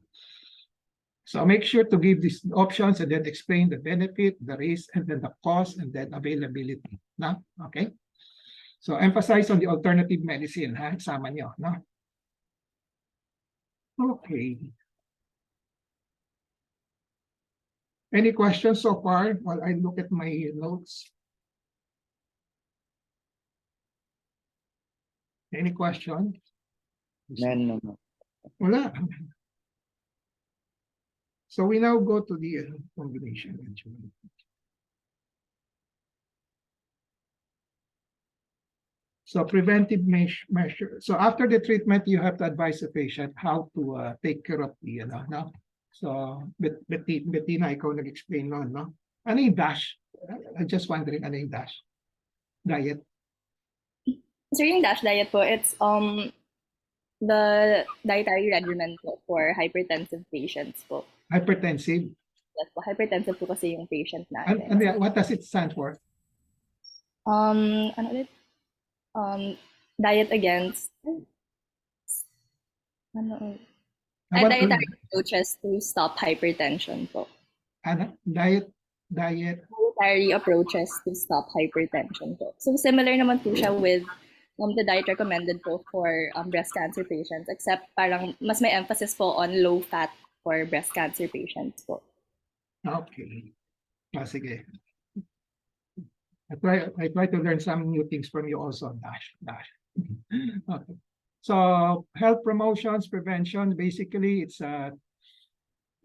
So make sure to give these options and then explain the benefit, the risk, and then the cost, and then availability. No? Okay? So emphasize on the alternative medicine, ha? Sama nyo, no? Okay. Any questions so far while I look at my notes? Any question?
None.
Wala. So we now go to the combination. So preventive measure. So after the treatment, you have to advise the patient how to take care of the, no? So Bettina, ikaw nag-explain noon, no? Ano yung DASH? I'm just wondering, ano yung DASH? Diet?
So yung DASH diet po, it's the dietary regimen po for hypertensive patients po.
Hypertensive?
Yes po, hypertensive po kasi yung patient natin.
What does it stand for?
Ano ulit? Diet against dietary approaches to stop hypertension po. Dietary approaches to stop hypertension po. So similar naman po siya with the diet recommended po for breast cancer patients, except parang mas may emphasis po on low fat for breast cancer patients po.
Okay. Sige. I try to learn some new things from you also, Dash. Okay. So health promotions, prevention, basically it's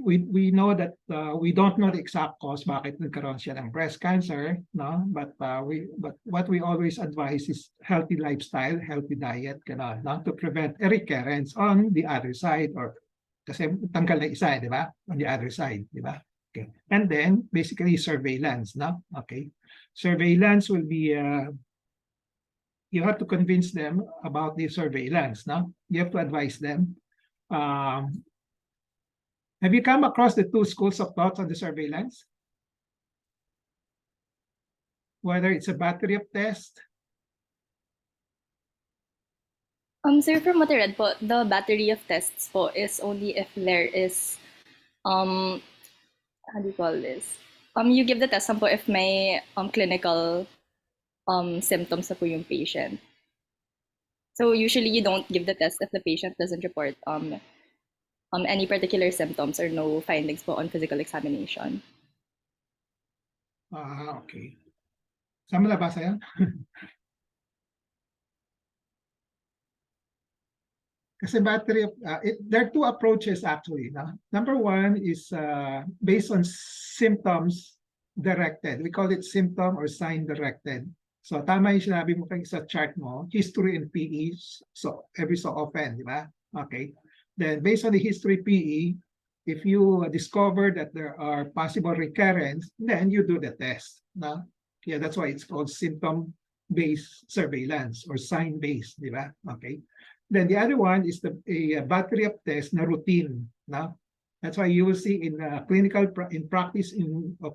we know that we don't know the exact cause bakit nagkaroon siya ng breast cancer, no? But what we always advise is healthy lifestyle, healthy diet, no? To prevent a recurrence on the other side, or kasi tanggal na isa, di ba? On the other side, di ba? Okay. And then basically surveillance, no? Okay. Surveillance will be you have to convince them about the surveillance, no? You have to advise them. Have you come across the two schools of thoughts on the surveillance? Whether it's a battery of tests?
Sir, from what I read po, the battery of tests po is only if there is, how do you call this? You give the test po if may clinical symptoms na po yung patient. So usually you don't give the test if the patient doesn't report any particular symptoms or no findings po on physical examination.
Okay. Saan mo nabasa yan? Kasi battery of, there are two approaches actually. No? Number one is based on symptoms directed. We call it symptom or sign directed. So tama yung sinabi mo kay sa chart mo, history and PE, so every so often, di ba? Okay. Then based on the history PE, if you discover that there are possible recurrence, then you do the test. No? Yeah, that's why it's called symptom-based surveillance or sign-based, di ba? Okay. Then the other one is a battery of tests na routine. No? That's why you will see in in practice of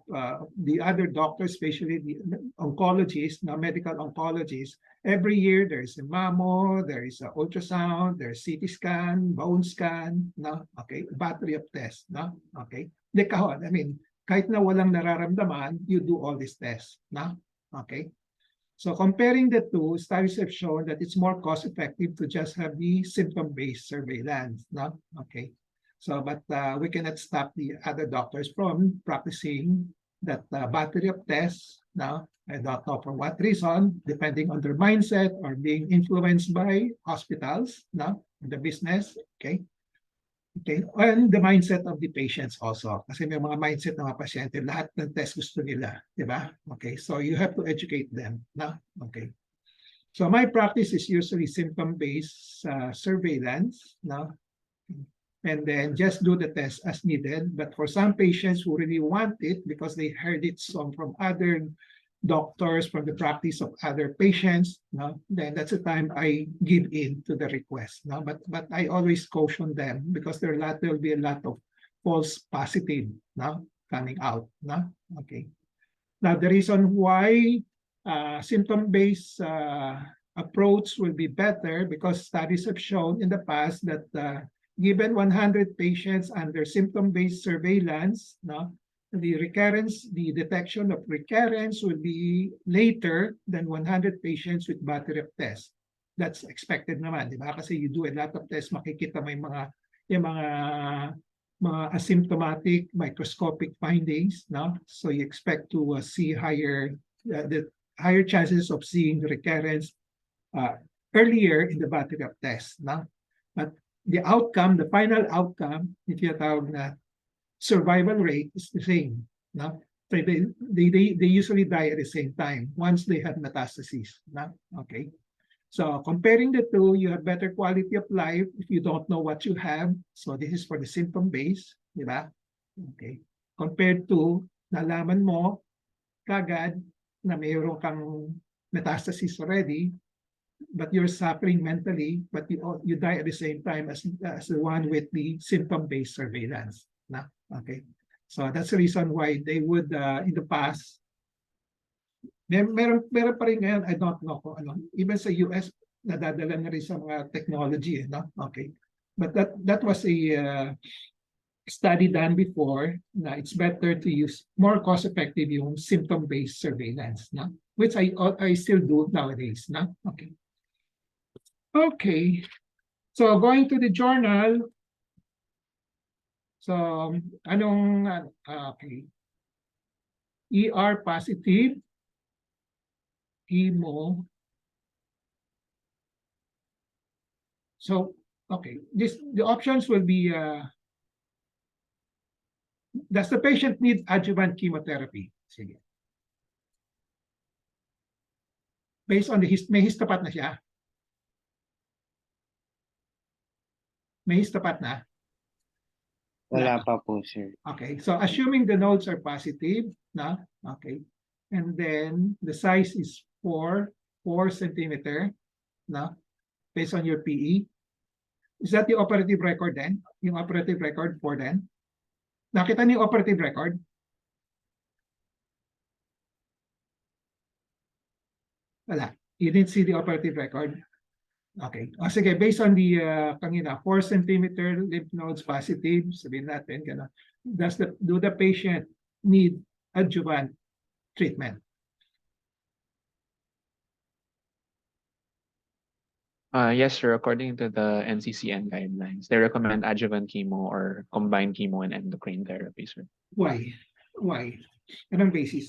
the other doctors, especially the oncologists, medical oncologists. Every year there is a mammo, there is an ultrasound, there's CT scan, bone scan, no? Okay, battery of tests, no? Okay, I mean, kahit na walang nararamdaman, you do all these tests, no? Okay. So comparing the two, studies have shown that it's more cost-effective to just have the symptom-based surveillance, no? Okay. So, but we cannot stop the other doctors from practicing that battery of tests. Now, I don't know for what reason, depending on their mindset or being influenced by hospitals, no, the business, okay? Okay, and the mindset of the patients also. Kasi may mga mindset ng mga pasyente, lahat ng test gusto nila, di ba? Okay, so you have to educate them, no? Okay. So my practice is usually symptom-based surveillance, no? And then just do the test as needed. But for some patients who really want it because they heard it from other doctors, from the practice of other patients, no, then that's the time I give in to the request. No, but I always caution them because there will be a lot of false positive now coming out. No, okay. Now the reason why symptom-based approach will be better because studies have shown in the past that given 100 patients under symptom-based surveillance, no, the detection of recurrence will be later than 100 patients with battery of tests. That's expected naman, di ba? Kasi you do a lot of tests, makikita mo yung mga asymptomatic microscopic findings, no? So you expect to see the higher chances of seeing the recurrence earlier in the battery of tests, no? But the outcome, the final outcome, if you tawag na survival rate is the same. No? So they usually die at the same time once they have metastases. No? Okay. So comparing the two, you have better quality of life if you don't know what you have. So this is for the symptom base, di ba? Okay. Compared to nalaman mo kagad na mayroon kang metastasis already, but you're suffering mentally, but you die at the same time as the one with the symptom-based surveillance. No? Okay, so that's the reason why they would in the past. Meron pa rin ngayon, I don't know kung ano. Even sa US, nadadala na rin sa mga technology, no? Okay, but that was a study done before. Na it's better to use more cost-effective yung symptom-based surveillance, no? Which I still do nowadays, no? Okay. Okay, so going to the journal. So, anong, okay. ER positive, hemo. So, okay, the options will be, does the patient need adjuvant chemotherapy? Sige. Based on may histopath na siya? May histopath na?
Wala pa po, sir.
Okay, so assuming the nodes are positive, na, okay, and then the size is 4 centimeter, na, based on your PE. Is that the operative record then? Yung operative record for then? Nakita niyo yung operative record? Wala. You didn't see the operative record? Okay. O sige, based on the kanina, 4 centimeter lymph nodes positive, sabihin natin, gano'n. Do the patient need adjuvant treatment?
Yes, sir. According to the NCCN guidelines, they recommend adjuvant chemo or combined chemo and endocrine therapy, sir.
Why? Why? Anong basis?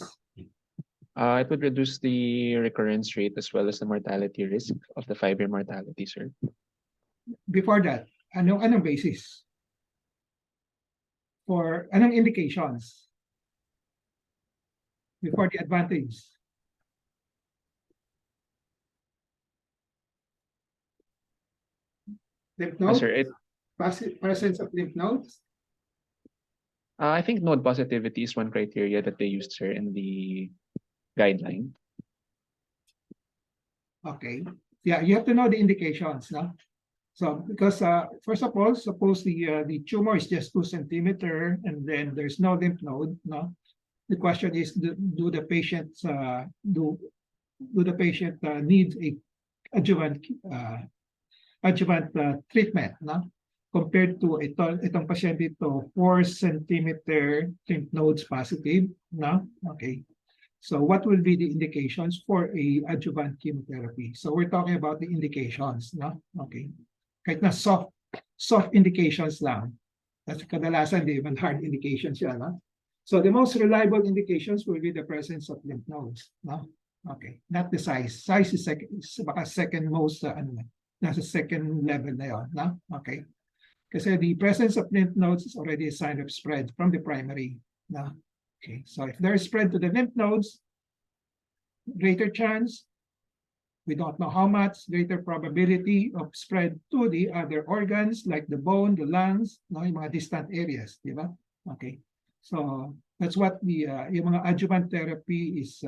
It would reduce the recurrence rate as well as the mortality risk of the 5-year mortality, sir.
Before that, anong basis? For anong indications? Before the advantage? Lymph
Sir,
nodes? Presence of lymph nodes?
I think node positivity is one criteria that they used, sir, in the guideline.
Okay. Yeah, you have to know the indications, no? So because first of all, suppose the tumor is just 2 centimeter and then there's no lymph node, no? The question is, do the patients need a adjuvant treatment, no? Compared to itong pasyente ito, 4 centimeter lymph nodes positive, no? Okay. So what will be the indications for a adjuvant chemotherapy? So we're talking about the indications, no? Okay. Kahit na soft indications lang. That's kadalasan, di man hard indications yan, no? So the most reliable indications will be the presence of lymph nodes, no? Okay. Not the size. Size is baka second most, nasa second level na yun, no? Okay. Kasi the presence of lymph nodes is already a sign of spread from the primary, no? Okay, so if there is spread to the lymph nodes, greater chance, we don't know how much, greater probability of spread to the other organs like the bone, the lungs, no, yung mga distant areas, di ba? Okay, so that's what the yung mga adjuvant therapy is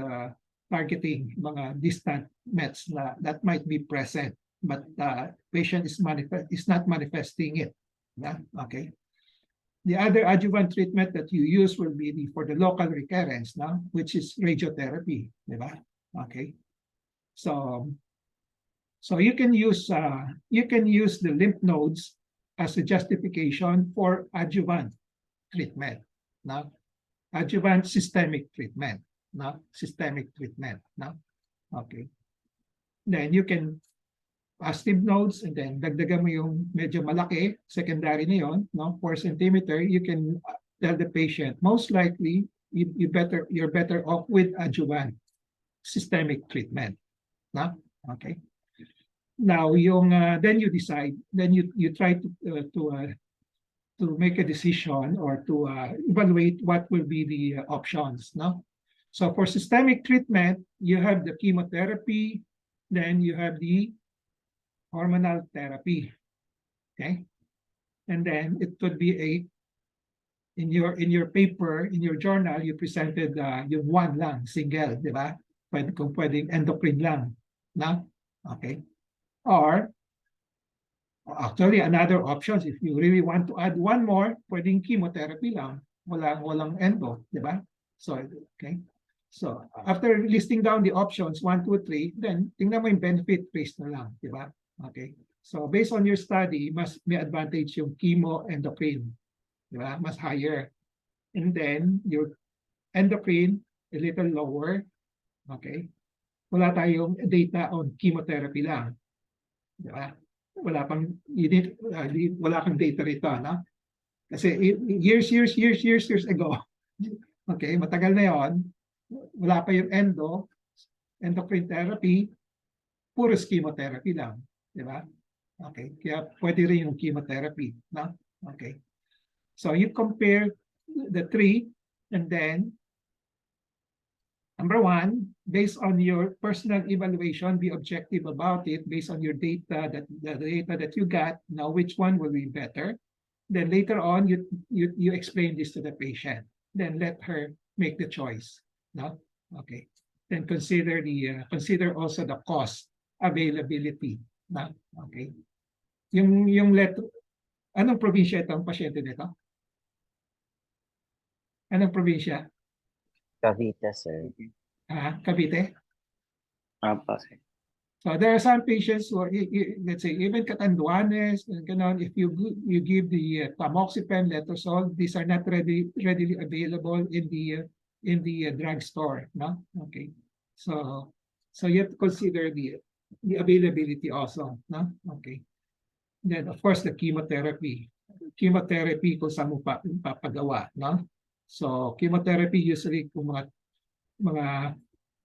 targeting, mga distant mets that might be present, but patient is not manifesting it. Yeah? Okay. The other adjuvant treatment that you use will be for the local recurrence, no? Which is radiotherapy, diba? Okay. So you can use the lymph nodes as a justification for adjuvant treatment, no? Adjuvant systemic treatment, no? Systemic treatment, no? Okay. Then you can positive nodes and then dagdagan mo yung medyo malaki, secondary na yun, no? 4 centimeter, you can tell the patient, most likely, you're better off with adjuvant systemic treatment, no? Okay. Now, then you decide, then you try to make a decision or to evaluate what will be the options, no? So for systemic treatment, you have the chemotherapy, then you have the hormonal therapy, okay? And then it could be in your paper, in your journal, you presented yung one lang, single, di ba? Kung pwedeng endocrine lang, no? Okay. Or actually another option, if you really want to add one more, pwedeng chemotherapy lang, walang endo, di ba? So okay. So after listing down the options 1, 2, 3, then tingnan mo yung benefit risk na lang, di ba? Okay. So based on your study, mas may advantage yung chemo endocrine, di ba? Mas higher. And then your endocrine a little lower. Okay. Wala tayong data on chemotherapy lang. Di ba? Wala kang data rito, no? Kasi years ago, okay, matagal na yon, wala pa yung endocrine therapy, puro chemotherapy lang. Di ba? Okay. Kaya pwede rin yung chemotherapy. No? Okay. So you compare the three and then number one, based on your personal evaluation, be objective about it based on your data the data that you got. Now, which one will be better? Then later on, you explain this to the patient. Then let her make the choice. No? Okay. Then consider also the cost, availability. Na? Okay. Yung letter, anong probinsya itong pasyente nito? Anong probinsya?
Cavite, sir.
Cavite?
Pasig.
So there are some patients who are, let's say, even Catanduanes, and ganon, if you give the tamoxifen, letrozole, these are not readily available in the drugstore, no? Okay. So you have to consider the availability also, no? Okay. Then, of course, the chemotherapy. Chemotherapy kung saan mo papagawa, no? So, chemotherapy usually kung mga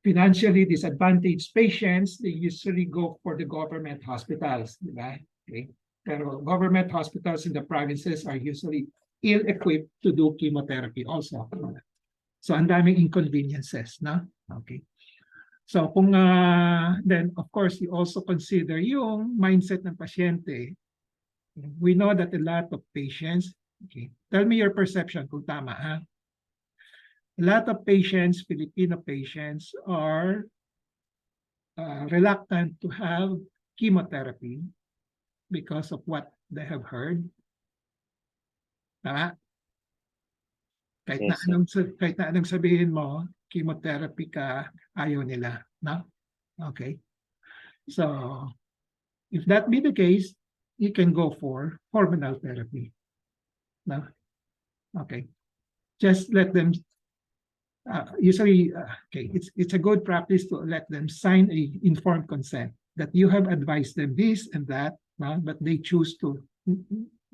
financially disadvantaged patients, they usually go for the government hospitals, di ba? Okay. Pero government hospitals in the provinces are usually ill-equipped to do chemotherapy also. So, ang daming inconveniences, no? Okay. So, kung then, of course, you also consider yung mindset ng pasyente. We know that a lot of patients, okay, tell me your perception kung tama, ha? A lot of patients, Filipino patients, are reluctant to have chemotherapy because of what they have heard. Tama?
Yes, sir.
Kahit na anong sabihin mo, chemotherapy ka, ayaw nila. No? Okay. So, if that be the case, you can go for hormonal therapy. No? Okay. Just let them usually, okay, it's a good practice to let them sign a informed consent that you have advised them this and that, but they choose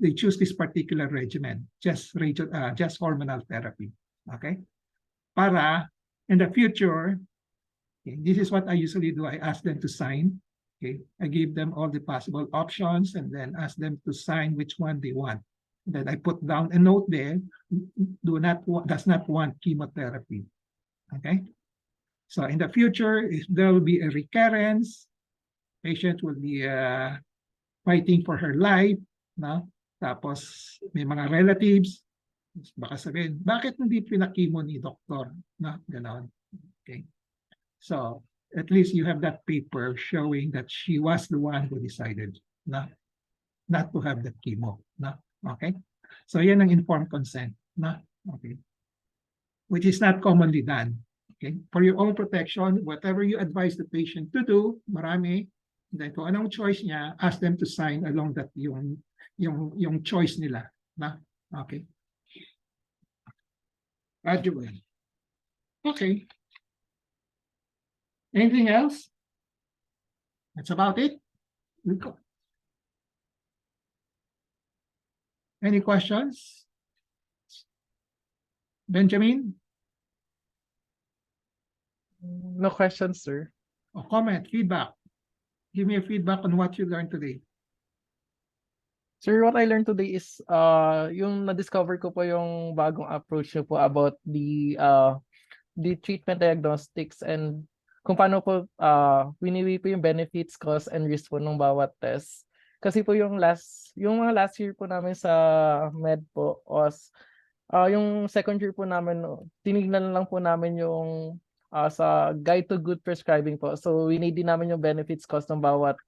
this particular regimen, just hormonal therapy. Okay, para in the future, okay, this is what I usually do. I ask them to sign. Okay, I give them all the possible options and then ask them to sign which one they want. Then I put down a note there, does not want chemotherapy. Okay? So in the future, if there will be a recurrence, patient will be fighting for her life, no? Tapos may mga relatives, baka sabihin, bakit hindi pinakimo ni doktor? No? Ganon. Okay. So at least you have that paper showing that she was the one who decided not to have the chemo. No? Okay. So yan ang informed consent. No? Okay. Which is not commonly done. Okay? For your own protection, whatever you advise the patient to do, marami, then kung anong choice niya, ask them to sign along that yung choice nila. Na? Okay. Graduate. Okay. Anything else? That's about it. Any questions? Benjamin?
No questions, sir.
Or comment, feedback. Give me a feedback on what you learned today.
Sir, what I learned today is yung na-discover ko po yung bagong approach niyo po about the treatment diagnostics and kung paano po winiwi po yung benefits, cost, and risk po ng bawat test. Kasi po yung mga last year po namin sa med po was yung second year po namin, tinignan lang po namin yung sa guide to good prescribing po. So winid din namin yung benefits, cost ng bawat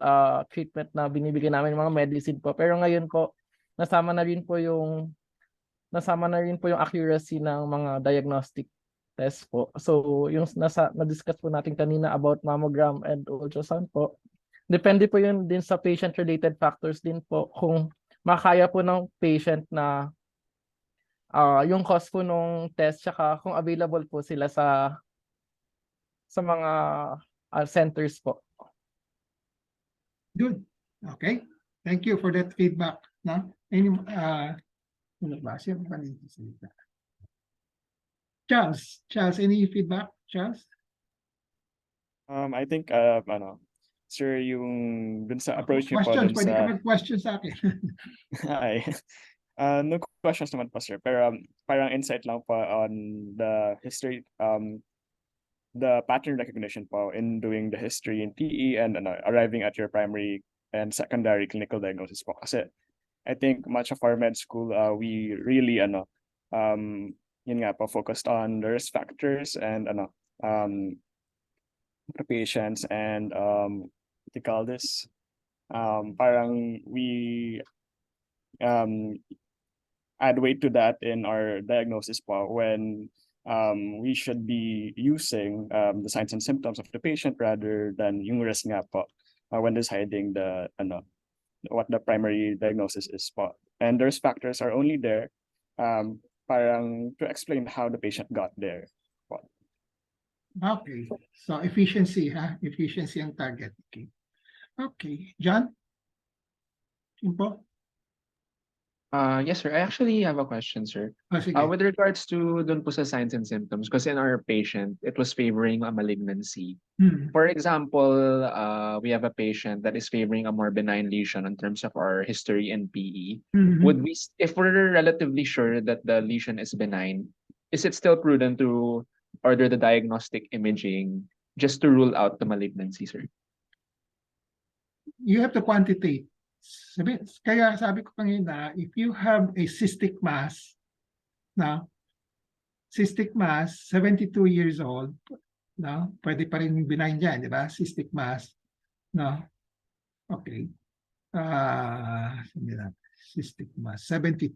treatment na binibigyan namin, mga medicine po. Pero ngayon po, nasama na rin po yung accuracy ng mga diagnostic test po. So yung na-discuss po natin kanina about mammogram and ultrasound po. Depende po yun din sa patient-related factors din po kung makaya po ng patient na yung cost po nung test tsaka kung available po sila sa mga centers po.
Good. Okay. Thank you for that feedback. No? Charles, any feedback? Charles?
I think sir, yung dun sa approach niyo po
Questions,
dun
pwede ka
sa
mag-questions sa akin.
ay no questions naman po, sir, pero parang insight lang po on the history, the pattern recognition po in doing the history in PE and arriving at your primary and secondary clinical diagnosis po. Kasi I think much of our med school, we really yun nga po, focused on the risk factors and the patients and what do you call this? Parang we add weight to that in our diagnosis po when we should be using the signs and symptoms of the patient rather than yung risk nga po when deciding what the primary diagnosis is po. And those factors are only there parang to explain how the patient got there po.
Okay. So efficiency, ha? Efficiency ang target. Okay. Okay. John? Simpo?
Yes, sir. I actually have a question, sir.
Sige.
With regards to dun po sa signs and symptoms, because in our patient, it was favoring a malignancy.
Hmm.
For example, we have a patient that is favoring a more benign lesion in terms of our history and PE.
Mhm.
Would we, if we're relatively sure that the lesion is benign, is it still prudent to order the diagnostic imaging just to rule out the malignancy, sir?
You have to quantitate. Kaya sabi ko kanina, if you have a cystic mass, na cystic mass, 72 years old, no? Pwede pa rin benign dyan, di ba? Cystic mass, no? Okay. Cystic mass, 72.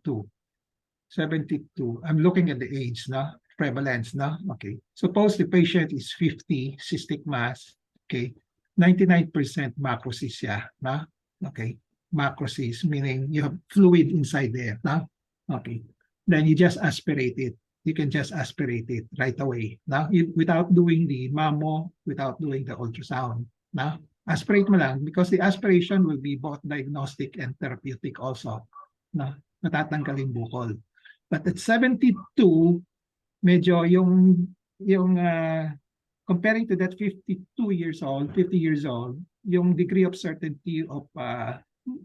72. I'm looking at the age, no? Prevalence, no? Okay. Suppose the patient is 50, cystic mass, okay? 99% macrocyst siya, no? Okay. Macrocyst, meaning you have fluid inside there, no? Okay. Then you just aspirate it. You can just aspirate it right away, no? Without doing the mammo, without doing the ultrasound, no? Aspirate mo lang because the aspiration will be both diagnostic and therapeutic also, no? Natatanggal yung bukol. But at 72, medyo yung comparing to that 52 years old, 50 years old, yung degree of certainty of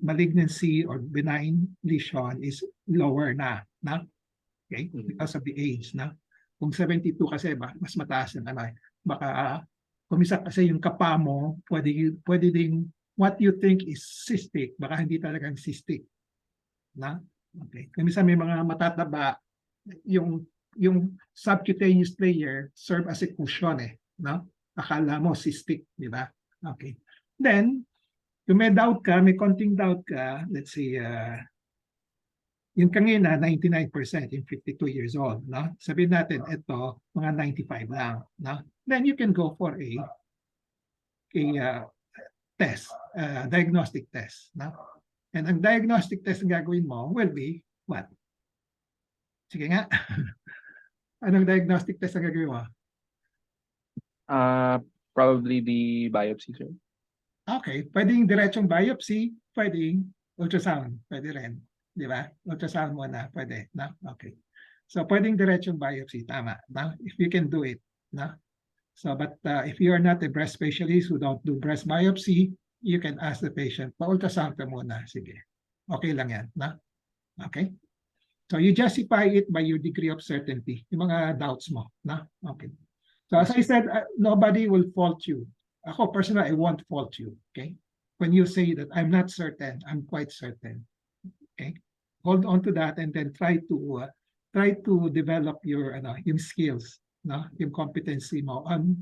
malignancy or benign lesion is lower na. Okay? Because of the age. Na? Kung 72 kasi mas mataas yung baka kumisa kasi yung kapa mo, pwede ding what you think is cystic, baka hindi talagang cystic. Na? Okay. Kumisa may mga matataba, yung subcutaneous layer serve as a cushion no? Akala mo cystic, di ba? Okay. Then, kung may doubt ka, may konting doubt ka, let's say, yung kanina, 99%, yung 52 years old, no? Sabihin natin, ito, mga 95 lang, no? Then you can go for a test, diagnostic test, no? And ang diagnostic test na gagawin mo will be what? Sige nga. Anong diagnostic test na gagawin mo?
Probably the biopsy, sir.
Okay, pwedeng diretsong biopsy, pwedeng ultrasound, pwede rin. Di ba? Ultrasound muna, pwede. No? Okay. So, pwedeng diretsong biopsy, tama. No? If you can do it. No? So, but if you are not a breast specialist who don't do breast biopsy, you can ask the patient, pa-ultrasound ka muna. Sige. Okay lang yan. No? Okay? So, you justify it by your degree of certainty. Yung mga doubts mo. No? Okay. So as I said, nobody will fault you. Ako personally, I won't fault you. Okay, when you say that I'm not certain, I'm quite certain. Okay, hold on to that and then try to develop your yung skills, no, yung competency mo on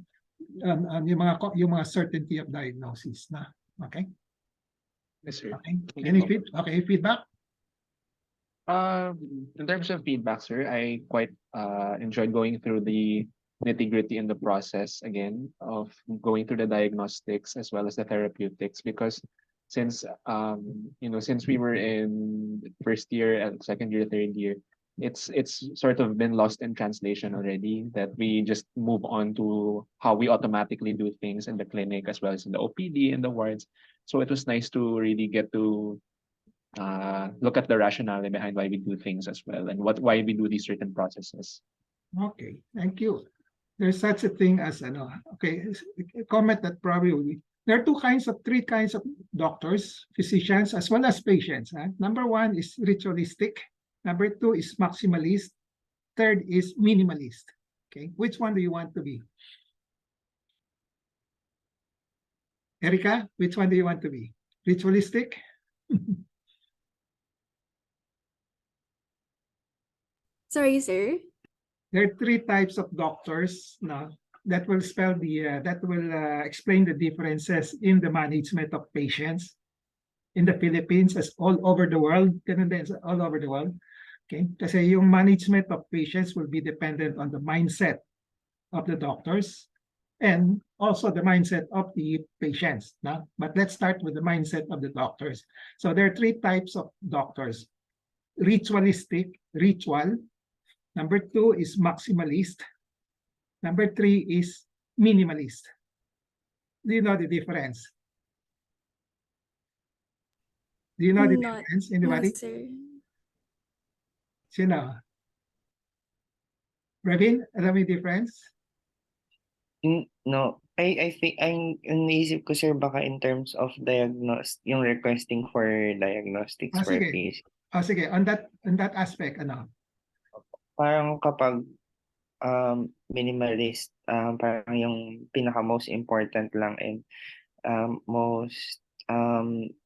yung mga certainty of diagnosis, na. Okay.
Yes, sir.
Okay. Any feedback?
In terms of feedback, sir, I quite enjoyed going through the nitty-gritty in the process again of going through the diagnostics as well as the therapeutics, because since since we were in first year and second year, third year, it's sort of been lost in translation already, that we just move on to how we automatically do things in the clinic as well as in the OPD and the wards. So it was nice to really get to look at the rationale behind why we do things as well, and why we do these certain processes.
Okay, thank you. There's such a thing as okay, a comment that probably will be, there are three kinds of doctors, physicians, as well as patients. Number one is ritualistic. Number two is maximalist. Third is minimalist. Okay, which one do you want to be? Erica, which one do you want to be? Ritualistic?
Sorry, sir.
There are three types of doctors that will explain the differences in the management of patients in the Philippines as all over the world. All over the world. Okay? Kasi yung management of patients will be dependent on the mindset of the doctors and also the mindset of the patients. But let's start with the mindset of the doctors. So there are three types of doctors. Ritualistic, ritual. Number two is maximalist. Number 3 is minimalist. Do you know the difference? Do you know the
Not,
difference?
no,
Anybody?
sir.
Sino? Ravin, alam mo yung difference?
No, I think ang naisip ko sir baka in terms of yung requesting for diagnostics for
Sige.
patient.
Sige, on that aspect, ano?
Parang kapag minimalist, parang yung pinaka most important lang and most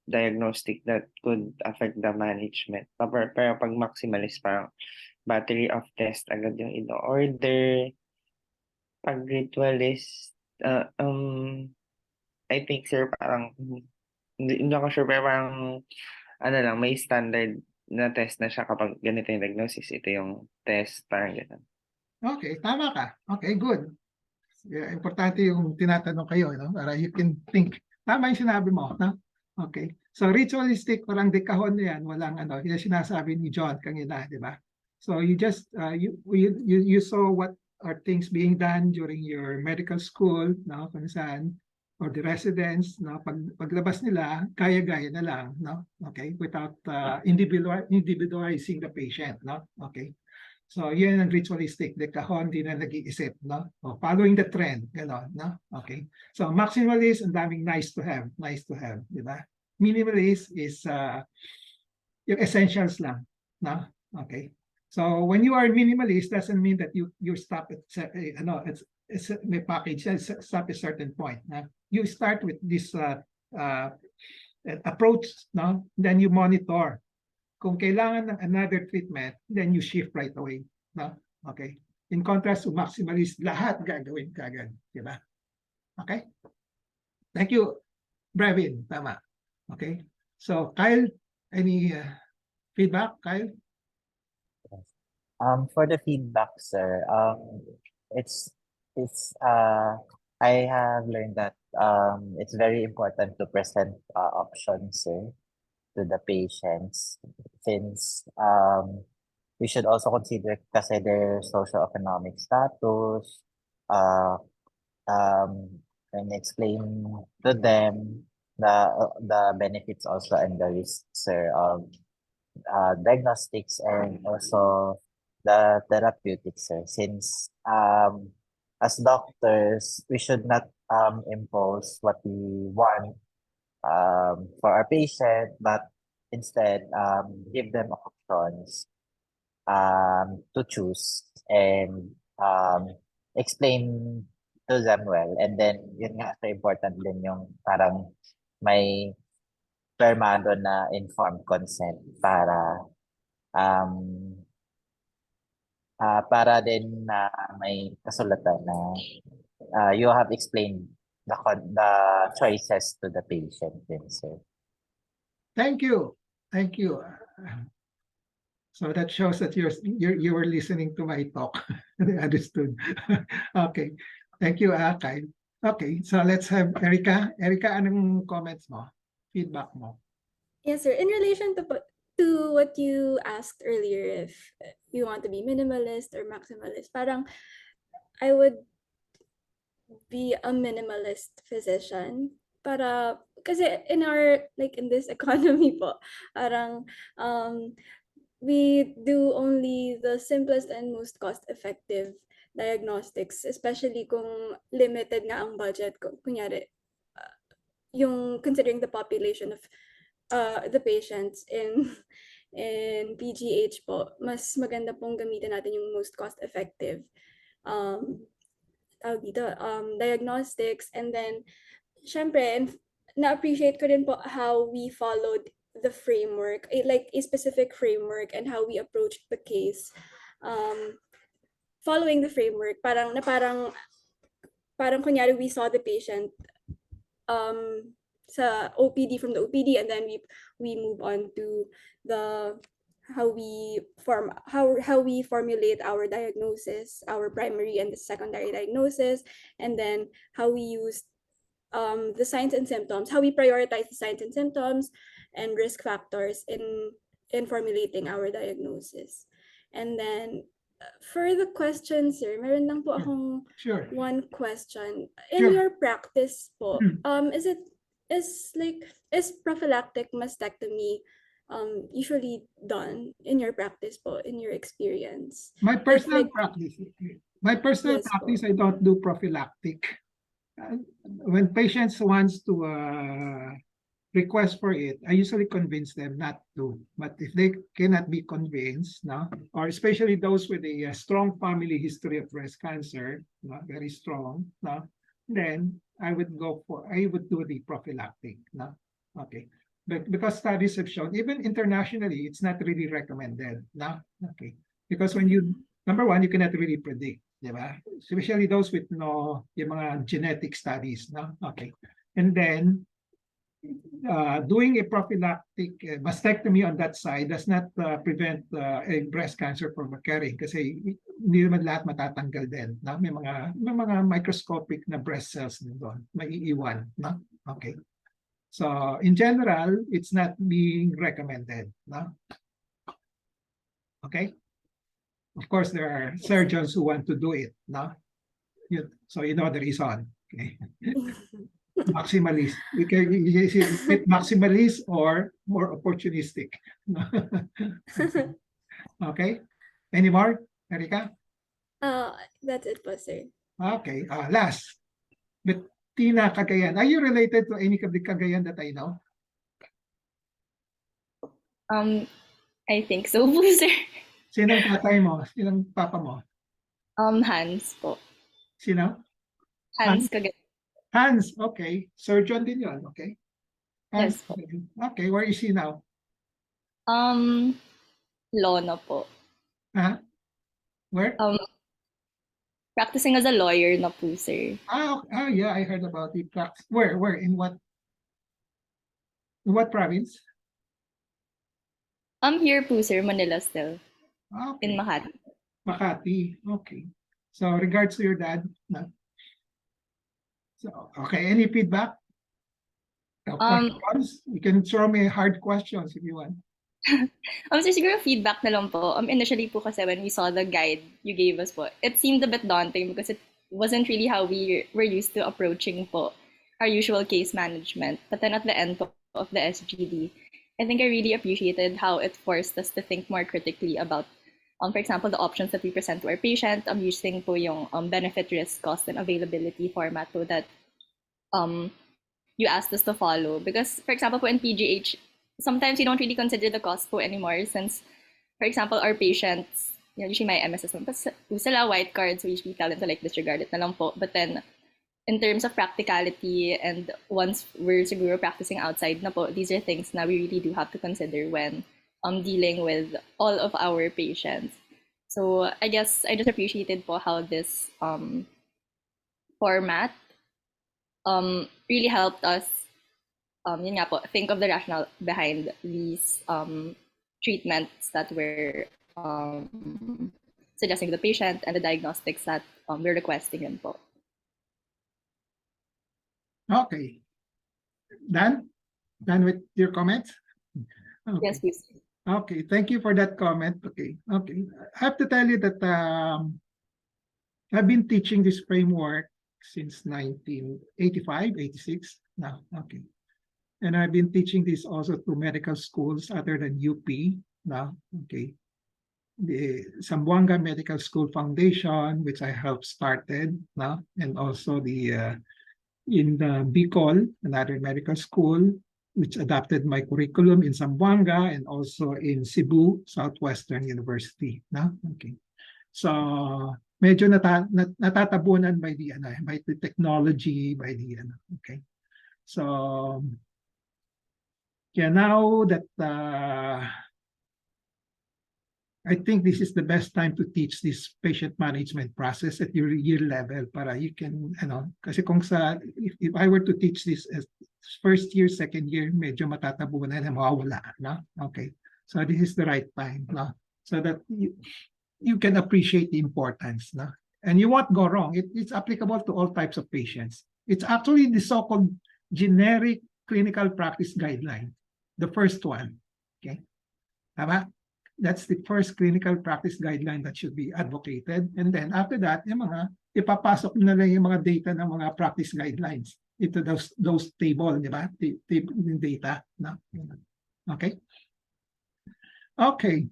diagnostic that could affect the management. Pero pag maximalist, parang battery of test agad yung ino-order. Pag ritualist, I think sir parang hindi ako sure pero parang ano lang may standard na test na siya kapag ganito yung diagnosis, ito yung test, parang gano'n.
Okay, tama ka. Okay, good. Yeah, importante yung tinatanong kayo, no? Para you can think. Tama yung sinabi mo, no? Okay. So ritualistic, parang dekahon na yan, walang ano, yung sinasabi ni John kanina, di ba? So you just, you saw what are things being done during your medical school, no? Kung saan, or the residents, no? Paglabas nila, kaya-gaya na lang, no? Okay, without individualizing the patient, no? Okay. So, yan ang ritualistic. Dekahon, di na nag-iisip, no? O, following the trend, gano'n, no? Okay. So, maximalist, ang daming nice to have, di ba? Minimalist is yung essentials lang, no? Okay. So, when you are minimalist, doesn't mean that you stop at, it's may package, stop at a certain point, no? You start with this approach, no? Then you monitor. Kung kailangan ng another treatment, then you shift right away. No? Okay? In contrast to maximalist, lahat gagawin kagad. Diba? Okay? Thank you, Brevin. Tama. Okay? So, Kyle, any feedback, Kyle?
For the feedback, sir, it's I have learned that it's very important to present options, sir, to the patients, since we should also consider kasi their socioeconomic status, uh, and explain to them the benefits also and the risks, sir, of diagnostics and also the therapeutics, sir. Since as doctors, we should not impose what we want for our patient, but instead give them options to choose and explain to them well. And then, yun nga, so important din yung parang may permado na informed consent um, para din na may kasulatan na you have explained the choices to the patient din, sir.
Thank you. Thank you. So that shows that you were listening to my talk. I understood. Okay. Thank you, Kyle. Okay, so let's have Erica. Erica, anong comments mo? Feedback mo?
Yes, sir. In relation to what you asked earlier, if you want to be minimalist or maximalist, parang I would be a minimalist physician para kasi in our like in this economy po, parang we do only the simplest and most cost-effective diagnostics, especially kung limited nga ang budget ko. Kunyari, yung considering the population of the patients in PGH po, mas maganda pong gamitin natin yung most cost-effective diagnostics. And then, syempre, na-appreciate ko rin po how we followed the framework, like a specific framework, and how we approached the case. Following the framework, parang kunyari we saw the patient sa OPD, from the OPD, and then we move on to the how we formulate our diagnosis, our primary and the secondary diagnosis, and then how we use the signs and symptoms, how we prioritize the signs and symptoms and risk factors in formulating our diagnosis. And then for the questions, sir, meron lang po akong
Sure.
one question. In
Sure.
your practice po, is is prophylactic mastectomy usually done in your practice po, in your experience?
My personal
like-
practice,
Yes po.
I don't do prophylactic. When patients wants to request for it, I usually convince them not to. But if they cannot be convinced, no, or especially those with a strong family history of breast cancer, no, very strong, no, then I would do the prophylactic, no, okay. But because studies have shown, even internationally, it's not really recommended, no, okay. Because when you, number one, you cannot really predict, di ba? Especially those with yung mga genetic studies, no, okay. And then, doing a prophylactic mastectomy on that side does not prevent a breast cancer from occurring kasi hindi naman lahat matatanggal din. No? May mga microscopic na breast cells doon, maiiwan. No? Okay. So in general, it's not being recommended. No? Okay. Of course, there are surgeons who want to do it. No? So you know the reason. Okay. Maximalist. Is it maximalist or more opportunistic? Okay. Any more, Erika?
That's it po, sir.
Okay. Last. Bettina Cagayan. Are you related to any of the Cagayan that I know?
I think so po, sir.
Sinong tatay mo? Sinong papa mo?
Hans po.
Sino?
Hans Cagayan.
Hans. Okay. Surgeon din yun. Okay. Hans.
Yes po.
Okay. Where is he now?
Law po.
Where?
Practicing as a lawyer na po, sir.
Yeah, I heard about it. Where? In what province?
Here po, sir, Manila still.
Okay.
In Makati.
Makati. Okay. So regards to your dad. No? So okay. Any feedback? Questions? You can throw me hard questions if you want.
So siguro feedback na lang po. Initially po kasi when we saw the guide you gave us po, it seemed a bit daunting because it wasn't really how we were used to approaching po our usual case management. But then at the end po of the SGD, I think I really appreciated how it forced us to think more critically about, for example, the options that we present to our patient. Using po yung benefit, risk, cost, and availability format po that you asked us to follow. Because, for example, po in PGH, sometimes you don't really consider the cost po anymore since, for example, our patients, usually my MSS, sila white cards, we usually tell them to disregard it na lang po. But then, in terms of practicality and once we're siguro practicing outside na po, these are things na we really do have to consider when dealing with all of our patients. So I guess I just appreciated po how this format really helped us yun nga po, think of the rationale behind these treatments that we're suggesting to the patient and the diagnostics that we're requesting yun po.
Okay. Done with your comments? Okay.
Yes, please.
Okay, thank you for that comment. Okay. I have to tell you that I've been teaching this framework since 1985, 86 now. Okay. And I've been teaching this also to medical schools other than UP now. Okay. The Zamboanga Medical School Foundation, which I helped started now, and also the in the Bicol, another medical school, which adopted my curriculum in Zamboanga and also in Cebu, Southwestern University. No? Okay. So medyo natatabunan by the technology, by the okay. So yeah, now that I think this is the best time to teach this patient management process at your year level para you can, kasi kung if I were to teach this as first year, second year, medyo matatabunan na mawawala, no? Okay. So this is the right time, no? So that you can appreciate the importance, no? And you won't go wrong. It's applicable to all types of patients. It's actually the so-called generic clinical practice guideline, the first one, okay? Tama? That's the first clinical practice guideline that should be advocated. And then after that, yung mga ipapasok na lang yung mga data ng mga practice guidelines. into those table, di ba? Table data, no? Okay. Okay.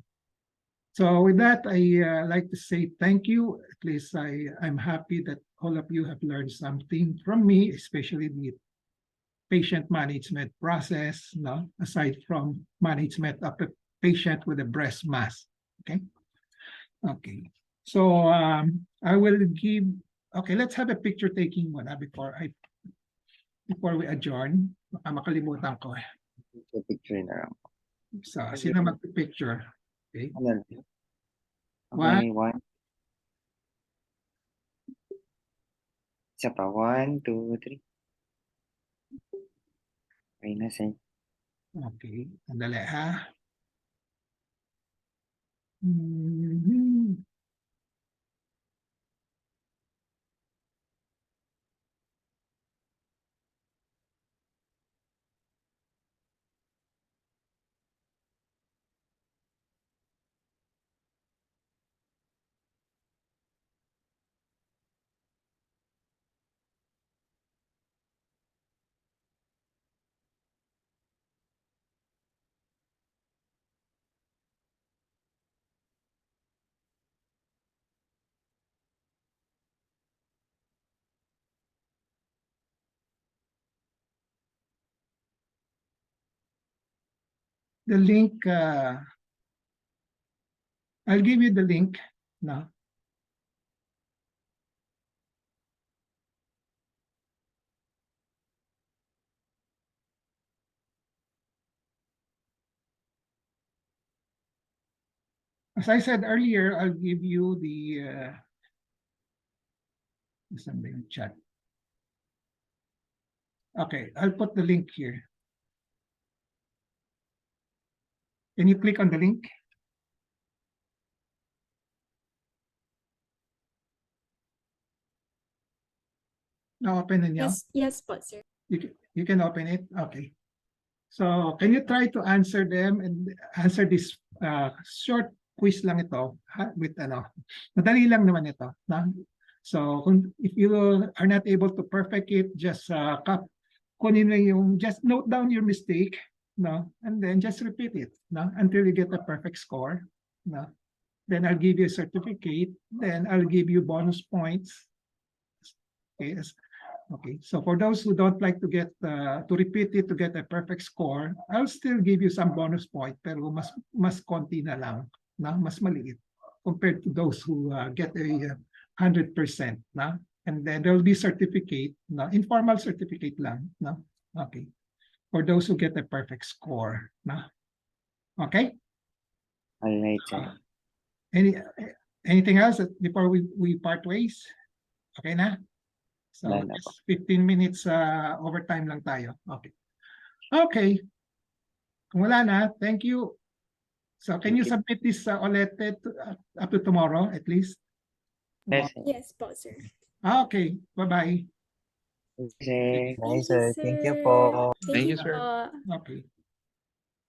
So with that, I like to say thank you. At least I'm happy that all of you have learned something from me, especially the patient management process, no? Aside from management of the patient with a breast mass. Okay. Okay. So I will give. Okay, let's have a picture taking muna before we adjourn. Baka makalimutan ko.
Picture na lang.
So sino mag-picture? Okay.
Ano lang?
One.
Okay, one. Isa pa, 1, 2, 3. Okay na, sir.
Okay, andali ha. Mhm. The link, I'll give you the link now. As I said earlier, I'll give you the something chat. Okay, I'll put the link here. Can you click on the link? Na-open ninyo?
Yes po, sir.
You can open it? Okay. So can you try to answer them and answer this short quiz lang ito with ano, madali lang naman ito. Na? So if you are not able to perfect it, just kunin lang yung, just note down your mistake, no, and then just repeat it, no, until you get a perfect score, no. Then I'll give you a certificate. Then I'll give you bonus points. Okay. Okay, so for those who don't like to get to repeat it to get a perfect score, I'll still give you some bonus point, pero mas konti na lang, na mas maliit compared to those who get a 100%, na. And then there will be certificate, na informal certificate lang, na. Okay, for those who get a perfect score, na. Okay.
All right, sir.
Anything else before we part ways? Okay na. So
Wala na
just 15 minutes overtime lang tayo. Okay. Okay. Kung wala na, thank you. So can you submit this ulit up to tomorrow at least?
Yes, sir.
Yes po, sir.
Okay. Bye-bye.
Sir.
Bye,
Thank you,
sir.
sir.
Thank you po.
Thank
Thank
you
you, sir.
po.
Okay.